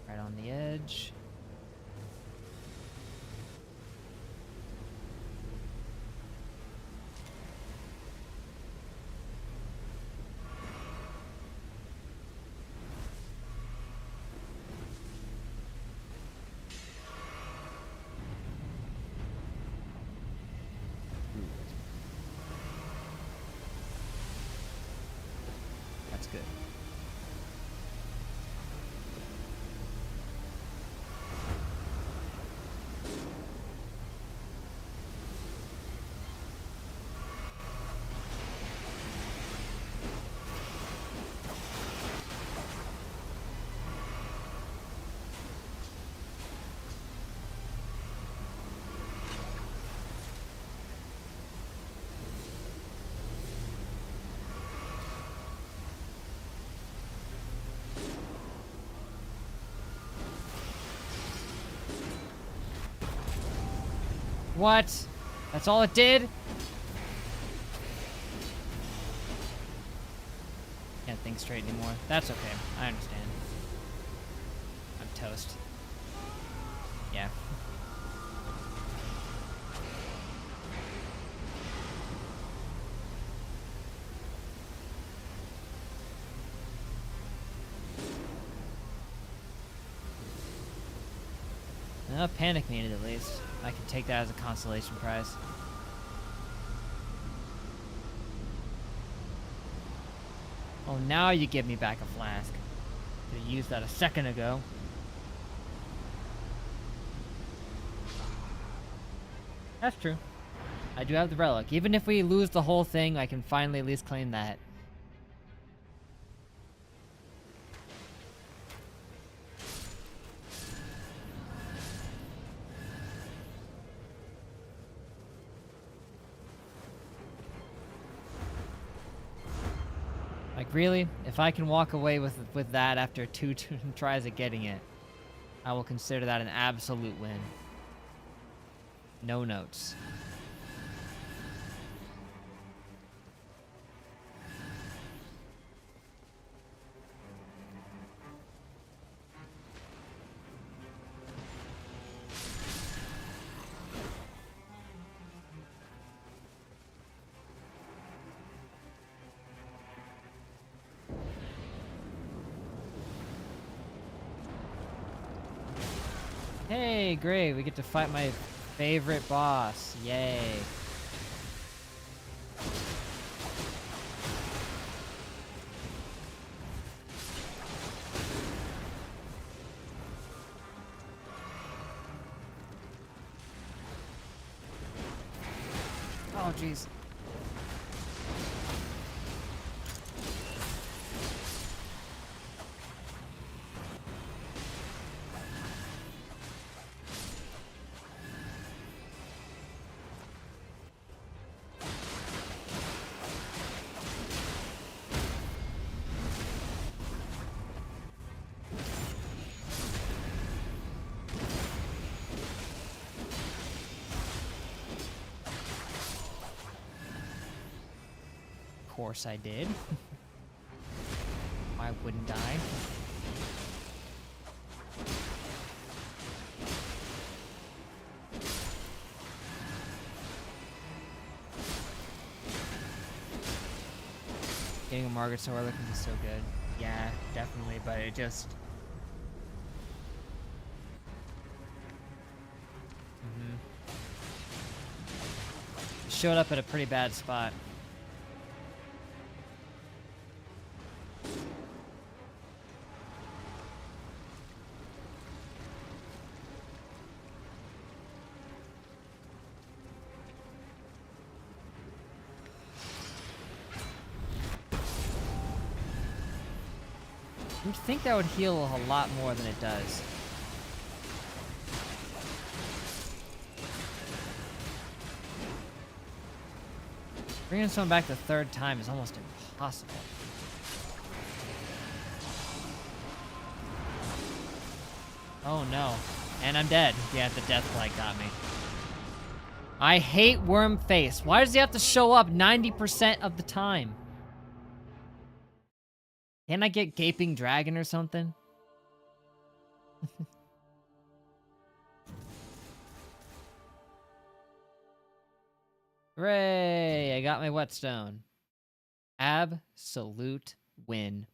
Right on the edge. That's good. What? That's all it did? Can't think straight anymore. That's okay. I understand. I'm toast. Yeah. Panic needed at least. I can take that as a consolation prize. Oh, now you give me back a flask. Could've used that a second ago. That's true. I do have the relic. Even if we lose the whole thing, I can finally at least claim that. Like, really? If I can walk away with that after two tries at getting it, I will consider that an absolute win. No notes. Hey, great, we get to fight my favorite boss. Yay. Oh, jeez. Of course I did. Why wouldn't I? Getting a Margaret Sword looking is so good. Yeah, definitely, but it just... showed up at a pretty bad spot. You'd think that would heal a lot more than it does. Bringing someone back the third time is almost impossible. Oh no. And I'm dead. Yeah, the death flag got me. I hate Worm Face. Why does he have to show up 90% of the time? Can't I get Gaping Dragon or something? Hooray! I got my whetstone. Absolute win.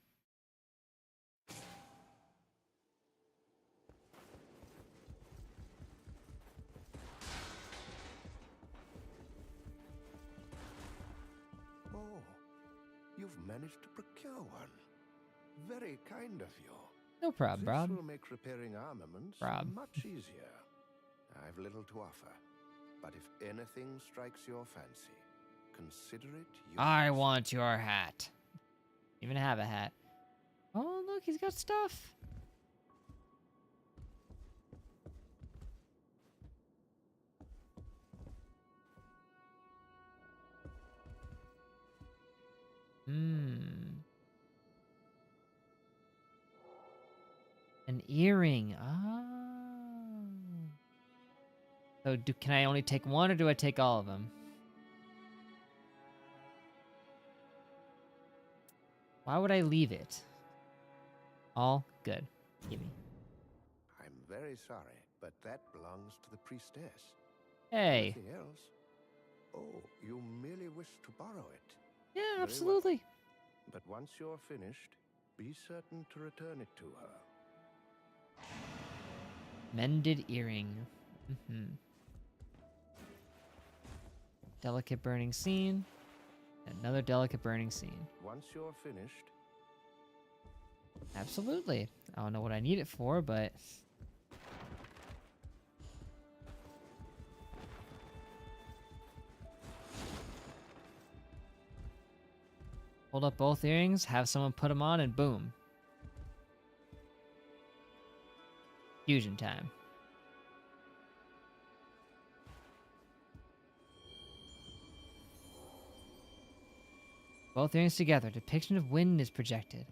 Oh, you've managed to procure one. Very kind of you. No problem, This Rob. will make repairing armaments Rob. much easier. I've little to offer, but if anything strikes your fancy, consider it yours. I want your hat. Even have a hat. Oh, look, he's got stuff. An earring. Oh. So can I only take one or do I take all of them? Why would I leave it? All good. Gimme. I'm very sorry, but that belongs to the priestess. Hey. Anything else? Oh, you merely wish to borrow it. Yeah, well. absolutely. But once you're finished, be certain to return it to her. Mended earring. Delicate burning scene. Another delicate burning scene. Once you're finished, Absolutely. I don't know what I need it for, but... Hold up both earrings, have someone put them on, and boom. Fusion time. Both earrings together. Depiction of wind is projected.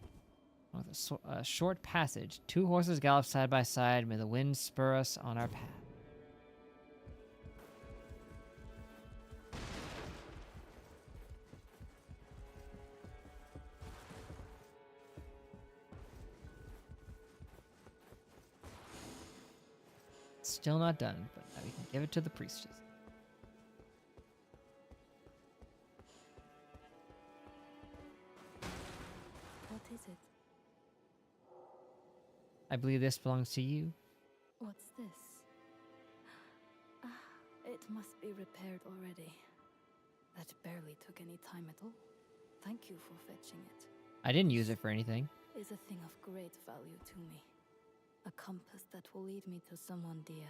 With a short passage. 2 horses gallop side by side. May the wind spur us on our path. Still not done, but now we can give it to the priestess. What is it? I believe this belongs to you. What's this? It must be repaired already. That barely took any time at all. Thank you for fetching it. I didn't use it for anything. Is a thing of great value to me. A compass that will lead me to someone dear.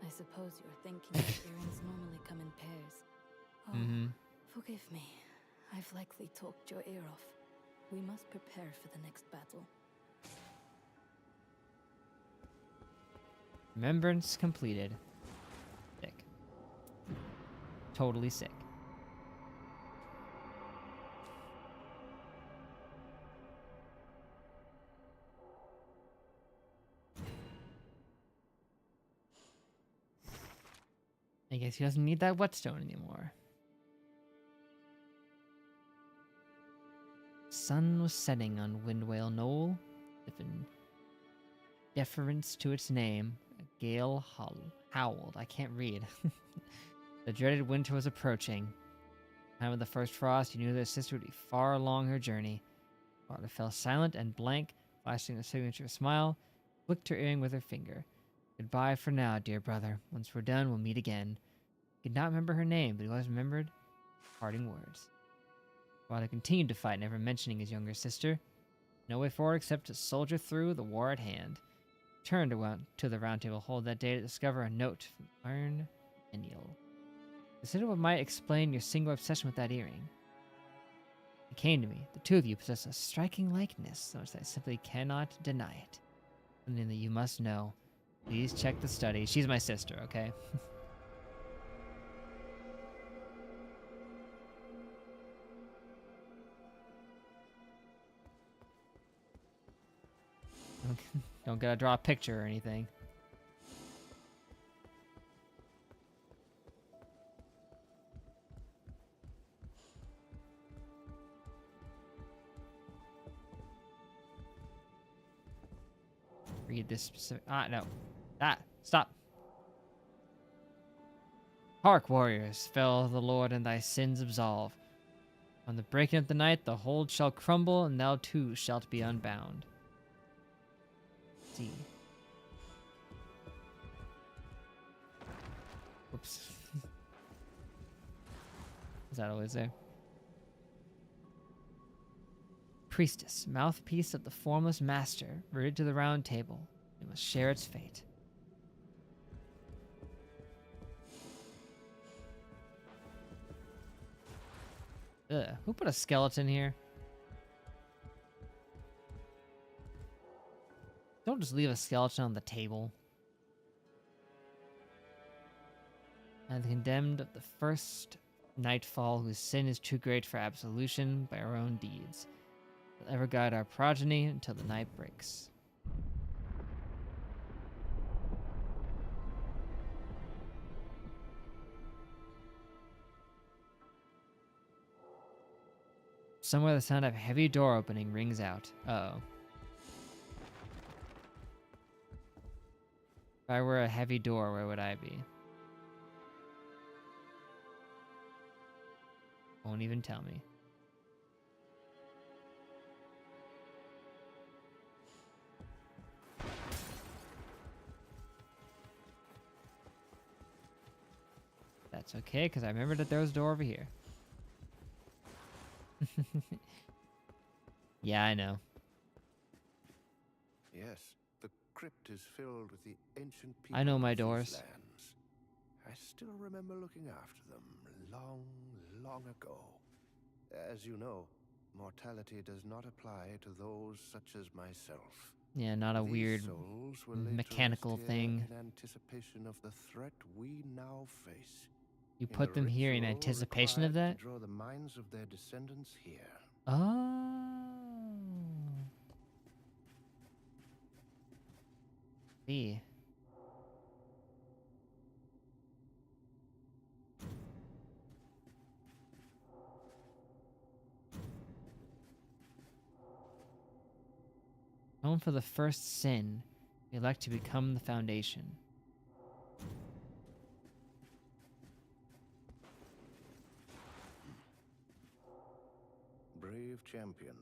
I suppose you're thinking that earrings normally come in pairs. Oh, forgive me. I've likely talked your ear off. We must prepare for the next battle. Remembrance completed. Sick. Totally sick. I guess he doesn't need that whetstone anymore. Sun was setting on Windwale Knoll. If in deference to its name, a gale howled. I can't read. The dreaded winter was approaching. Time of the first frost, you knew that his sister would be far along her journey. Marta fell silent and blank, flashing a signature smile, flicked her earring with her finger. Goodbye for now, dear brother. Once we're done, we'll meet again. He could not remember her name, but he always remembered parting words. Marta continued to fight, never mentioning his younger sister. No way forward except to soldier through the war at hand. Turned to the round table hold that day to discover a note from Iron Enniel. Consider what might explain your single obsession with that earring. It came to me. The two of you possess a striking likeness, so much that I simply cannot deny it. Something that you must know. Please check the study. She's my sister, okay? Don't gotta draw a picture or anything. Read this specific. No. Stop. Hark, warriors, fell the Lord, and thy sins absolve. On the breaking of the night, the hold shall crumble, and thou too shalt be unbound. See. Whoops. Is that always there? Priestess, mouthpiece of the formless master, rooted to the round table, it must share its fate. Ugh, who put a skeleton here? Don't just leave a skeleton on the table. And the condemned of the first nightfall, whose sin is too great for absolution by our own deeds, will ever guide our progeny until the night breaks. Somewhere the sound of heavy door opening rings out. Uh-oh. If I were a heavy door, where would I be? Won't even tell me. That's okay, because I remembered that there was a door over here. Yeah, I know. Yes, the crypt is filled with the ancient people I know my of these doors. lands. I still remember looking after them long, long ago. As you know, mortality does not apply to those such as myself. Yeah, not a These weird souls were laid to mechanical rest here thing. in anticipation of the threat we now face. You In put the them here in ritual anticipation of required that? to draw the minds of their descendants here. Oh. See. Known for the first sin, we elect to become the foundation. Brave champion,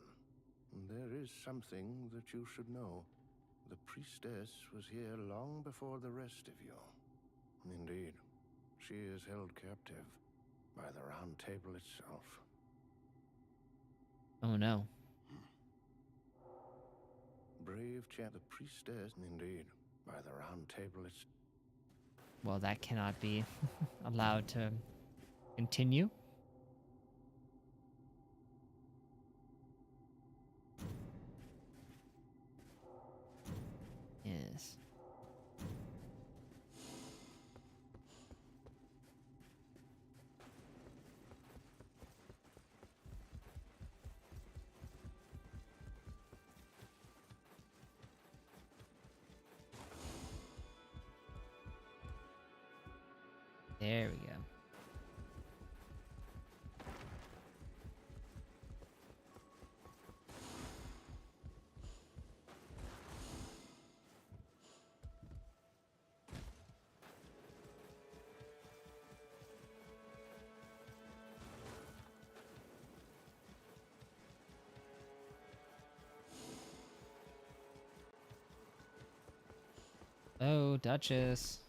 there is something that you should know. The priestess was here long before the rest of you. Indeed, she is held captive by the round table itself. Oh no. Brave champ, the priestess, indeed, by the round table itself. Well, that cannot be allowed to continue. Yes. There we go. Oh, Duchess.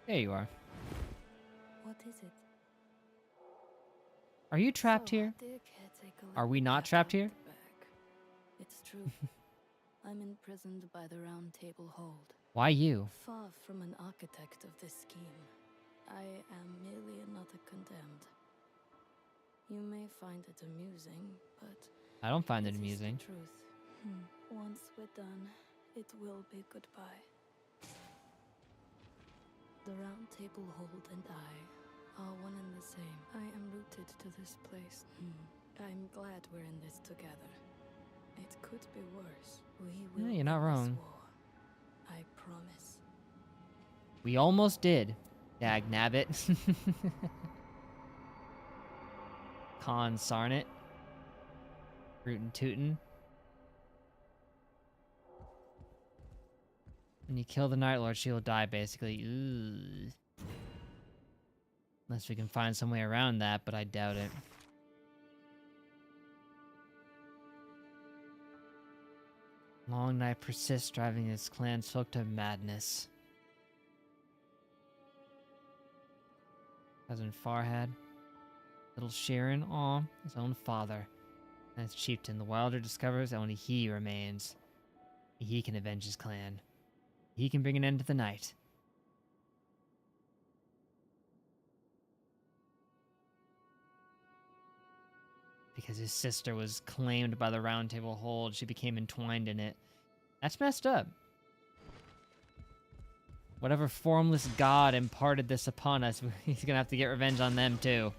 There you are. What is it? Are you trapped So, here? dear caretaker, Are let we me not back trapped out here? the back. It's true. I'm imprisoned by the Round Table Hold. Why you? Far from an architect of this scheme, I am merely another condemned. You may find it amusing, but I don't find it it is the amusing. truth. Once we're done, it will be goodbye. The Round Table Hold and I are one and the same. I am rooted to this place. I'm glad we're in this together. It could be worse. We will Yeah, you're not win this wrong. war. I promise. We almost did. Dag nabbit. Con Sarnet. Rootin' tootin'. When you kill the Night Lord, she will die, basically. Ooh. Unless we can find some way around that, but I doubt it. Long night persists, driving his clan's folk to madness. Cousin Farhad. Little Sharon, aw, his own father. As chieftain, the Wilder discovers only he remains. He can avenge his clan. He can bring an end to the night. Because his sister was claimed by the Round Table Hold, she became entwined in it. That's messed up. Whatever formless god imparted this upon us, he's gonna have to get revenge on them too.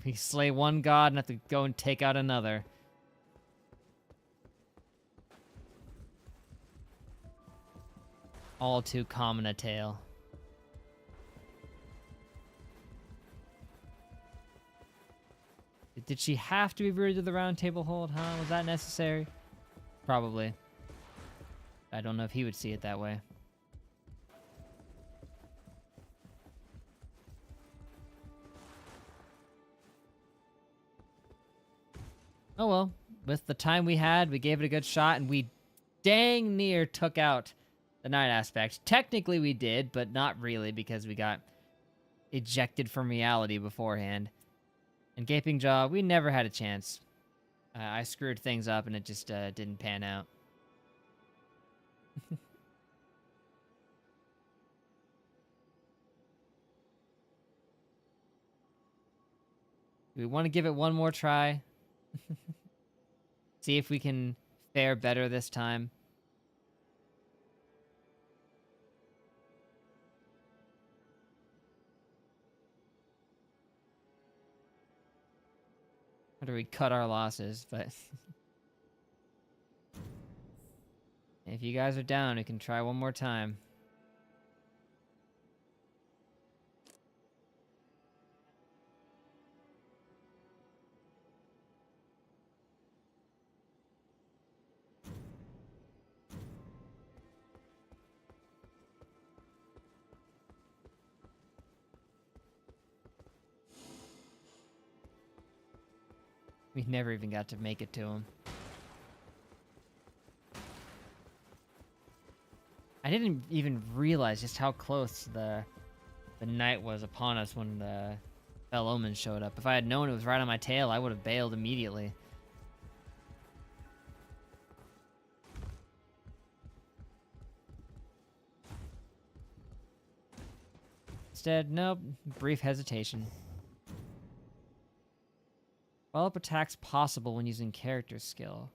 We slay one god and have to go and take out another. All too common a tale. Did she have to be rooted to the Round Table Hold, huh? Was that necessary? Probably. I don't know if he would see it that way. Oh well, with the time we had, we gave it a good shot, and we dang near took out the night aspect. Technically we did, but not really, because we got ejected from reality beforehand. And Gaping Jaw, we never had a chance. I screwed things up, and it just didn't pan out. We want to give it one more try. See if we can fare better this time. Or do we cut our losses? But if you guys are down, we can try one more time. We never even got to make it to him. I didn't even realize just how close the night was upon us when the Fell Omen showed up. If I had known it was right on my tail, I would have bailed immediately. Instead, nope, brief hesitation. Follow-up attacks possible when using character skill.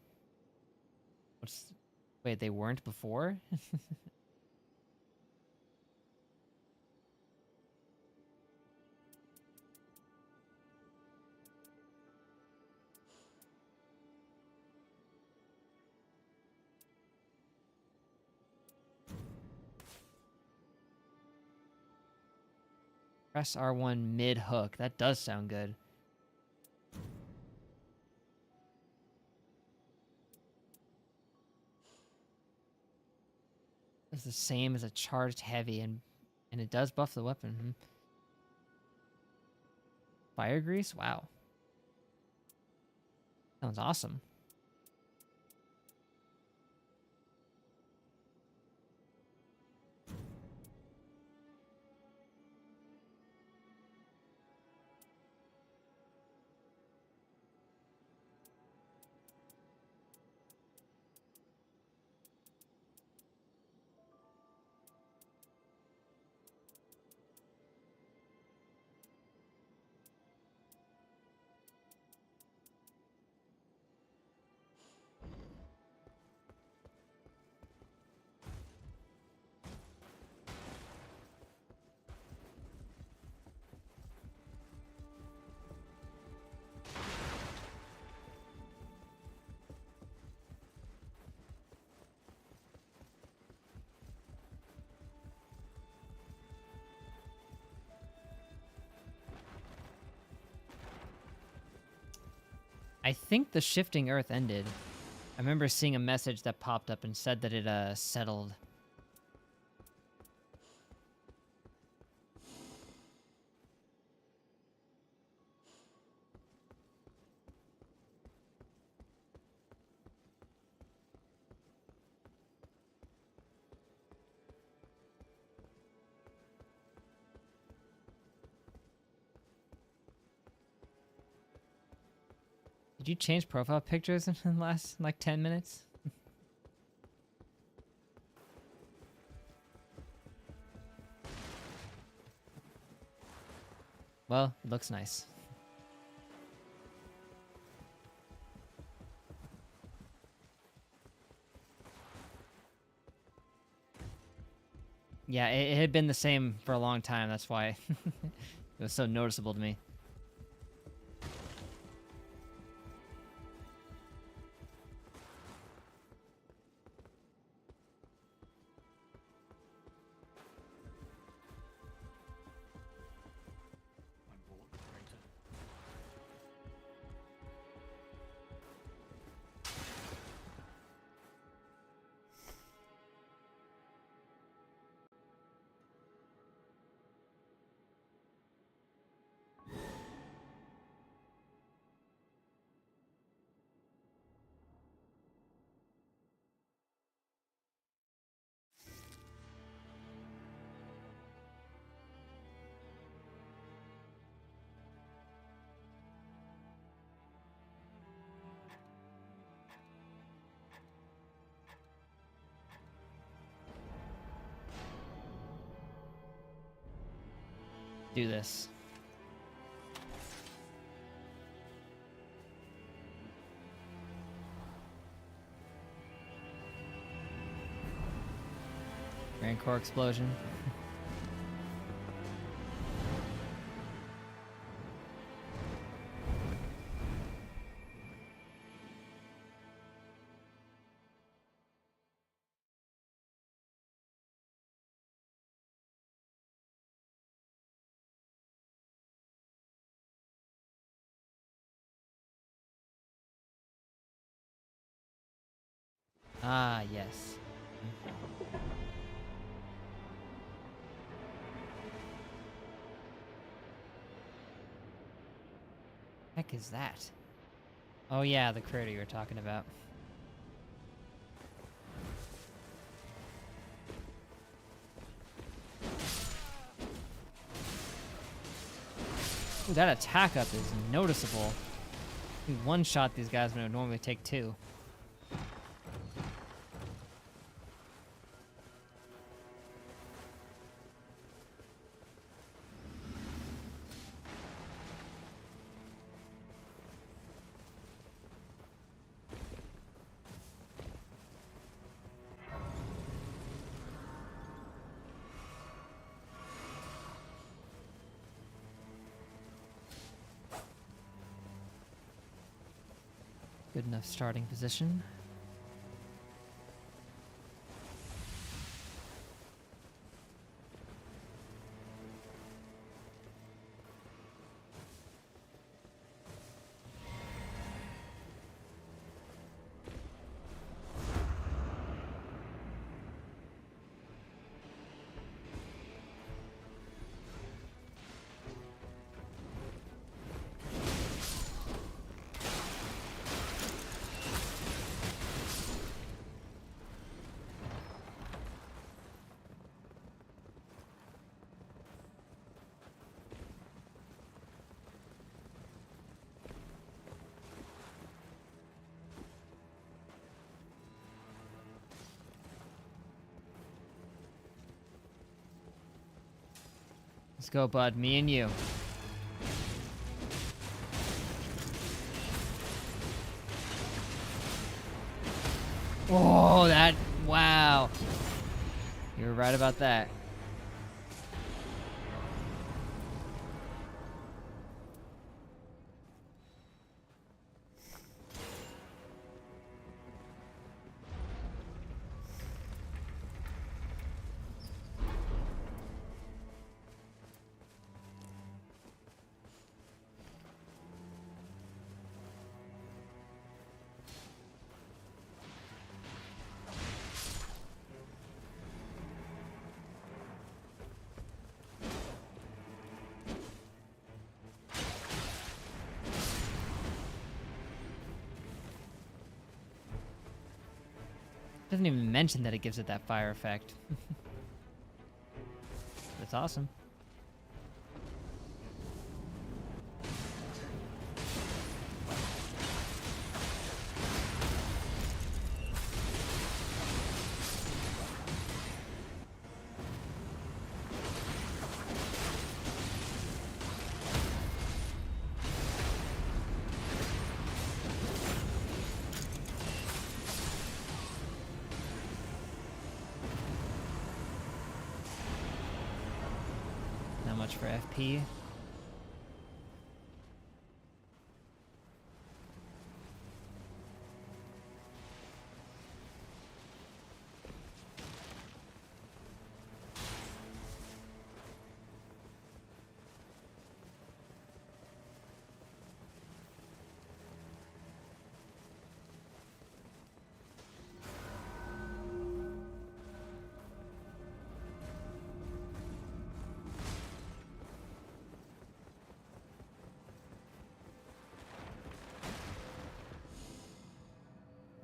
Wait, they weren't before? Press R1 mid-hook. That does sound good. It's the same as a charged heavy, and it does buff the weapon. Fire grease? Wow. Sounds awesome. I think the shifting earth ended. I remember seeing a message that popped up and said that it settled. Did you change profile pictures in the last, like, 10 minutes? Well, it looks nice. Yeah, it had been the same for a long time. That's why it was so noticeable to me. I bought the printer. Do this. Grand core explosion. Ah, yes. Heck is that? Oh yeah, the critter you were talking about. Ooh, that attack up is noticeable. We one-shot these guys when it would normally take two. Good enough starting position. Let's go, bud. Me and you. Oh, that... Wow. You were right about that. Doesn't even mention that it gives it that fire effect. That's awesome. Not much for FP.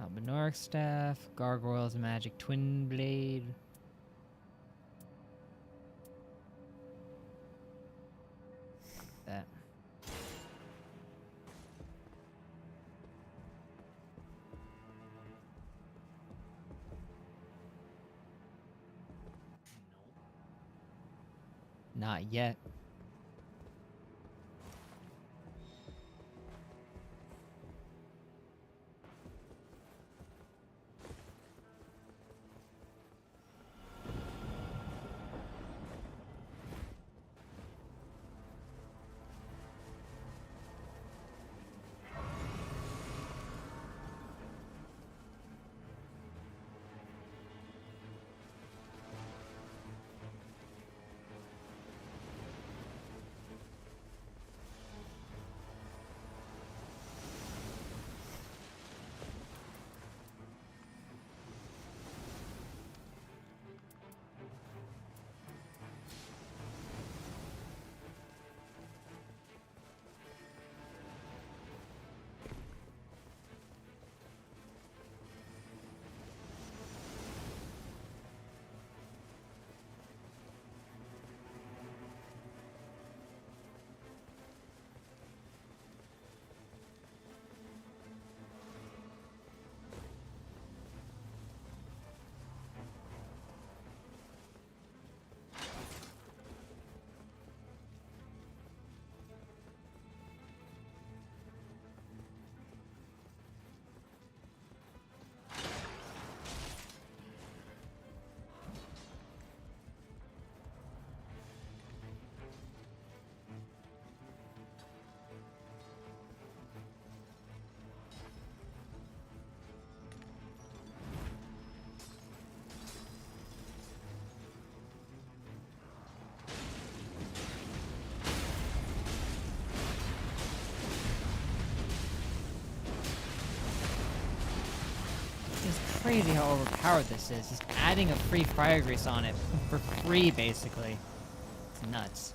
Albinoric Staff, Gargoyle's Magic Twin Blade. That. Not yet. It's crazy how overpowered this is. He's adding a free fire grease on it for free, basically. It's nuts.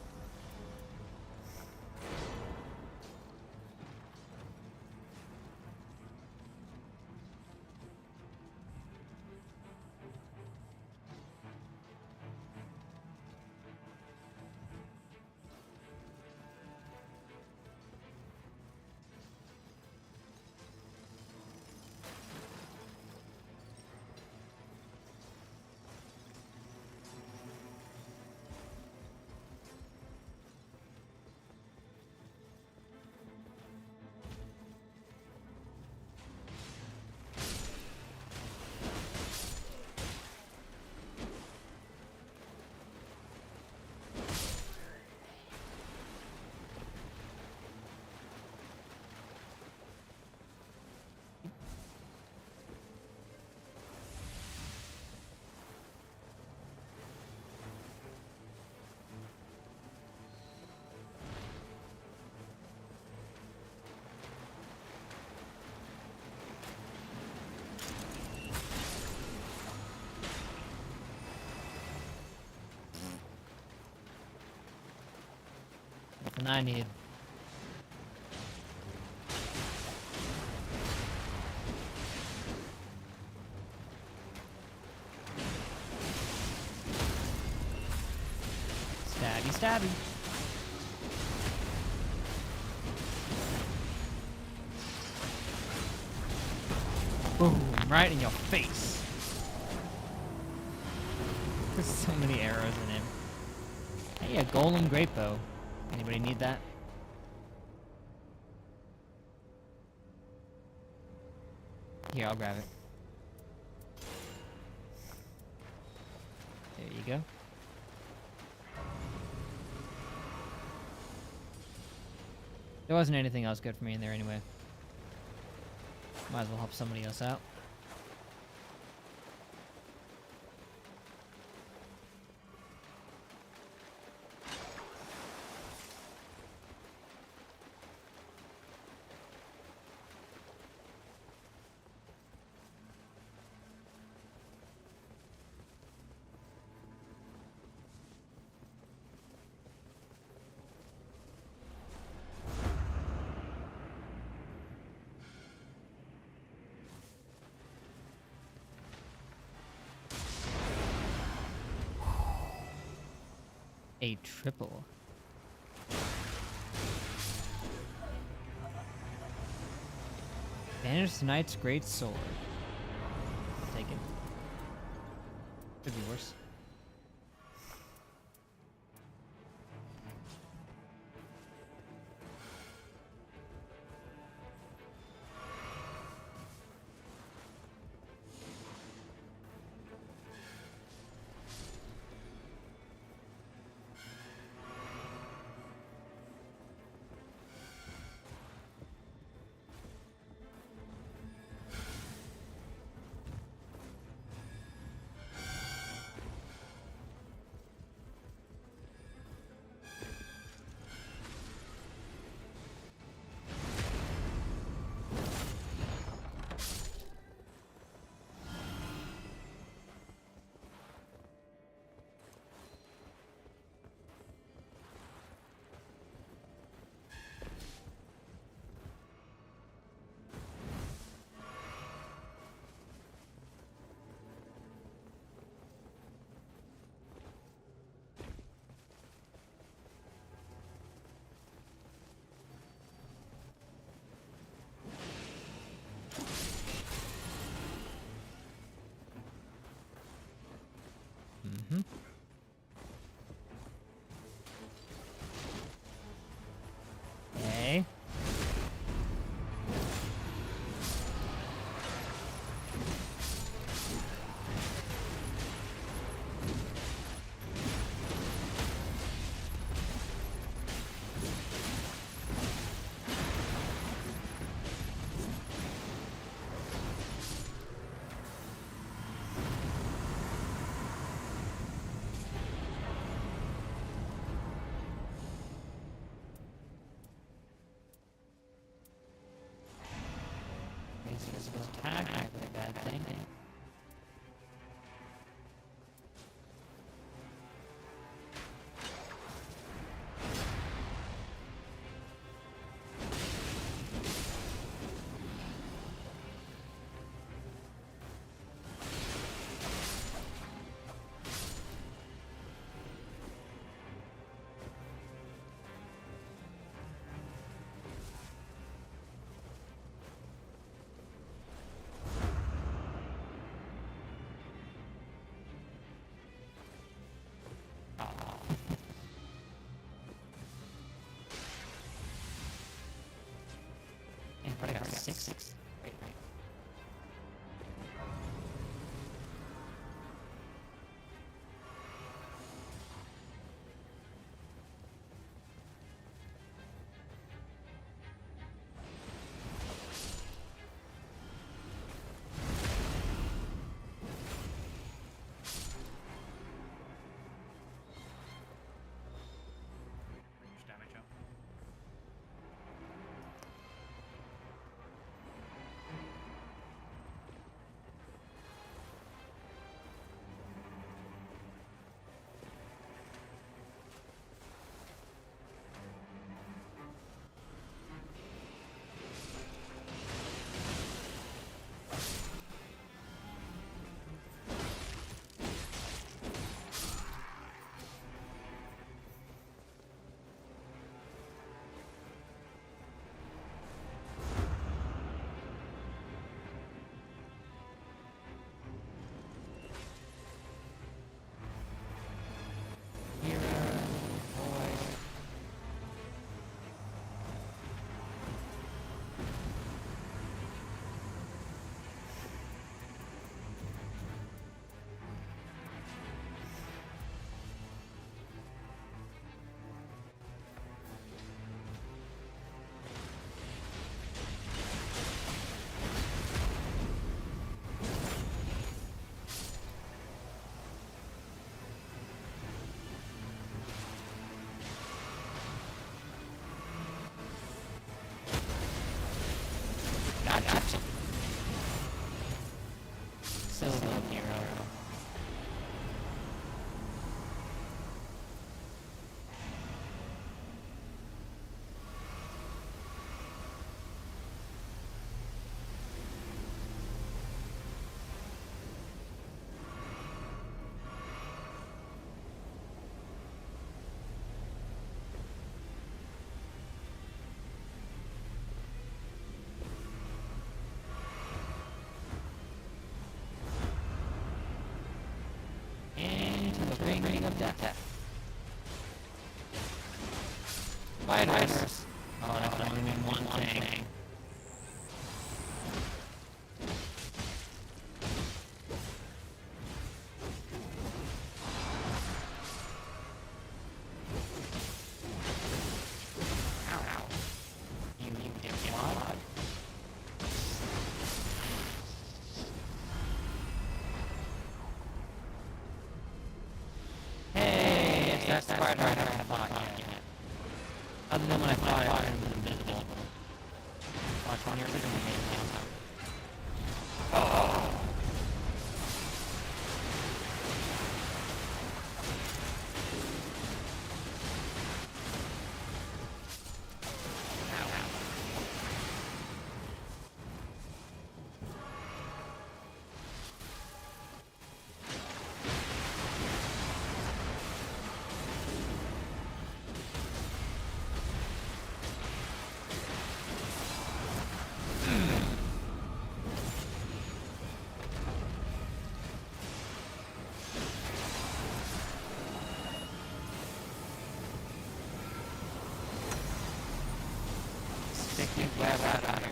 And I need. stabby. Boom, right in your face. There's so many arrows in him. Hey, a golem great bow. Anybody need that? Here, I'll grab it. There you go. There wasn't anything else good for me in there anyway. Might as well help somebody else out. A triple. Banished Knight's Great Sword. Take it. Could be worse. Mm-hmm. Okay. Physical attack, not really a bad thing. And probably got 6. Wait. Range damage up. of death. Spiders. Oh, that can only mean one thing. Hey, it's that spider I haven't fought yet. Other than when I fought it, it was invisible. Watch one years ago, sticky web out of here.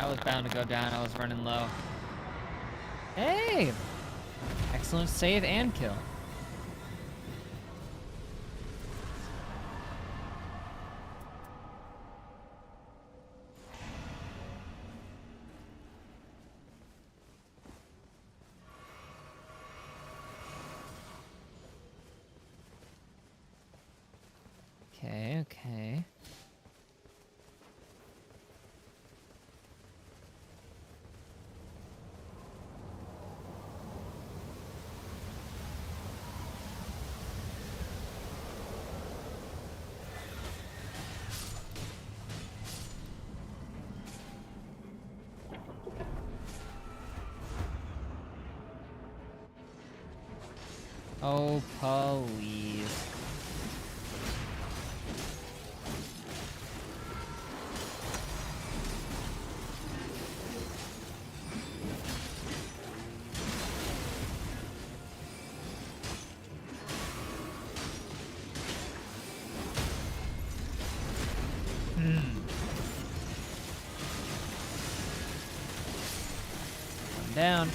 I was bound to go down, I was running low. Hey! Excellent save and kill. Okay, okay. Oh, please. One down.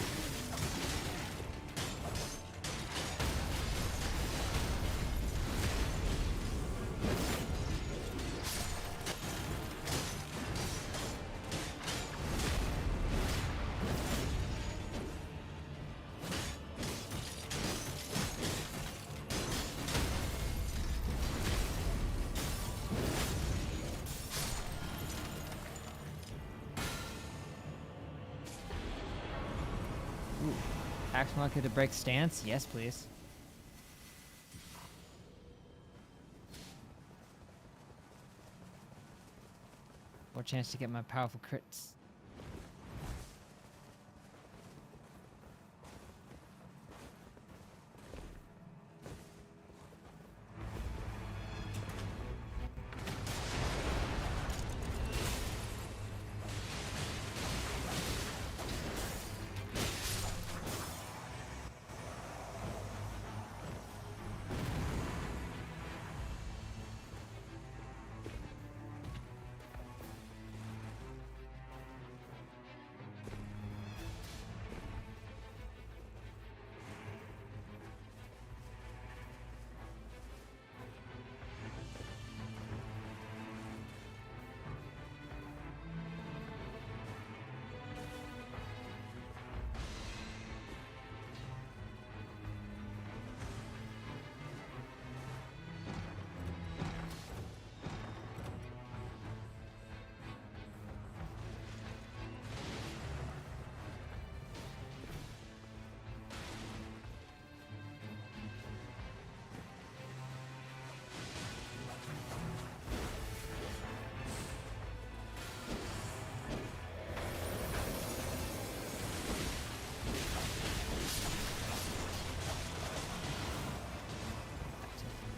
Axe market to break stance? Yes, please. More chance to get my powerful crits.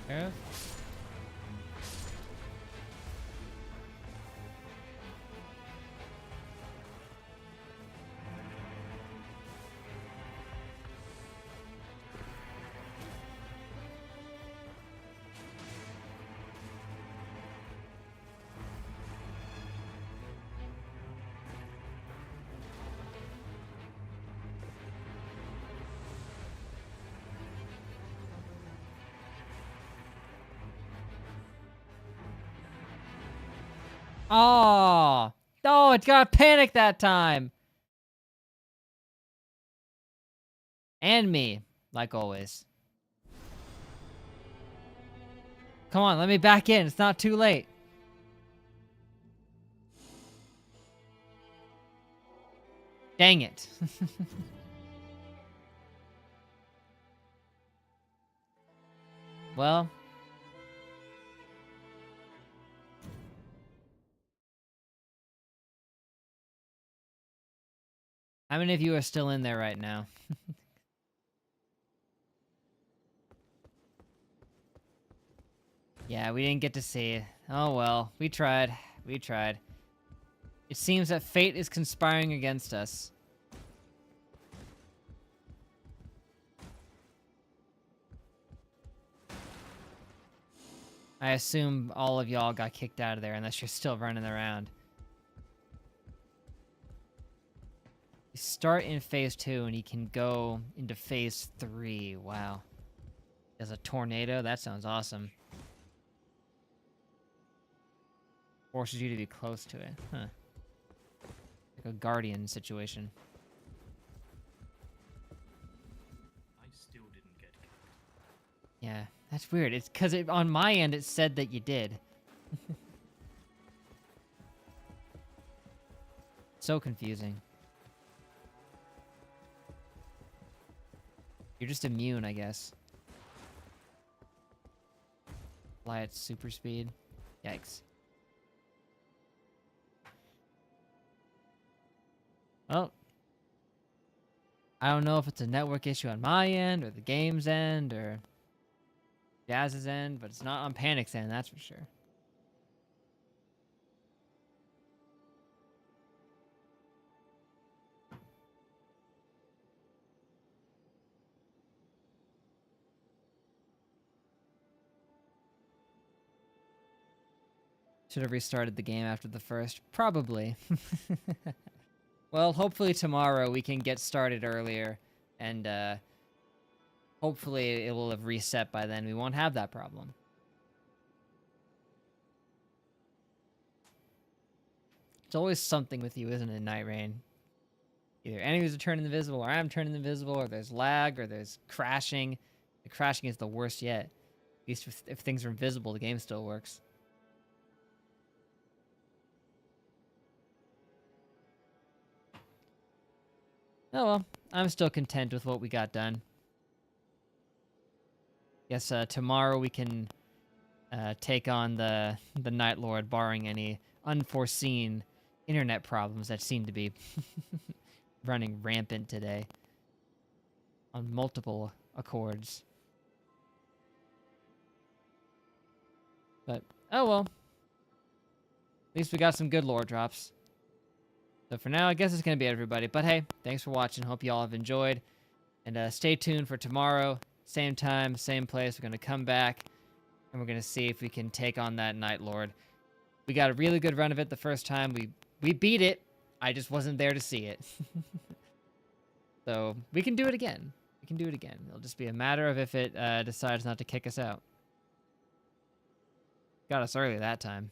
care of. Oh, no, it got panicked that time. And me, like always. Come on, let me back in. It's not too late. Dang it. Well. How many of you are still in there right now? Yeah, we didn't get to see it. Oh well, we tried. We tried. It seems that fate is conspiring against us. I assume all of y'all got kicked out of there unless you're still running around. You start in phase 2 and you can go into phase 3. Wow. There's a tornado? That sounds awesome. Forces you to be close to it. Huh. Like a guardian situation. I still didn't get kicked. Yeah, that's weird. It's because on my end it said that you did. So confusing. You're just immune, I guess. Fly at super speed. Yikes. Well, I don't know if it's a network issue on my end, or the game's end, or Jazz's end, but it's not on Panic's end, that's for sure. Should have restarted the game after the first. Probably. Well, hopefully tomorrow we can get started earlier, and hopefully it will have reset by then. We won't have that problem. It's always something with you, isn't it, Nightreign? Either enemies are turning invisible, or I'm turning invisible, or there's lag, or there's crashing. The crashing is the worst yet. At least if things are invisible, the game still works. Oh well, I'm still content with what we got done. Guess tomorrow we can take on the Night Lord, barring any unforeseen internet problems that seem to be running rampant today on multiple accords. But oh well, at least we got some good lore drops. So for now, I guess it's gonna be everybody. But hey, thanks for watching. Hope you all have enjoyed, and stay tuned for tomorrow, same time, same place. We're gonna come back, and we're gonna see if we can take on that Night Lord. We got a really good run of it the first time. We beat it. I just wasn't there to see it. So we can do it again. We can do it again. It'll just be a matter of if it decides not to kick us out. Got us early that time.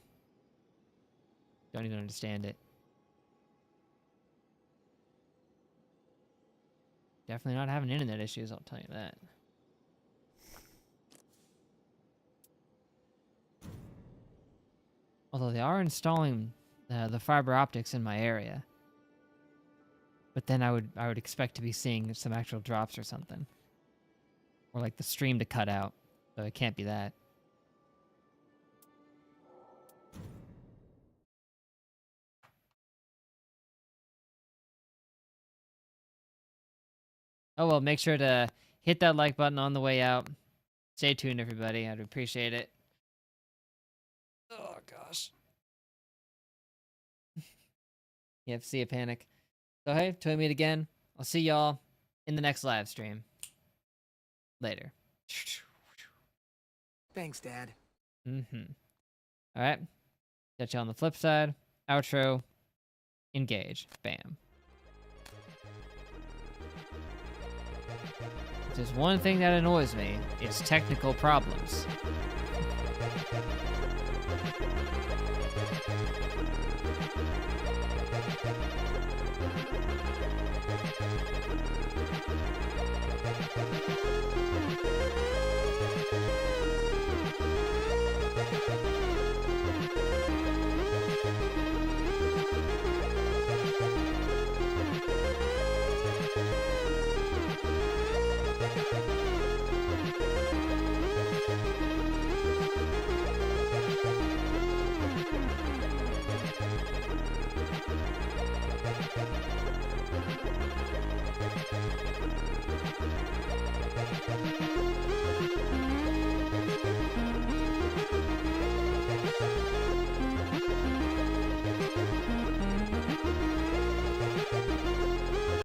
Don't even understand it. Definitely not having internet issues, I'll tell you that. Although they are installing the fiber optics in my area. But then I would expect to be seeing some actual drops or something. Or like the stream to cut out. So it can't be that. Oh well, make sure to hit that like button on the way out. Stay tuned, everybody. I'd appreciate it. Oh, gosh. You have to see a panic. So, hey, till we meet again, I'll see y'all in the next live stream. Later. Thanks, Dad. Mm-hmm. All right. Catch you on the flip side. Outro. Engage. Bam. There's one thing that annoys me. It's technical problems.